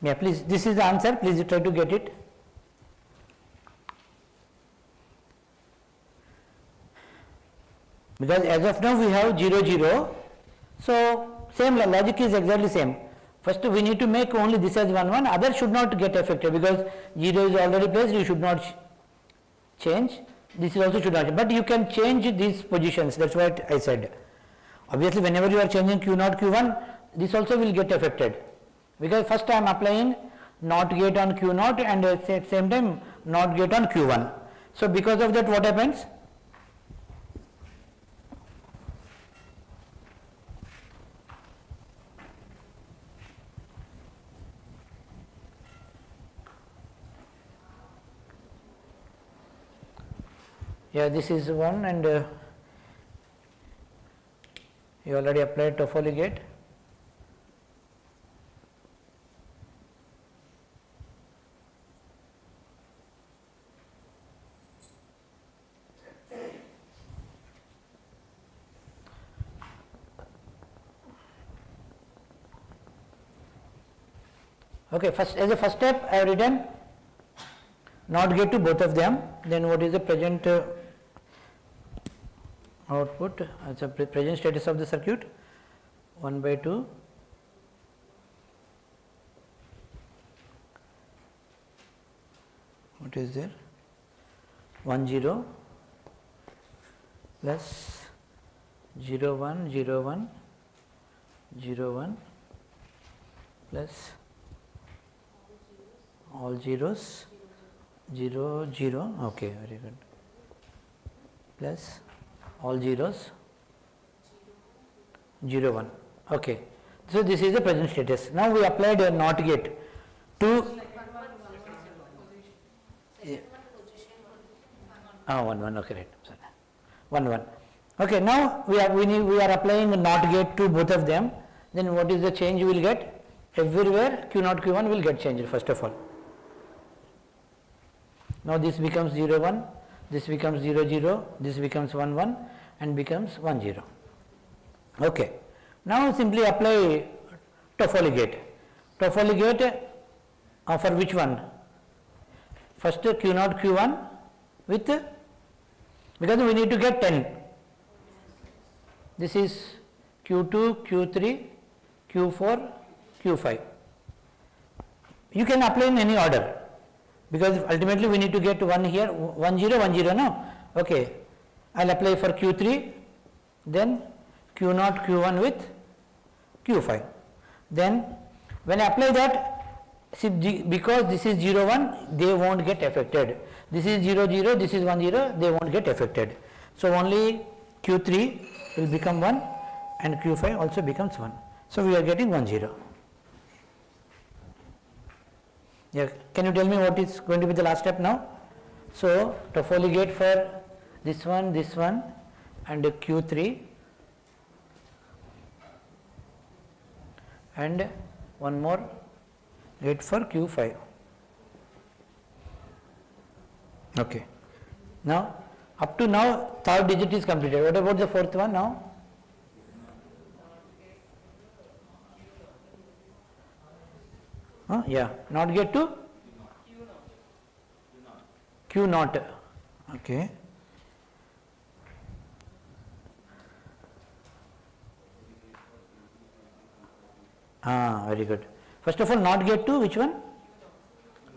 Yeah, please, this is the answer, please try to get it. Because as of now we have 0, 0, so same logic is exactly same. First we need to make only this as 1, 1, other should not get affected because 0 is already placed, you should not change, this is also should not, but you can change these positions, that is what I said. Obviously whenever you are changing Q0, Q1, this also will get affected, because first I am applying NOT gate on Q0 and at the same time NOT gate on Q1. So because of that what happens? Yeah, this is one, and you already applied Toffoli gate. Okay, first as a first step I have written NOT gate to both of them. Then what is the present output as a present status of the circuit? 1 by 2 what is there? 1 0 plus 0 1 0 1 0 1 plus all zeros 0 0, okay, very good, plus all zeros 0 1, okay. So this is the present status. Now we applied a NOT gate to 1 1, okay, right, sorry, 1 1, okay. Now we are applying a NOT gate to both of them. Then what is the change we will get? Everywhere Q0 Q1 will get changed first of all. Now this becomes 0 1, this becomes 0 0, this becomes 1 1 and becomes 1 0. Okay. Now simply apply Toffoli gate. Toffoli gate for which one? First Q0 Q1 with, because we need to get 10. This is Q2, Q3, Q4, Q5. You can apply in any order, because ultimately we need to get 1 here, 1 0 1 0, no? Okay, I will apply for Q3, then Q0 Q1 with Q5. Then when I apply that, see, because this is 0 1, they won't get affected. This is 0 0, this is 1 0, they won't get affected. So only Q3 will become 1 and Q5 also becomes 1. So we are getting 1 0. Yeah, can you tell me what is going to be the last step now? So Toffoli gate for this one and Q3 and one more gate for Q5. Okay. Now up to now third digit is completed. What about the fourth one now? Yeah, not get to Q naught. Okay. Very good. First of all, not get to which one?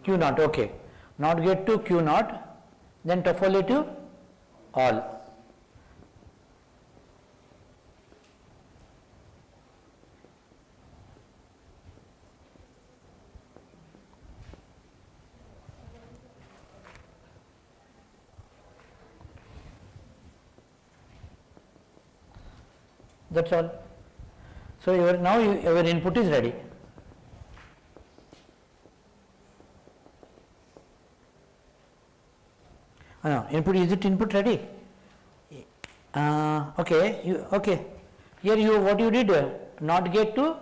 Q naught. Okay. Not get to Q naught, then Toffoli to all. That's all. So your input is ready. No, input, is it input ready? Okay. Okay. Here what you did? Not get to.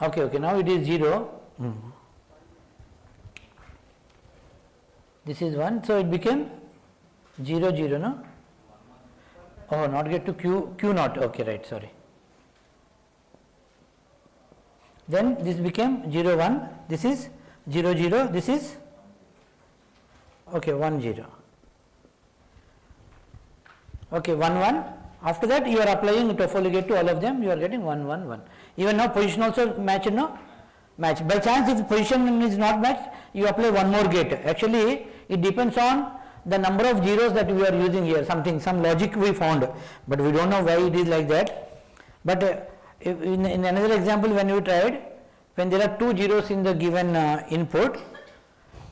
Okay. Now it is 0. This is 1, so it became 0 0. No. Oh, not get to Q naught. Okay, right. Sorry. then this became 0 1, this is 0 0, this is okay 1 0, okay 1 1. After that you are applying Toffoli gate to all of them, you are getting 1 1 1. Even now position also matched, no? Match. By chance if position is not matched, you apply one more gate. Actually it depends on the number of zeros that we are using here, some logic we found, but we don't know why it is like that. But in another example, when we tried, when there are two zeros in the given input,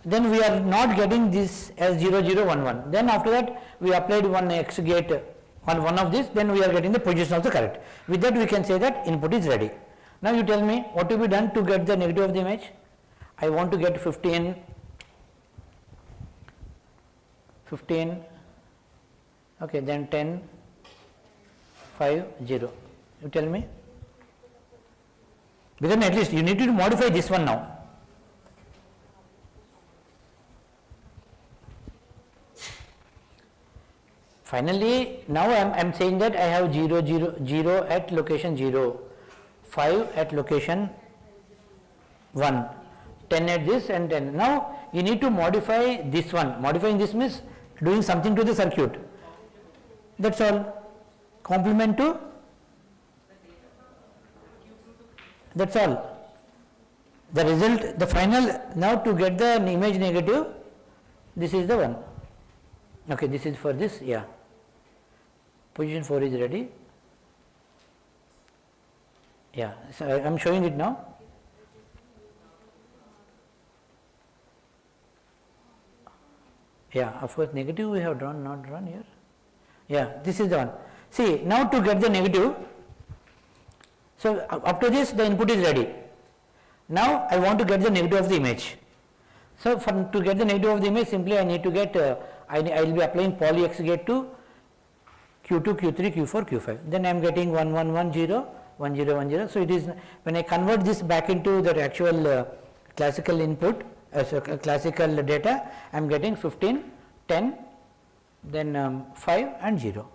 then we are not getting this as 0 0 1 1. Then after that we applied one X gate on one of this, then we are getting the position also correct. With that we can say that input is ready. Now you tell me what to be done to get the negative of the image. I want to get 15, okay, then 10, 5, 0. You tell me. Because at least you need to modify this one now. Finally, now I am saying that I have 0 0 0 at location 0, 5 at location 1, 10 at this and 10. Now you need to modify this one. Modifying this means doing something to the circuit. That's all. Complement to, that's all. The result, the final, now to get the image negative, this is the one. Okay, this is for this, yeah. Position 4 is ready. Yeah, so I am showing it now. Yeah, of course negative we have drawn, not drawn here. Yeah, this is the one. See, now to get the negative, so up to this the input is ready. Now I want to get the negative of the image. So to get the negative of the image, simply I need to get, I will be applying poly X gate to Q2, Q3, Q4, Q5. Then I am getting 1 1 1 0, 1 0 1 0. So it is, when I convert this back into the actual classical input, classical data, I am getting 15, 10, then 5 and 0.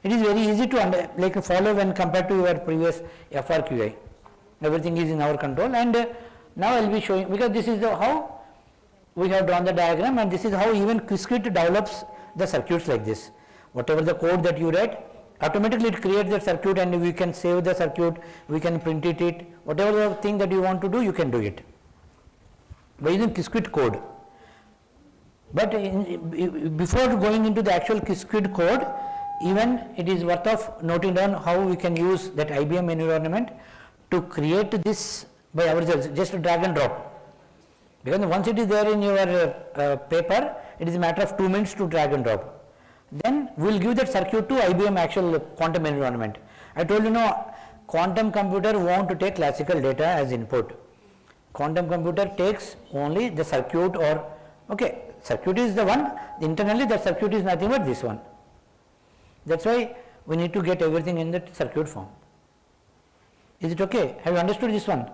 It is very easy to follow when compared to your previous FRQI. Everything is in our control, and now I will be showing, because this is how we have drawn the diagram, and this is how even Qiskit develops the circuits like this. Whatever the code that you write, automatically it creates the circuit, and we can save the circuit, we can print it, whatever the thing that you want to do, you can do it by using Qiskit code. But before going into the actual Qiskit code, even it is worth of noting down how we can use that IBM environment to create this by ourselves, just drag and drop. Because once it is there in your paper, it is a matter of 2 minutes to drag and drop. Then we will give that circuit to IBM actual quantum environment. I told you, no, quantum computer won't take classical data as input. Quantum computer takes only the circuit, or okay, circuit is the one, internally the circuit is nothing but this one. That's why we need to get everything in that circuit form. Is it okay? Have you understood this one?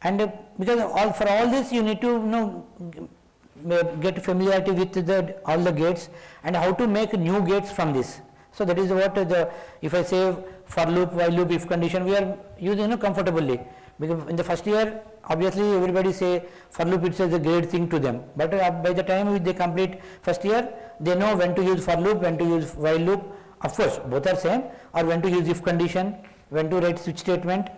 And because for all this you need to get familiarity with all the gates and how to make new gates from this. So that is what if I say for loop, while loop, if condition, we are using comfortably. Because in the first year, obviously everybody say for loop, it's a great thing to them. But by the time they complete first year, they know when to use for loop, when to use while loop. Of course, both are same. Or when to use if condition, when to write switch statement.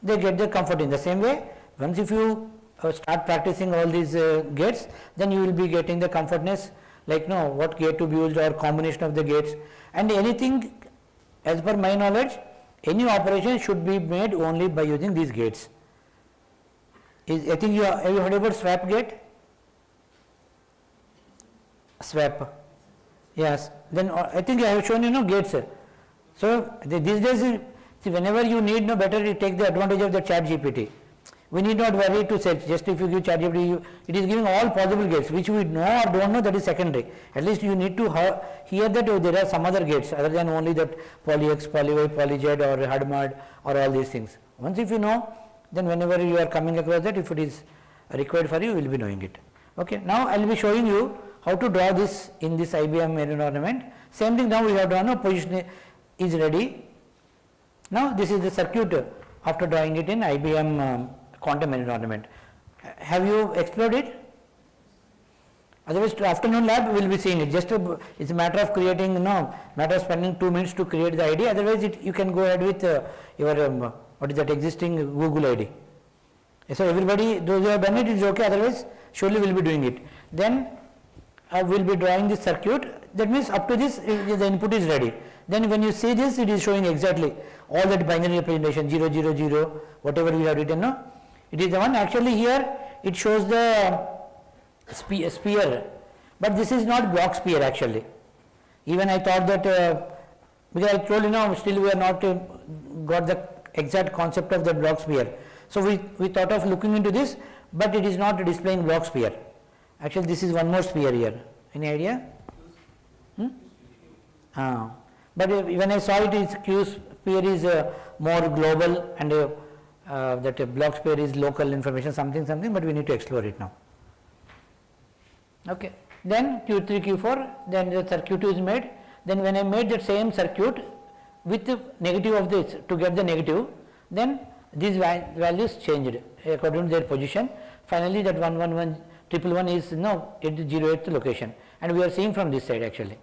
They get their comfort in the same way. Once if you start practicing all these gates, then you will be getting the comfortness, like what gate to be used or combination of the gates. And anything, as per my knowledge, any operation should be made only by using these gates. I think have you heard about swap gate? Swap. Yes. Then I think I have shown gates. So these days, see, whenever you need better, you take the advantage of the chat GPT. We need not worry to search. Just if you give chat GPT, it is giving all possible gates, which we know or don't know, that is secondary. At least you need to hear that there are some other gates other than only that poly X, poly Y, poly Z or HUD-MUD or all these things. Once if you know, then whenever you are coming across that, if it is required for you, you will be knowing it. Okay, now I will be showing you how to draw this in this IBM environment. Same thing, now we have drawn, position is ready. Now this is the circuit after drawing it in IBM quantum environment. Have you explored it? Otherwise, to afternoon lab we will be seeing it. It's a matter of creating, matter of spending 2 minutes to create the ID. Otherwise, you can go ahead with your what is that existing Google ID. So everybody, those who have done it is okay. Otherwise, surely we will be doing it. Then we will be drawing this circuit. That means up to this, the input is ready. Then when you see this, it is showing exactly all that binary representation 0, 0, 0, whatever we have written. No, it is the one. Actually, here it shows the sphere, but this is not block sphere actually. Even I thought that because I told still we are not got the exact concept of the block sphere. So we thought of looking into this, but it is not displaying block sphere. Actually, this is one more sphere here. Any idea? But when I saw it, is Q sphere is more global, and that block sphere is local information, something. But we need to explore it now. Okay. Then Q3, Q4. Then the circuit is made. Then when I made that same circuit with the negative of this to get the negative, then these values changed according to their position. Finally, that 111 is now at the 08th location, and we are seeing from this side actually.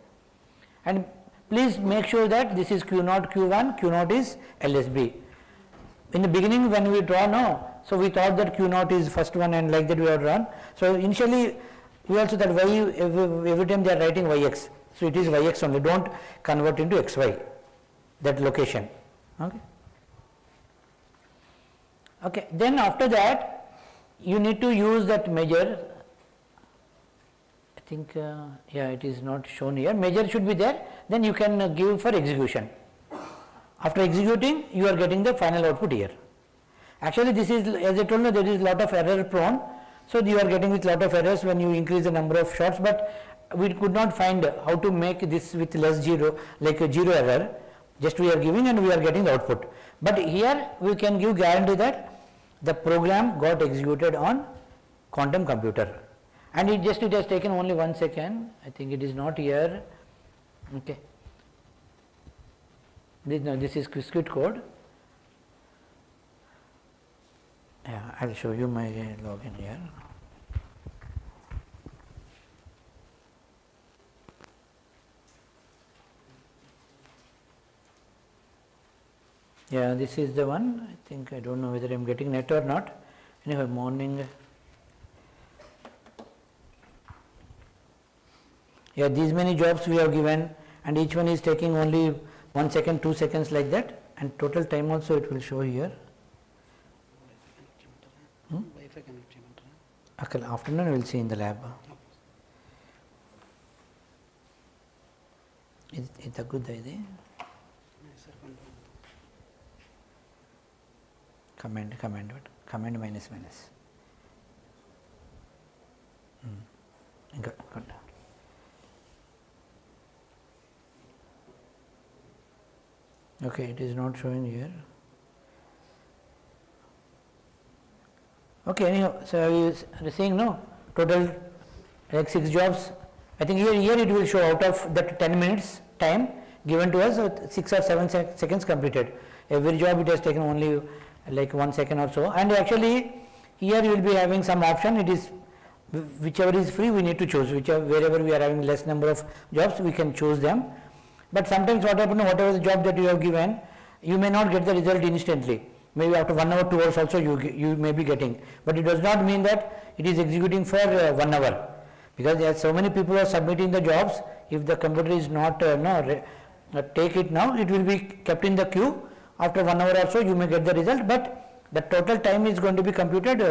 And please make sure that this is Q0, Q1, Q0 is LSB. In the beginning when we draw so we thought that Q0 is first one, and like that we have drawn. So initially we also that y every time they are writing yx, so it is yx only. Don't convert into xy, that location. Okay. Okay. Then after that, you need to use that measure. I think yeah, it is not shown here. Measure should be there. Then you can give for execution. After executing, you are getting the final output here. Actually, this is, as I told you, there is lot of error prone. So you are getting with lot of errors when you increase the number of shots. But we could not find how to make this with less zero, like a zero error. Just we are giving and we are getting the output. But here we can give guarantee that the program got executed on quantum computer. And it has taken only 1 second. I think it is not here. Okay. This is Qiskit code. Yeah, I will show you my login here. Yeah, this is the one. I think I don't know whether I am getting net or not. Anyway, morning. Yeah, these many jobs we have given, and each one is taking only 1 second, 2 seconds like that, and total time also it will show here. Afternoon we will see in the lab. Is a good idea? Command minus. Good. Okay, it is not showing here. Okay, anyhow, so I was saying total like 6 jobs. I think here it will show out of that 10 minutes time given to us, 6 or 7 seconds completed. Every job it has taken only like 1 second or so. And actually here you will be having some option. It is whichever is free we need to choose. Wherever we are having less number of jobs we can choose them. But sometimes what happens, whatever the job that you have given, you may not get the result instantly. Maybe after 1 hour, 2 hours also you may be getting. But it does not mean that it is executing for 1 hour. Because there are so many people are submitting the jobs. If the computer is not take it now, it will be kept in the queue. After 1 hour or so you may get the result. But the total time is going to be computed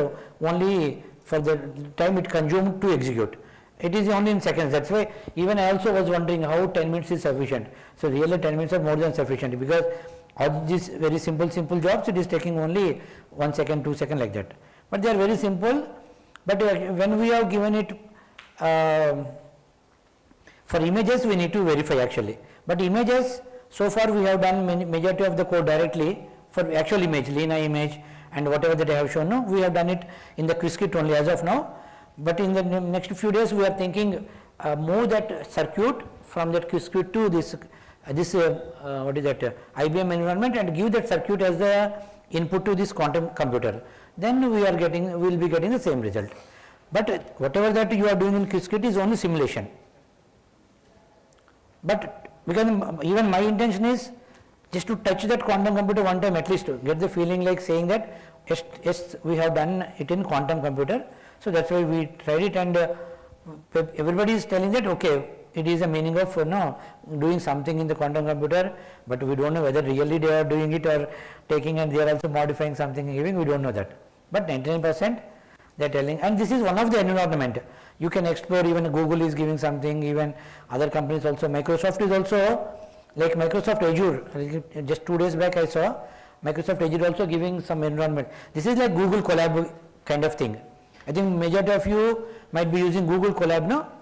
only for the time it consumed to execute. It is only in seconds. That's why even I also was wondering how 10 minutes is sufficient. So really 10 minutes are more than sufficient, because all these very simple jobs it is taking only 1 second, 2 seconds like that. But they are very simple. But when we have given it for images, we need to verify actually. But images, so far we have done majority of the code directly for actual image, Lena image and whatever that I have shown. No, we have done it in the Qiskit only as of now. but in the next few days we are thinking move that circuit from that circuit to this what is that IBM environment and give that circuit as the input to this quantum computer. Then we will be getting the same result. But whatever that you are doing in Qiskit is only simulation. But because even my intention is just to touch that quantum computer one time, at least to get the feeling like saying that yes, we have done it in quantum computer. So that's why we tried it, and everybody is telling that okay, it is a meaning of doing something in the quantum computer, but we don't know whether really they are doing it or taking and they are also modifying something and giving. We don't know that. But 99% they are telling, and this is one of the environment. You can explore, even Google is giving something, even other companies also. Microsoft is also, like Microsoft Azure, just 2 days back I saw Microsoft Azure also giving some environment. This is like Google Colab kind of thing. I think majority of you might be using Google Colab now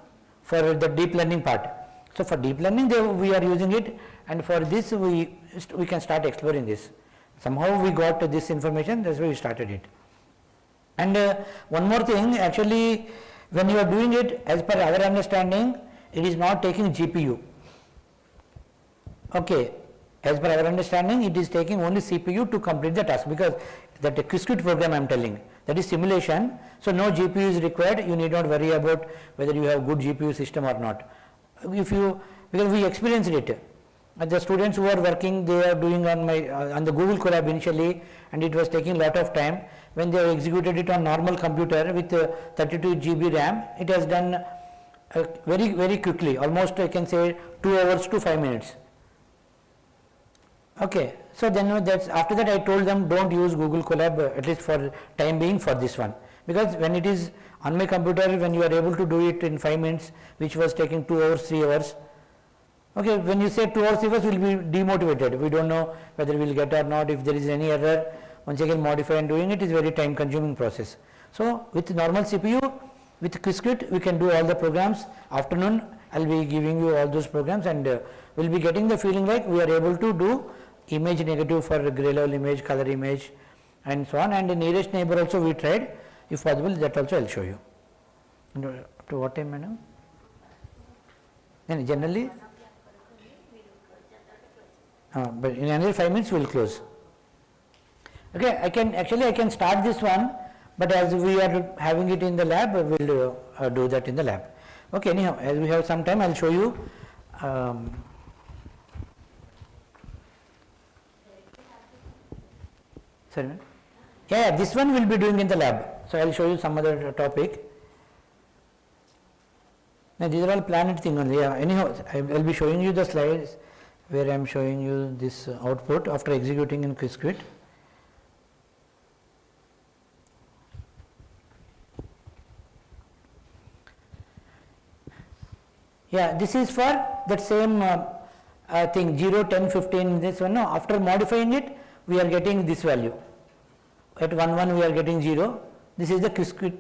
for the deep learning part. So for deep learning we are using it, and for this we can start exploring this. Somehow we got this information, that's why we started it. And one more thing, actually when you are doing it, as per our understanding, it is not taking GPU. Okay, as per our understanding, it is taking only CPU to complete the task, because that Qiskit program I am telling, that is simulation, so no GPU is required. You need not worry about whether you have good GPU system or not. Because we experienced it. The students who are working, they are doing on the Google Colab initially, and it was taking lot of time. When they executed it on normal computer with 32 GB RAM, it has done very, very quickly, almost I can say 2 hours to 5 minutes. Okay, so then after that I told them don't use Google Colab, at least for time being, for this one, because when it is on my computer, when you are able to do it in 5 minutes, which was taking 2 hours, 3 hours. Okay, when you say 2 hours, 3 hours, we will be demotivated. We don't know whether we will get or not. If there is any error, once again modify and doing it is very time consuming process. So with normal CPU, with Qiskit, we can do all the programs. Afternoon I will be giving you all those programs, and we will be getting the feeling like we are able to do image negative for gray level image, color image, and so on. And the nearest neighbor also we tried. If possible, that also I will show you. To what time, madam? Then generally, but in another 5 minutes we will close. Okay, I can start this one, but as we are having it in the lab, we will do that in the lab. Okay, anyhow, as we have some time, I will show you. Sorry, yeah, this one we will be doing in the lab. So I will show you some other topic. Now these are all planet thing only. Yeah, anyhow, I will be showing you the slides where I am showing you this output after executing in Qiskit. Yeah, this is for that same thing, 0, 10, 15, this one. No, after modifying it, we are getting this value. At 1, 1 we are getting 0. This is the Qiskit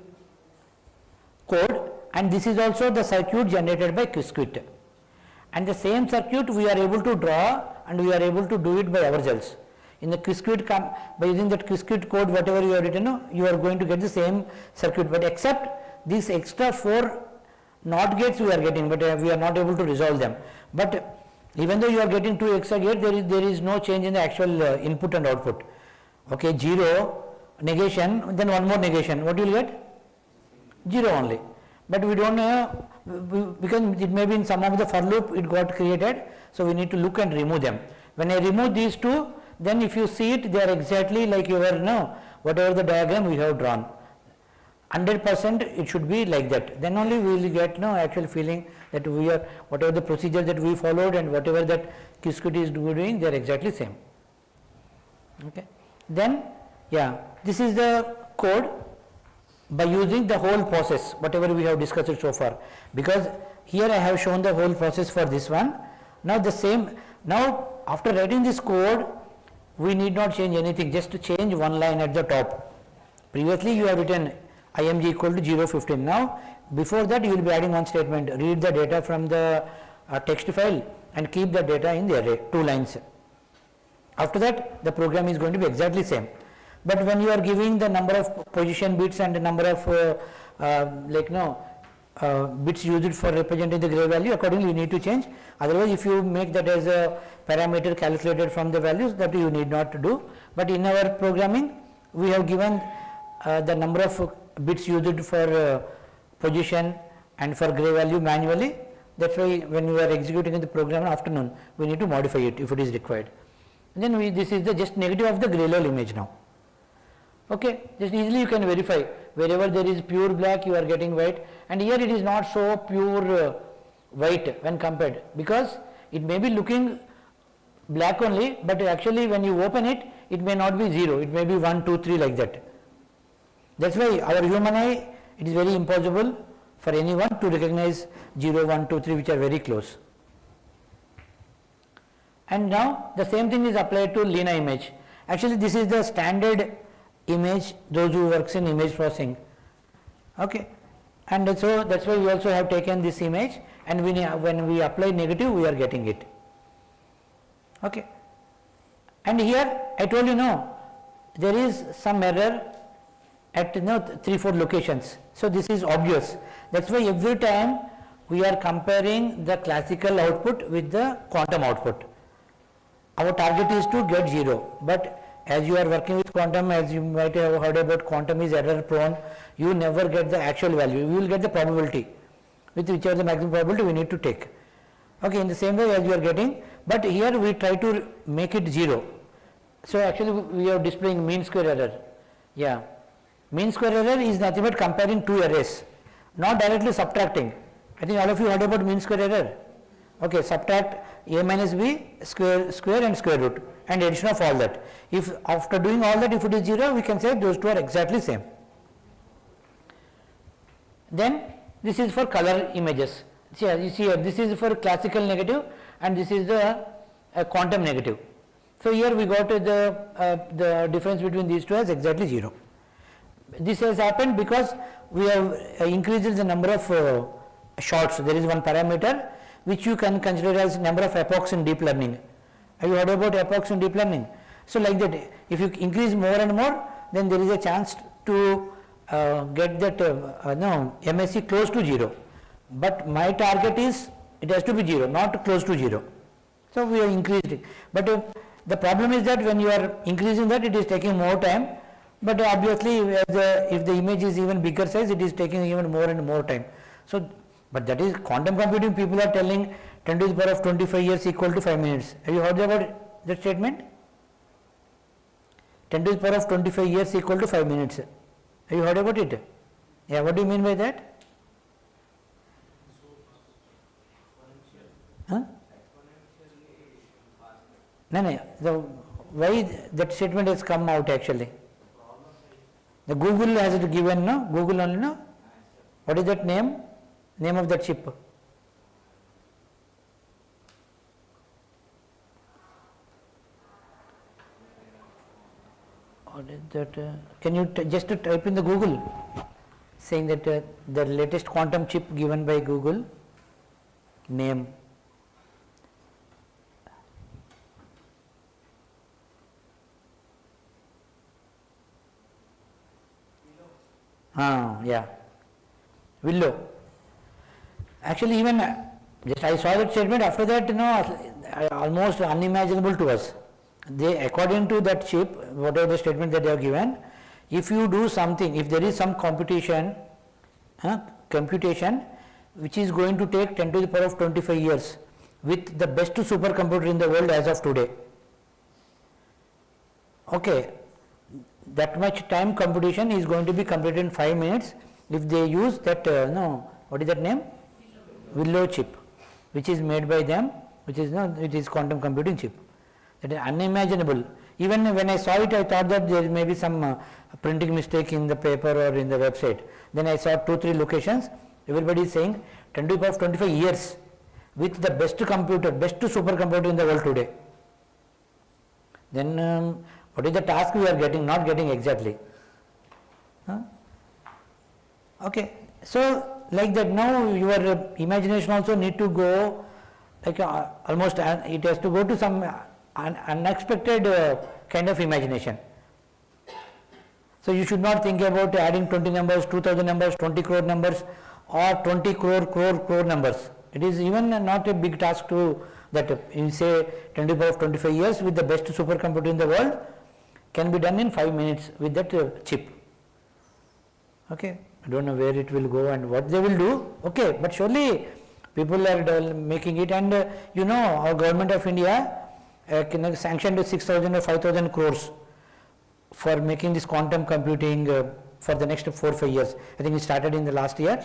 code, and this is also the circuit generated by Qiskit. And the same circuit we are able to draw, and we are able to do it by ourselves. In the Qiskit, by using that Qiskit code, whatever you have written, you are going to get the same circuit, but except this extra 4 NOT gates we are getting, but we are not able to resolve them. But even though you are getting 2 extra gates, there is no change in the actual input and output. Okay, 0, negation, then one more negation. What you will get? 0 only. But we don't know, because it may be in some of the for loop it got created, so we need to look and remove them. When I remove these 2, then if you see it, they are exactly like your whatever the diagram we have drawn. 100% it should be like that. Then only we will get actual feeling that we are, whatever the procedure that we followed and whatever that Qiskit is doing, they are exactly same. Okay. Then, yeah, this is the code by using the whole process, whatever we have discussed it so far. Because here I have shown the whole process for this one. Now the same, now after writing this code, we need not change anything, just to change one line at the top. Previously you have written img equal to 0, 15. Now before that you will be adding one statement, read the data from the text file and keep the data in the array, 2 lines. After that the program is going to be exactly same. But when you are giving the number of position bits and the number of like no bits used for representing the gray value, accordingly you need to change. Otherwise, if you make that as a parameter calculated from the values, that you need not to do. But in our programming, we have given the number of bits used for position and for gray value manually. That's why when we are executing in the program in the afternoon, we need to modify it if it is required. And then this is the just negative of the gray level image now. Okay, just easily you can verify wherever there is pure black, you are getting white, and here it is not so pure white when compared, because it may be looking black only, but actually when you open it, it may not be 0, it may be 1, 2, 3 like that. That's why our human eye, it is very impossible for anyone to recognize 0, 1, 2, 3 which are very close. And now the same thing is applied to Lina image. Actually this is the standard image, those who works in image processing. Okay, and so that's why we also have taken this image, and when we apply negative, we are getting it. Okay, and here I told you no, there is some error at 3-4 locations. So this is obvious. That's why every time we are comparing the classical output with the quantum output. Our target is to get 0, but as you are working with quantum, as you might have heard about, quantum is error prone, you never get the actual value, you will get the probability, with whichever the maximum probability we need to take. Okay, in the same way as you are getting, but here we try to make it 0. So actually we are displaying mean square error. Yeah, mean square error is nothing but comparing two arrays, not directly subtracting. I think all of you heard about mean square error. Okay, subtract a minus b square and square root and addition of all that. If after doing all that, if it is 0, we can say those two are exactly same. Then this is for color images. See, you see here, this is for classical negative and this is the quantum negative. So here we got the difference between these two as exactly 0. This has happened because we have increased the number of shots. There is one parameter which you can consider as number of epochs in deep learning. Have you heard about epochs in deep learning? So like that, if you increase more and more, then there is a chance to get that MSE close to 0. But my target is it has to be 0, not close to 0. So we have increased it. But the problem is that when you are increasing that, it is taking more time. But obviously, if the image is even bigger size, it is taking even more and more time. So, but that is quantum computing. People are telling 10 to the power of 25 years equal to 5 minutes. Have you heard about that statement? 10 to the power of 25 years equal to 5 minutes. Have you heard about it? Yeah, what do you mean by that? Huh? No, why that statement has come out actually? The Google has it given, no? Google only, no? What is that name? Name of that chip? What is that? Can you just type in the Google saying that the latest quantum chip given by Google name? Yeah, Willow. Actually, even just I saw that statement. After that, almost unimaginable to us. They, according to that chip, whatever the statement that they have given, if you do something, if there is some computation which is going to take 10 to the power of 25 years with the best supercomputer in the world as of today. Okay, that much time computation is going to be completed in 5 minutes if they use that, what is that name? Willow chip, which is made by them, which is, it is quantum computing chip. That is unimaginable. Even when I saw it, I thought that there may be some printing mistake in the paper or in the website. Then I saw 2-3 locations, everybody is saying 10 to the power of 25 years with the best computer, best supercomputer in the world today. Then what is the task we are getting, not getting exactly. Okay, so like that now your imagination also need to go like almost it has to go to some unexpected kind of imagination. So you should not think about adding 20 numbers, 2000 numbers, 20 crore numbers or 20 crore numbers. It is even not a big task to that in say 10 to the power of 25 years with the best supercomputer in the world can be done in 5 minutes with that chip. Okay, I don't know where it will go and what they will do. Okay, but surely people are making it, and our government of India sanctioned 6,000 or 5,000 crores for making this quantum computing for the next 4 or 5 years. I think it started in the last year,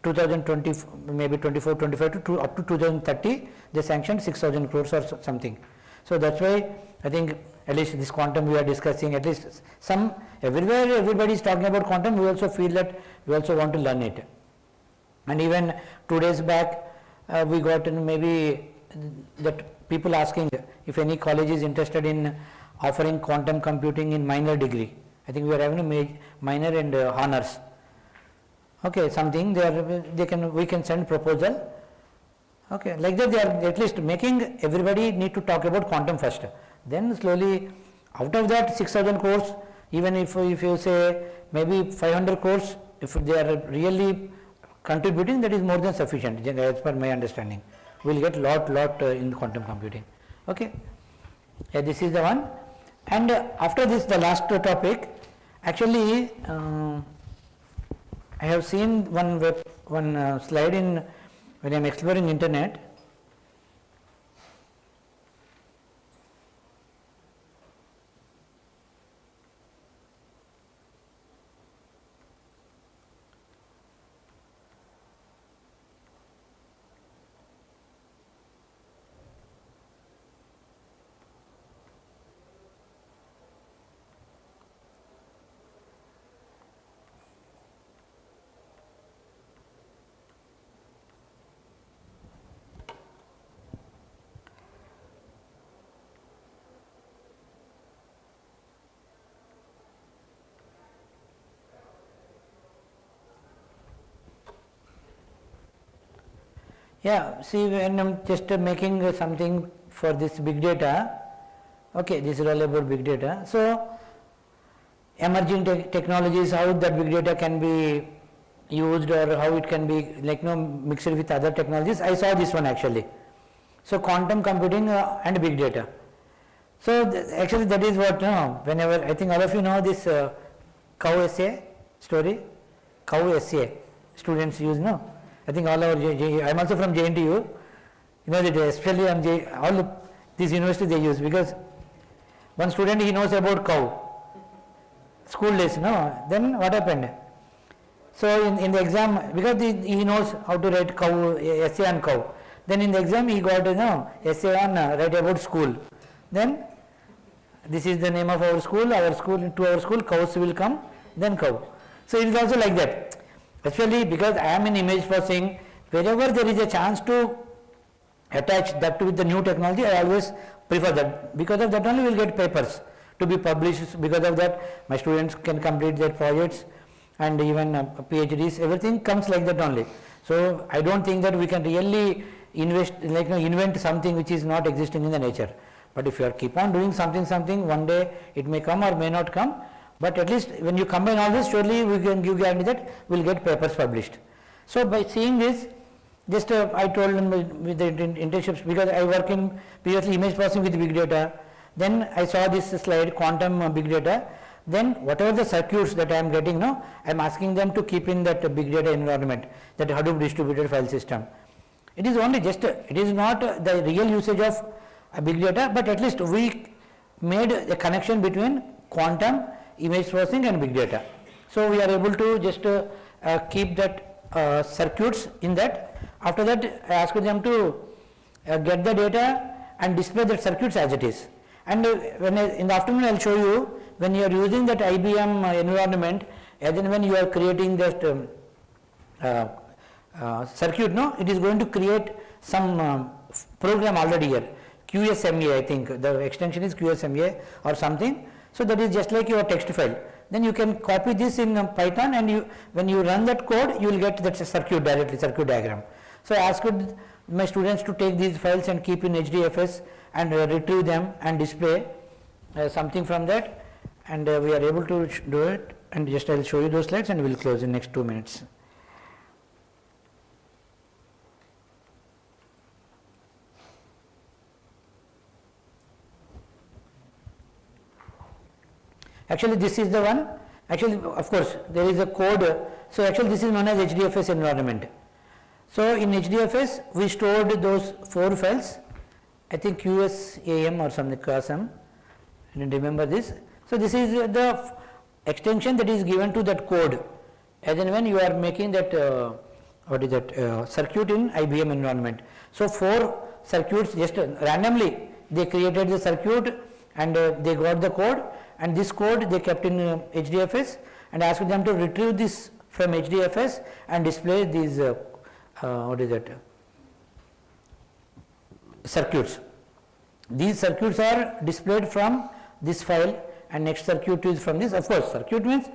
2020, maybe 24, 25 to up to 2030, they sanctioned 6,000 crores or something. So that's why I think at least this quantum we are discussing, at least everywhere everybody is talking about quantum, we also feel that we also want to learn it. And even 2 days back, we got maybe that people asking if any college is interested in offering quantum computing in minor degree. I think we are having a minor and honors. Okay, something we can send proposal. Okay, like that they are at least making everybody need to talk about quantum first. Then slowly, out of that 6,000 crores, even if you say maybe 500 crores, if they are really contributing, that is more than sufficient as per my understanding. We will get lot in quantum computing. Okay, this is the one. And after this, the last topic, actually I have seen one slide when I am exploring internet. Yeah, see, when I am just making something for this big data, okay, this is all about big data. So, emerging technologies, how that big data can be used or how it can be mixed with other technologies. I saw this one actually. So, quantum computing and big data. So, actually that is what, whenever, I think all of you know this cow essay story, cow essay, students use, no? I think all our, I am also from JNTU, that especially on all of these universities they use, because one student he knows about cow, school days, no? Then what happened? So in the exam, because he knows how to write cow, essay on cow, then in the exam he got essay on write about school. Then this is the name of our school, to our school cows will come, then cow. So it is also like that. Actually, because I am in image processing, wherever there is a chance to attach that with the new technology, I always prefer that. Because of that only we will get papers to be published. Because of that, my students can complete their projects and even PhDs, everything comes like that only. So I don't think that we can really invent something which is not existing in the nature. But if you are keep on doing something, one day it may come or may not come. But at least when you combine all this, surely we can give guarantee that we will get papers published. So by seeing this, just I told them with the internships, because I work in previously image processing with big data, then I saw this slide, quantum big data, then whatever the circuits that I am getting, I am asking them to keep in that big data environment, that Hadoop distributed file system. It is only just, it is not the real usage of big data, but at least we made a connection between quantum, image processing and big data. So we are able to just keep that circuits in that. After that, I asked them to get the data and display that circuits as it is. And in the afternoon I will show you, when you are using that IBM environment, as in when you are creating that circuit, it is going to create some program already here, QSMA, I think the extension is QSMA or something. So that is just like your text file. Then you can copy this in Python, and when you run that code, you will get that circuit directly, circuit diagram. So I asked my students to take these files and keep in HDFS and retrieve them and display something from that. and we are able to do it, and just I will show you those slides and we will close in next 2 minutes. Actually this is the one, actually of course there is a code, so actually this is known as HDFS environment. So in HDFS we stored those 4 files, I think USAM or something, CASM, I don't remember this. So this is the extension that is given to that code as and when you are making that circuit in IBM environment. So 4 circuits, just randomly they created the circuit and they got the code, and this code they kept in HDFS and asked them to retrieve this from HDFS and display these circuits. These circuits are displayed from this file, and next circuit is from this. Of course circuit means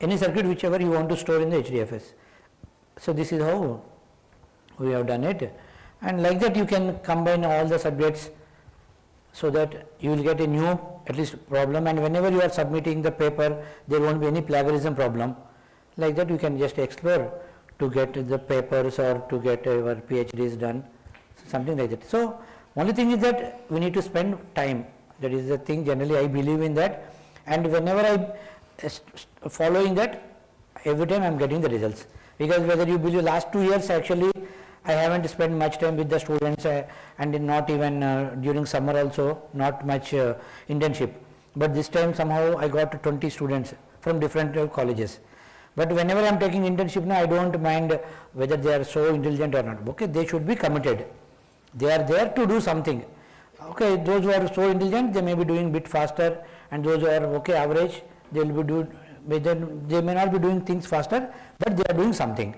any circuit whichever you want to store in the HDFS. So this is how we have done it, and like that you can combine all the subjects so that you will get a new at least problem, and whenever you are submitting the paper there won't be any plagiarism problem. Like that you can just explore to get the papers or to get your PhDs done, something like that. So only thing is that we need to spend time, that is the thing, generally I believe in that, and whenever I following that, every time I am getting the results, because whether you believe last 2 years actually I haven't spent much time with the students and not even during summer also not much internship, but this time somehow I got 20 students from different colleges. But whenever I am taking internship now, I don't mind whether they are so intelligent or not. Okay, they should be committed. They are there to do something. Okay, those who are so intelligent, they may be doing bit faster, and those who are okay average, they will be they may not be doing things faster, but they are doing something.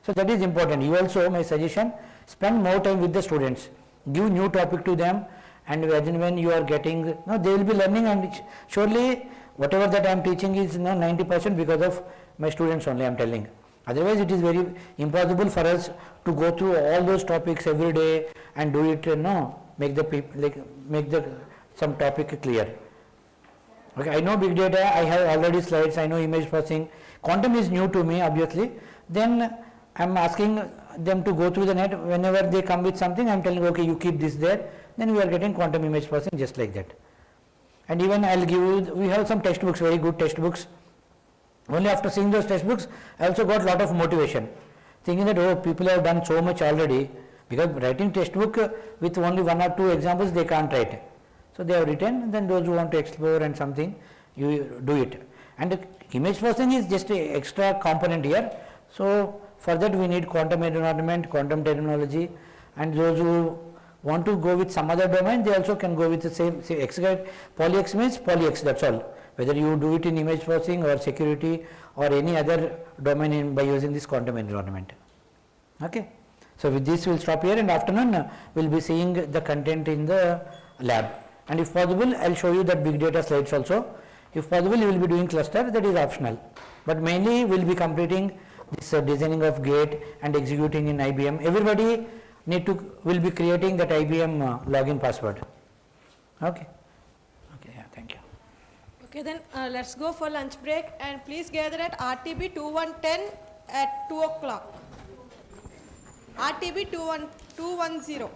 So that is important. You also, my suggestion, spend more time with the students, give new topic to them, and when you are getting, they will be learning, and surely whatever that I am teaching is 90% because of my students only, I am telling. Otherwise it is very impossible for us to go through all those topics every day and do it, make the people, make the some topic clear. Okay, I know big data, I have already slides, I know image processing, quantum is new to me obviously. Then I am asking them to go through the net, whenever they come with something I am telling, okay, you keep this there, then we are getting quantum image processing just like that. And even I will give you, we have some textbooks, very good textbooks. Only after seeing those textbooks I also got lot of motivation, thinking that oh, people have done so much already, because writing textbook with only 1 or 2 examples they can't write. So they have written, and then those who want to explore and something, you do it. And image processing is just an extra component here. So for that we need quantum environment, quantum terminology, and those who want to go with some other domain, they also can go with the same X. Poly X means poly X, that's all. Whether you do it in image processing or security or any other domain by using this quantum environment. Okay. So with this we will stop here, and afternoon we will be seeing the content in the lab. And if possible, I will show you that big data slides also. If possible, you will be doing cluster, that is optional. But mainly we will be completing this designing of gate and executing in IBM. Everybody will be creating that IBM login password. Okay. Okay, yeah, thank you. Okay, then let's go for lunch break, and please gather at RTB 2110 at 2 o'clock. RTB 210.